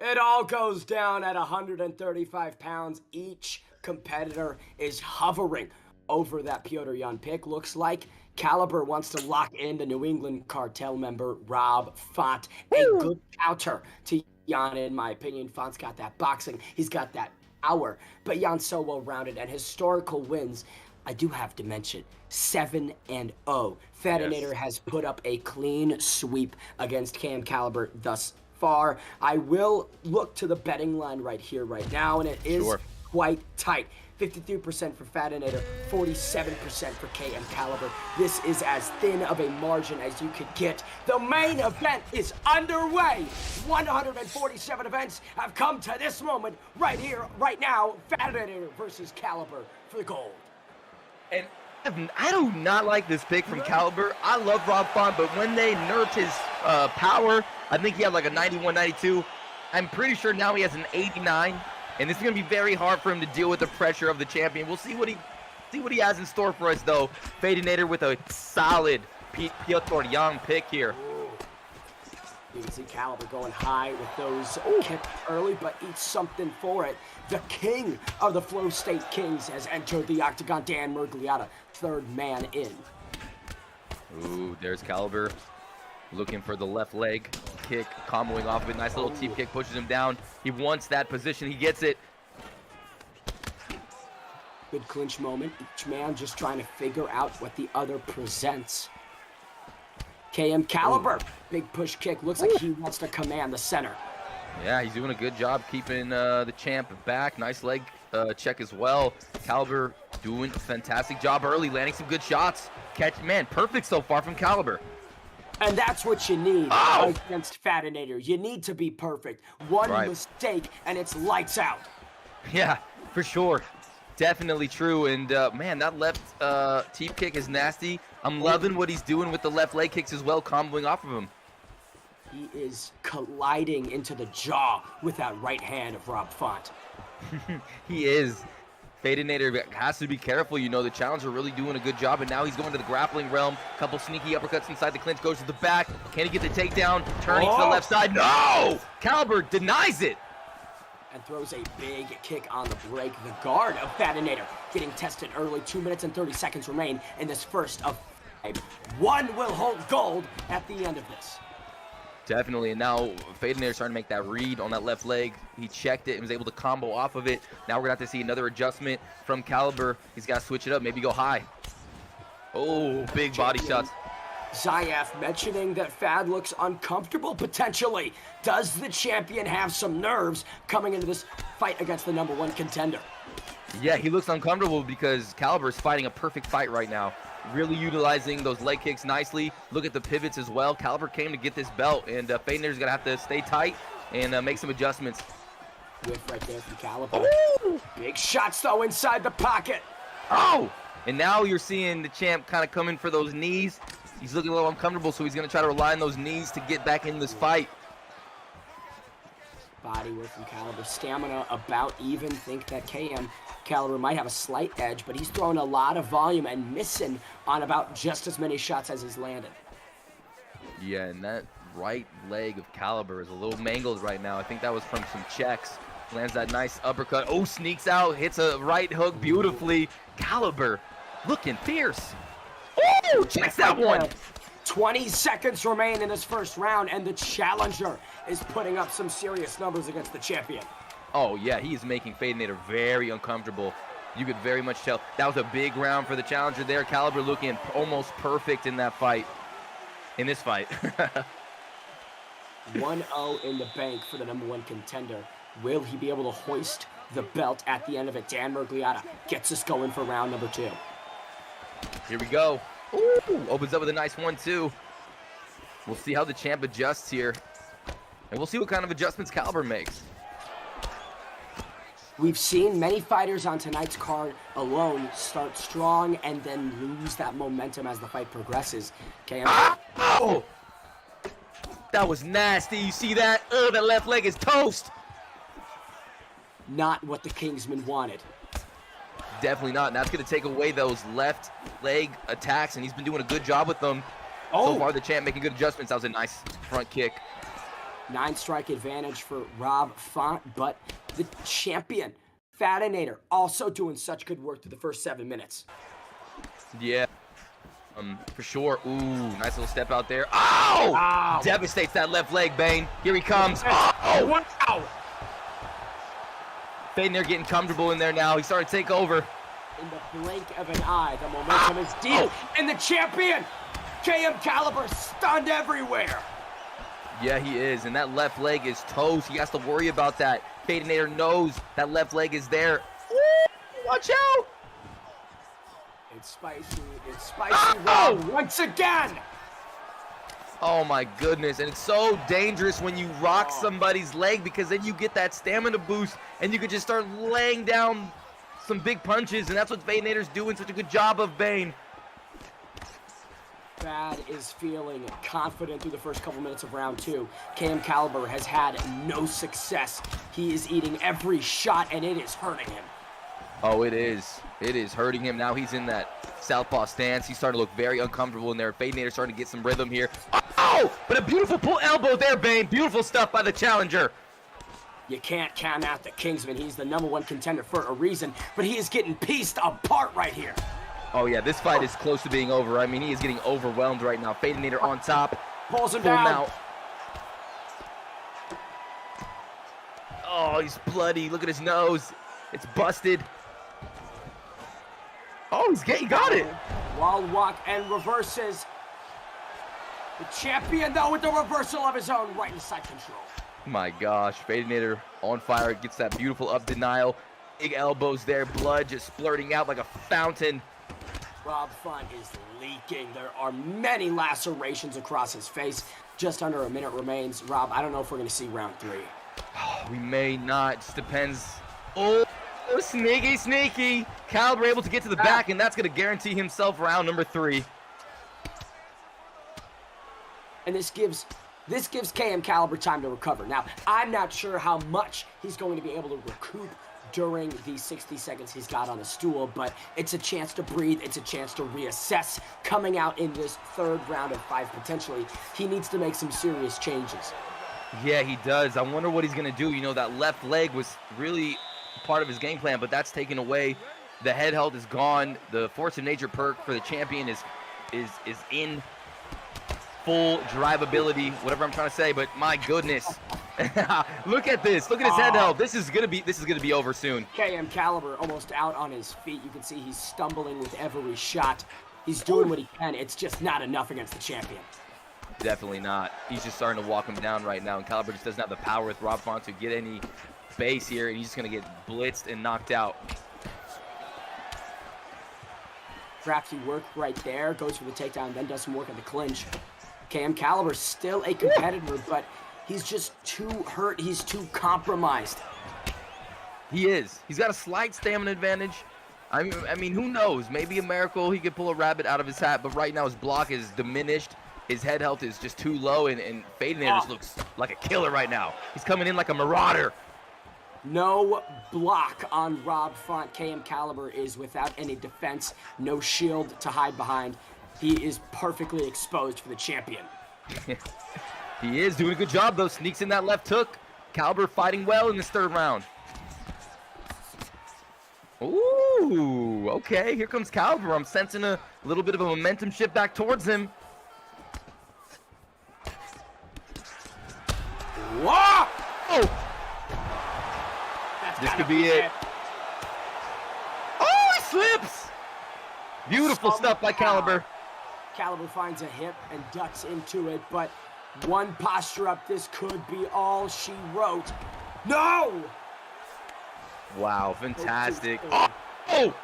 It all goes down at 135 pounds. Each competitor is hovering over that Piotr Jan pick. Looks like Caliber wants to lock in the New England cartel member, Rob Font. A good counter to Jan, in my opinion. Font's got that boxing. He's got that power. But Jan's so well-rounded, and historical wins, I do have to mention, 7-0. Fadinator has put up a clean sweep against KM Caliber thus far. I will look to the betting line right here, right now, and it is quite tight. 53% for Fadinator, 47% for KM Caliber. This is as thin of a margin as you could get. The main event is underway. 147 events have come to this moment right here, right now. Fadinator versus Caliber for the gold. And I do not like this pick from Caliber. I love Rob Font, but when they nerfed his power, I think he had like a 91, 92. I'm pretty sure now he has an 89, and it's going to be very hard for him to deal with the pressure of the champion. We'll see what he has in store for us, though. Fadinator with a solid Piotr Jan pick here. You can see Caliber going high with those kicks early, but eats something for it. The king of the Flow State Kings has entered the octagon, Dan Mergliata, third man in. Ooh, there's Caliber looking for the left leg kick, comboing off of it. Nice little teep kick, pushes him down. He wants that position. He gets it. Good clinch moment. Each man just trying to figure out what the other presents. KM Caliber, big push kick. Looks like he wants to command the center. Yeah, he's doing a good job keeping the champ back. Nice leg check as well. Caliber doing a fantastic job early, landing some good shots. Man, perfect so far from Caliber. And that's what you need against Fadinator. You need to be perfect. One mistake, and it's lights out. Yeah, for sure. Definitely true. And, man, that left teep kick is nasty. I'm loving what he's doing with the left leg kicks as well, comboing off of him. He is colliding into the jaw with that right hand of Rob Font. He is. Fadinator has to be careful. You know, the challenger really doing a good job, and now he's going to the grappling realm. Couple sneaky uppercuts inside the clinch, goes to the back. Can he get the takedown? Turning to the left side. No! Caliber denies it. And throws a big kick on the break. The guard of Fadinator getting tested early. 2 minutes and 30 seconds remain in this first of 5. One will hold gold at the end of this. Definitely, and now Fadinator's starting to make that read on that left leg. He checked it and was able to combo off of it. Now we're going to have to see another adjustment from Caliber. He's got to switch it up, maybe go high. Oh, big body shots. Zayaf mentioning that Fad looks uncomfortable potentially. Does the champion have some nerves coming into this fight against the #1 contender? Yeah, he looks uncomfortable because Caliber's fighting a perfect fight right now. Really utilizing those leg kicks nicely. Look at the pivots as well. Caliber came to get this belt, and Fadinator's going to have to stay tight and make some adjustments. Whiff right there from Caliber. Ooh. Big shots, though, inside the pocket. Oh! And now you're seeing the champ kind of come in for those knees. He's looking a little uncomfortable, so he's going to try to rely on those knees to get back in this fight. Body work from Caliber. Stamina about even. Think that KM Caliber might have a slight edge, but he's throwing a lot of volume and missing on about just as many shots as he's landed. Yeah, and that right leg of Caliber is a little mangled right now. I think that was from some checks. Lands that nice uppercut. Oh, sneaks out, hits a right hook beautifully. Caliber looking fierce. Oh, checks that one. 20 seconds remain in this first round, and the challenger is putting up some serious numbers against the champion. Oh, yeah, he is making Fadinator very uncomfortable. You could very much tell. That was a big round for the challenger there. Caliber looking almost perfect in that fight. In this fight. 1-0 in the bank for the #1 contender. Will he be able to hoist the belt at the end of it? Dan Mergliotta gets us going for round number 2. Here we go. Ooh, opens up with a nice 1-2. We'll see how the champ adjusts here. And we'll see what kind of adjustments Caliber makes. We've seen many fighters on tonight's card alone start strong and then lose that momentum as the fight progresses. Okay, oh! That was nasty. You see that? Oh, that left leg is toast. Not what the Kingsman wanted. Definitely not. And that's going to take away those left leg attacks, and he's been doing a good job with them. So far, the champ making good adjustments. That was a nice front kick. 9-strike advantage for Rob Font, but the champion, Fadinator, also doing such good work through the first 7 minutes. Yeah, for sure. Ooh, nice little step out there. Oh! Wow. Devastates that left leg, Bane. Here he comes. Oh! Wow! Fadinator getting comfortable in there now. He's starting to take over. In the blink of an eye, the momentum is deep, and the champion, KM Caliber, stunned everywhere. Yeah, he is, and that left leg is toast. He has to worry about that. Fadinator knows that left leg is there. Ooh, watch out! It's spicy Rob once again! Oh my goodness, and it's so dangerous when you rock somebody's leg because then you get that stamina boost and you can just start laying down some big punches, and that's what Fadinator's doing such a good job of, Bane. Fad is feeling confident through the first couple minutes of round 2. KM Caliber has had no success. He is eating every shot, and it is hurting him. Oh, it is. It is hurting him. Now he's in that southpaw stance. He's starting to look very uncomfortable in there. Fadinator starting to get some rhythm here. Oh, but a beautiful pull elbow there, Bane. Beautiful stuff by the challenger. You can't count out the Kingsman. He's the #1 contender for a reason, but he is getting pieced apart right here. Oh, yeah, this fight is close to being over. I mean, he is getting overwhelmed right now. Fadinator on top. Pulls him down. Out. Oh, he's bloody. Look at his nose. It's busted. Oh, he got it. Wall walk and reverses. The champion, though, with the reversal of his own, right inside control. My gosh, Fadinator on fire. Gets that beautiful up denial. Big elbows there. Blood just splurting out like a fountain. Rob Font is leaking. There are many lacerations across his face. Just under a minute remains. Rob, I don't know if we're going to see round 3. We may not. Just depends. Oh, sneaky, sneaky. Caliber able to get to the back, and that's going to guarantee himself round number 3. And this gives KM Caliber time to recover. Now, I'm not sure how much he's going to be able to recoup during the 60 seconds he's got on the stool, but it's a chance to breathe, it's a chance to reassess. Coming out in this 3rd round of 5 potentially, he needs to make some serious changes. Yeah, he does. I wonder what he's going to do. You know, that left leg was really part of his game plan, but that's taken away. The head health is gone. The force of nature perk for the champion is in full drivability, whatever I'm trying to say, but my goodness. Look at this. Look at his head health. This is gonna be over soon. KM Caliber almost out on his feet. You can see he's stumbling with every shot. He's doing what he can. It's just not enough against the champion. Definitely not. He's just starting to walk him down right now, and Caliber just doesn't have the power with Rob Font to get any base here, and he's just gonna get blitzed and knocked out. Crafty work right there. Goes for the takedown, then does some work at the clinch. KM Caliber still a competitor, but he's just too hurt. He's too compromised. He is. He's got a slight stamina advantage. I mean, who knows? Maybe a miracle he could pull a rabbit out of his hat, but right now his block is diminished. His head health is just too low, and Fadinator just looks like a killer right now. He's coming in like a marauder. No block on Rob Font. KM Caliber is without any defense, no shield to hide behind. He is perfectly exposed for the champion. He is doing a good job, though. Sneaks in that left hook. Caliber fighting well in this 3rd round. Ooh, okay. Here comes Caliber. I'm sensing a little bit of a momentum shift back towards him. Whoa! Oh! This could be it. Oh, he slips! Beautiful stuff by Caliber. Caliber finds a hip and ducks into it, but One posture up, this could be all she wrote. No! Wow, fantastic. Oh!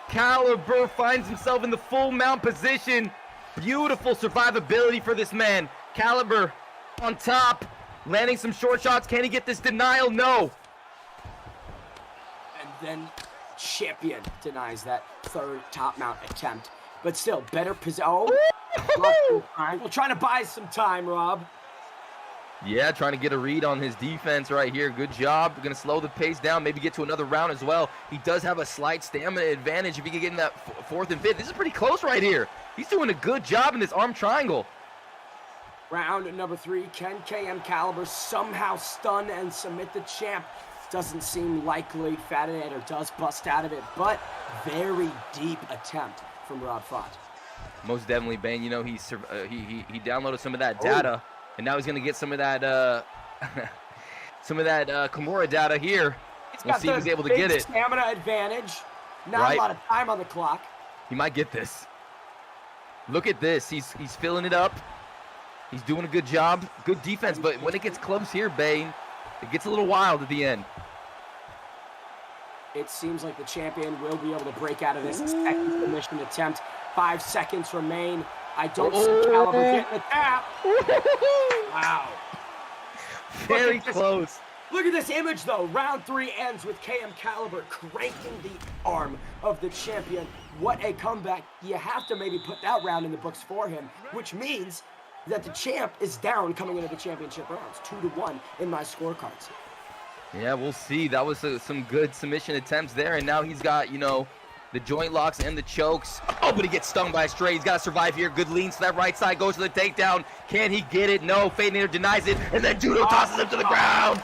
Caliber finds himself in the full mount position. Beautiful survivability for this man. Caliber on top, landing some short shots. Can he get this denial? No. And then Champion denies that third top mount attempt. But still, better position. Oh, we're trying to buy some time, Rob. Yeah, trying to get a read on his defense right here. Good job. Going to slow the pace down, maybe get to another round as well. He does have a slight stamina advantage if he can get in that fourth and fifth. This is pretty close right here. He's doing a good job in this arm triangle. Round number 3, can KM Caliber somehow stun and submit the champ? Doesn't seem likely. Fadinator does bust out of it, but very deep attempt from Rob Fott. Most definitely, Bane. You know, he downloaded some of that data, and now he's going to get some of that Kimura data here. We'll see if he's able to get it. Stamina advantage. Not a lot of time on the clock. He might get this. Look at this. He's filling it up. He's doing a good job. Good defense, but when it gets close here, Bane, it gets a little wild at the end. It seems like the champion will be able to break out of this second submission attempt. 5 seconds remain. I don't see Caliber getting the tap. Wow. Very close. Look at this image, though. Round 3 ends with KM Caliber cranking the arm of the champion. What a comeback. You have to maybe put that round in the books for him, which means that the champ is down coming into the championship rounds. 2-1 in my scorecards. Yeah, we'll see. That was some good submission attempts there, and now he's got, you know, the joint locks and the chokes. Oh, but he gets stung by a stray. He's got to survive here. Good lean to that right side. Goes to the takedown. Can he get it? No. Fadinator denies it, and then Judo tosses him to the ground.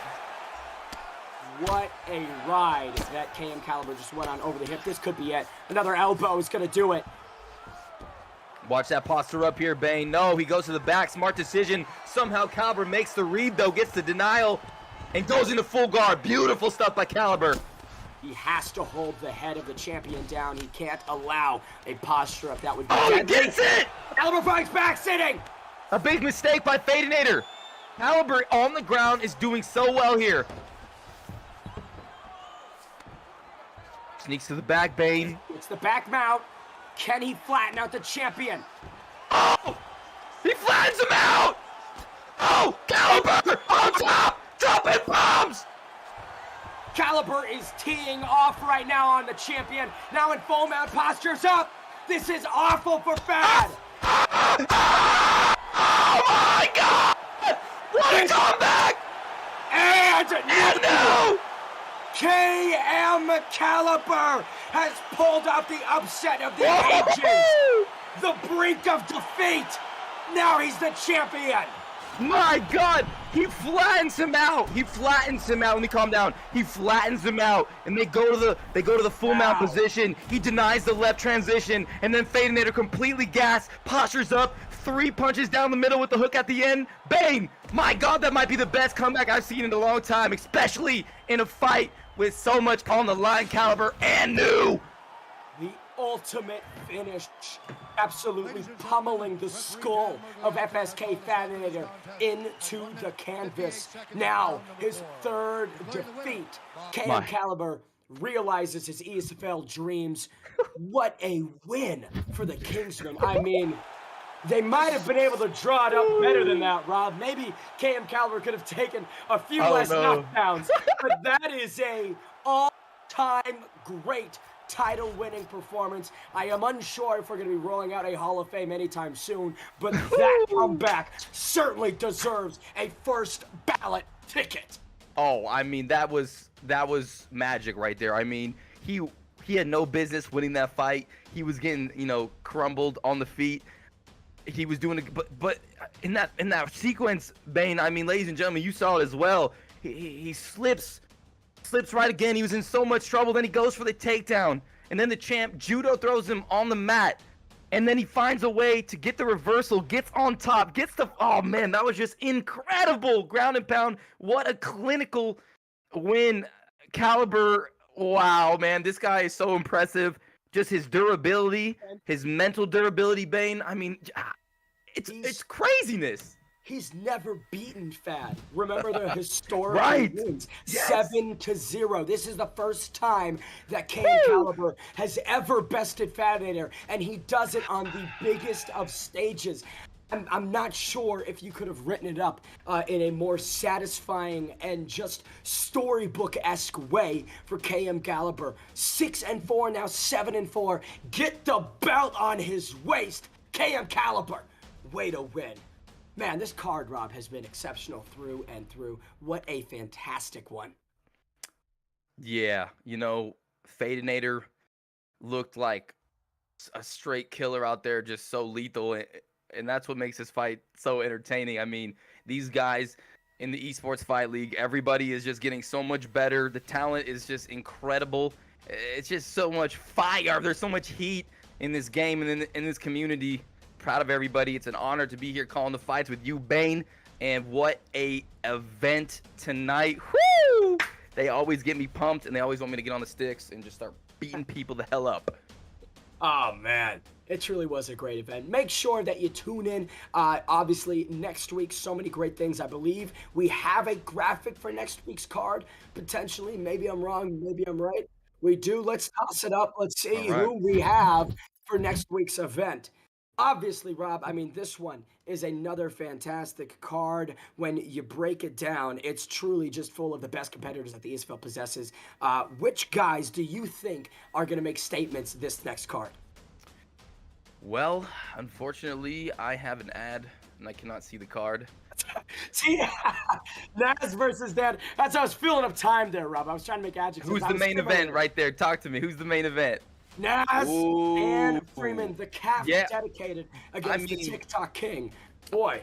What a ride that KM Caliber just went on over the hip. This could be it. Another elbow is going to do it. Watch that posture up here, Bane. No, he goes to the back. Smart decision. Somehow Caliber makes the read, though. Gets the denial and goes into full guard. Beautiful stuff by Caliber. He has to hold the head of the champion down. He can't allow a posture up. That would be he gets it! Caliber fights back sitting! A big mistake by Fadinator. Caliber on the ground is doing so well here. Sneaks to the back, Bane. It's the back mount. Can he flatten out the champion? Oh! He flattens him out! Oh! Caliber on top! Dropping bombs! Caliber is teeing off right now on the champion. Now in full mount, postures up. This is awful for Fad. Oh my God! What a comeback! And no! KM Caliber has pulled out the upset of the ages. The brink of defeat. Now he's the champion. My God, he flattens him out. He flattens him out. Let me calm down. He flattens him out, and they go to the full mount position. He denies the left transition, and then Fadinator completely gassed, postures up, 3 punches down the middle with the hook at the end. Bang! My God, that might be the best comeback I've seen in a long time, especially in a fight with so much on the line. Caliber and new. The ultimate finish, absolutely pummeling the skull of FSK Fadanator into the canvas. Now, his third defeat. KM Caliber realizes his ESFL dreams. What a win for the Kingsman. I mean, they might have been able to draw it up better than that, Rob. Maybe KM Caliber could have taken a few less knockdowns. But that is a all-time great title-winning performance. I am unsure if we're going to be rolling out a Hall of Fame anytime soon, but that comeback certainly deserves a first ballot ticket. Oh, I mean, that was magic right there. I mean, he had no business winning that fight. He was getting, you know, crumbled on the feet. He was doing it, but in that sequence, Bane, I mean, ladies and gentlemen, you saw it as well. He slips right again. He was in so much trouble. Then he goes for the takedown, and then the champ Judo throws him on the mat, and then he finds a way to get the reversal, gets on top, gets the, oh man, that was just incredible ground and pound. What a clinical win. Caliber, wow, man, this guy is so impressive. Just his durability, his mental durability, Bane. I mean, it's craziness. He's never beaten Fad. Remember the historical Right. wins, Yes. 7-0. This is the first time that KM Caliber has ever bested Fadinator, and he does it on the biggest of stages. I'm not sure if you could have written it up in a more satisfying and just storybook-esque way for KM Caliber. 6-4, now 7-4. Get the belt on his waist. KM Caliber, way to win. Man, this card, Rob, has been exceptional through and through. What a fantastic one. Yeah, you know, Fadinator looked like a straight killer out there, just so lethal, and that's what makes this fight so entertaining. I mean, these guys in the Esports Fight League, everybody is just getting so much better. The talent is just incredible. It's just so much fire. There's so much heat in this game and in this community. Proud of everybody. It's an honor to be here calling the fights with you, Bane. And what a event tonight. Woo! They always get me pumped, and they always want me to get on the sticks and just start beating people the hell up. Oh, man. It truly was a great event. Make sure that you tune in. Obviously, next week, so many great things. I believe we have a graphic for next week's card, potentially. Maybe I'm wrong. Maybe I'm right. We do. Let's toss it up. Let's see who we have for next week's event. Obviously, Rob, I mean, this one is another fantastic card. When you break it down, it's truly just full of the best competitors that the ESFL possesses. Which guys do you think are going to make statements this next card? Well, unfortunately, I have an ad, and I cannot see the card. See, Naz versus Dan. That's how I was filling up time there, Rob. I was trying to make adjectives. Who's the main event right there? Talk to me. Who's the main event? Naz and Freeman, the calf dedicated against the mean, TikTok king. Boy.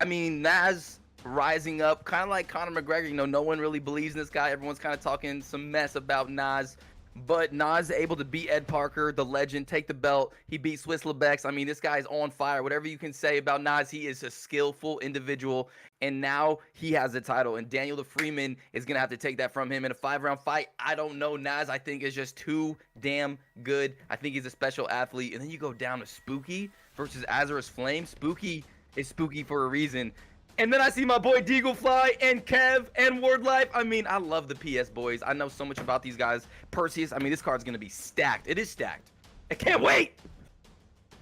I mean, Naz rising up, kind of like Conor McGregor. You know, no one really believes in this guy. Everyone's kind of talking some mess about Naz. But Naz able to beat Ed Parker, the legend, take the belt. He beat Swiss Lebex. I mean, this guy's on fire. Whatever you can say about Naz, he is a skillful individual. And now he has the title. And Daniel the Freeman is going to have to take that from him in a 5-round fight. I don't know. Naz, I think, is just too damn good. I think he's a special athlete. And then you go down to Spooky versus Azarus Flame. Spooky is spooky for a reason. And then I see my boy Deagle Fly and Kev and Ward Life. I mean, I love the PS boys. I know so much about these guys. Perseus, I mean, this card's going to be stacked. It is stacked. I can't wait.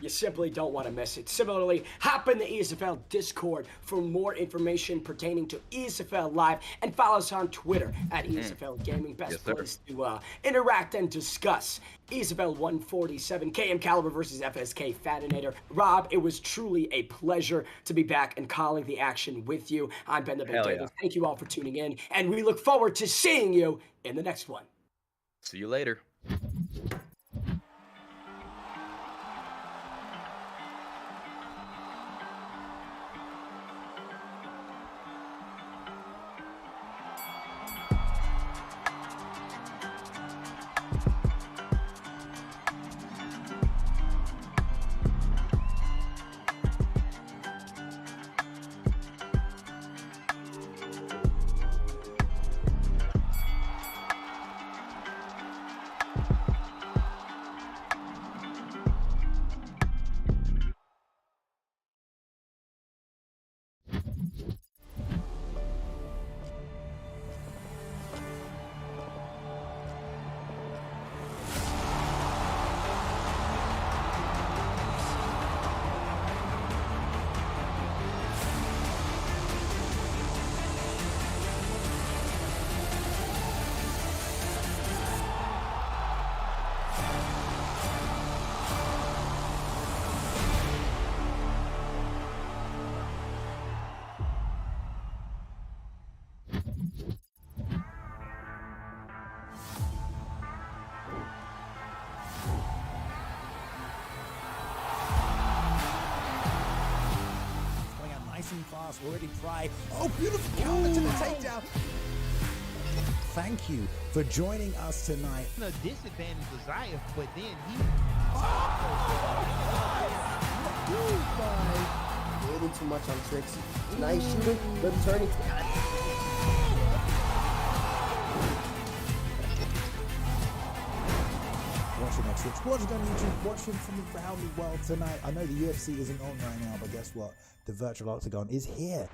You simply don't want to miss it. Similarly, hop in the ESFL Discord for more information pertaining to ESFL Live, and follow us on Twitter at ESFL Gaming. Best place to interact and discuss. ESFL 147, KM Caliber versus FSK Fadanator. Rob, it was truly a pleasure to be back and calling the action with you. I'm Ben the Big Davis. Thank you all for tuning in, and we look forward to seeing you in the next one. See you later. Fast, already try. Oh, beautiful counter to the takedown. Thank you for joining us tonight. The disadvantage Desire, but then he. Waiting too much on Trixie. Nice shooting, good turning. Watching a Twitch. What's going on YouTube? Watching from me for Help Me Well tonight. I know the UFC isn't on right now, but guess what? The virtual octagon is here.